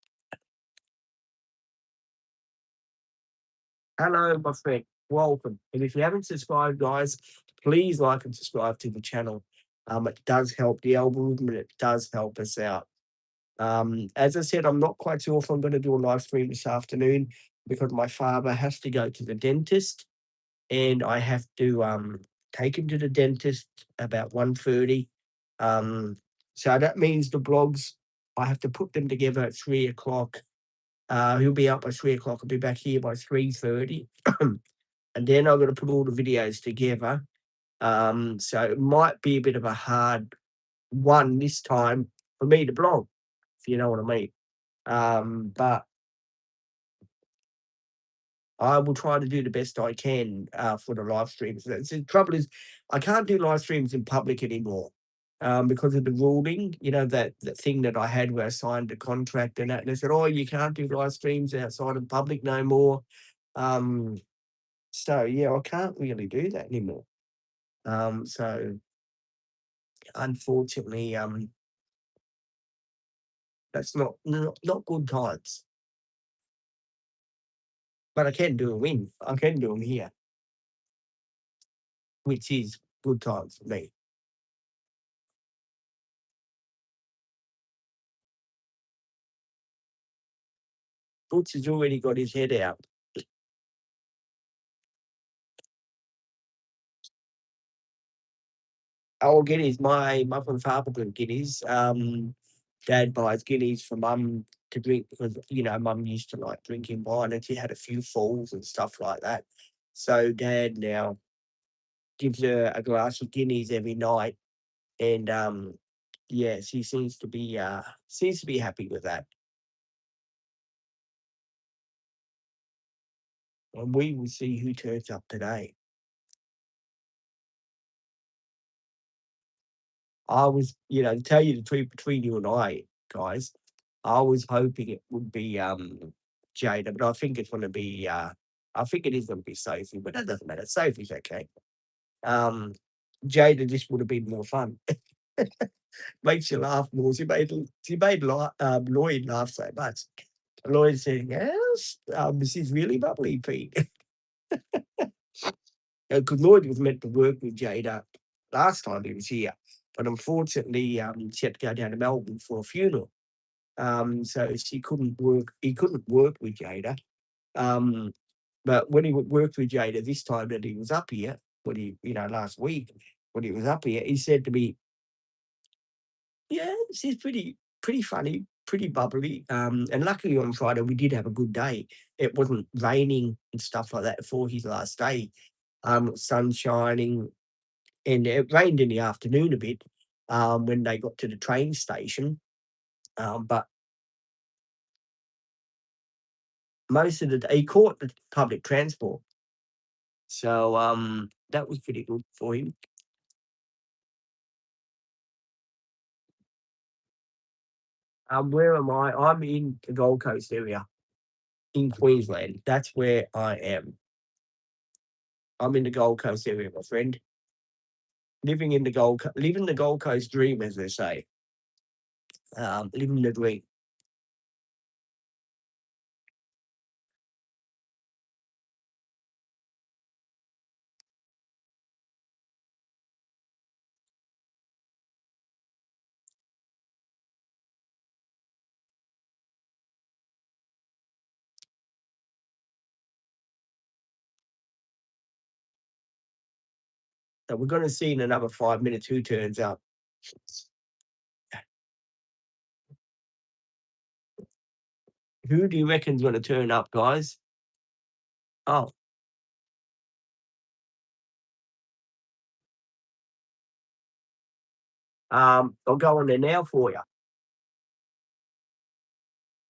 Hello, my friend. Welcome. And if you haven't subscribed, guys, please like and subscribe to the channel. It does help the algorithm and it does help us out. As I said, I'm not quite sure if I'm going to do a live stream this afternoon because my father has to go to the dentist and I have to take him to the dentist about 1:30. Um, so that means the blogs, I have to put them together at 3 o'clock. He'll be up by 3 o'clock. I'll be back here by 3:30. And then I'm going to put all the videos together. So it might be a bit of a hard one this time for me to blog, if you know what I mean. But I will try to do the best I can for the live streams. The trouble is, I can't do live streams in public anymore because of the ruling. That thing that I had where I signed a contract and that, and they said, "Oh, you can't do live streams outside of public no more." Um, so yeah, I can't really do that anymore. So unfortunately, that's not good times. But I can do 'em I can do 'em here, which is good times for me. Butch has already got his head out. I'll guineas. My mother and father drink guineas. Dad buys guineas for mum to drink because, mum used to like drinking wine and she had a few falls and stuff like that. So dad now gives her a glass of guineas every night and, yeah, she seems to be happy with that. And we will see who turns up today. I was, to tell you the truth between you and I, guys, I was hoping it would be Jada, but I think it's gonna be I think it is gonna be Sophie, but that doesn't matter. Sophie's okay. Um Jada just would have been more fun. Makes you laugh more. Lloyd laugh so much. Lloyd said, "Yes, this is really bubbly, Pete." Because Lloyd was meant to work with Jada last time he was here, but unfortunately, she had to go down to Melbourne for a funeral. So she couldn't work. He couldn't work with Jada. Um, but when he worked with Jada this time that he was up here, last week when he was up here, he said to me, "Yeah, she's pretty funny, pretty bubbly." And luckily on Friday we did have a good day. It wasn't raining and stuff like that for his last day. Sun shining, and it rained in the afternoon a bit when they got to the train station. But most of the day he caught the public transport, so that was pretty good for him. Where am I? I'm in the Gold Coast area in Queensland. That's where I am. I'm in the Gold Coast area, my friend. Living the Gold Coast dream, as they say. Living the dream. So we're going to see in another 5 minutes who turns up. Who do you reckon's going to turn up, guys? Oh, I'll go on there now for you.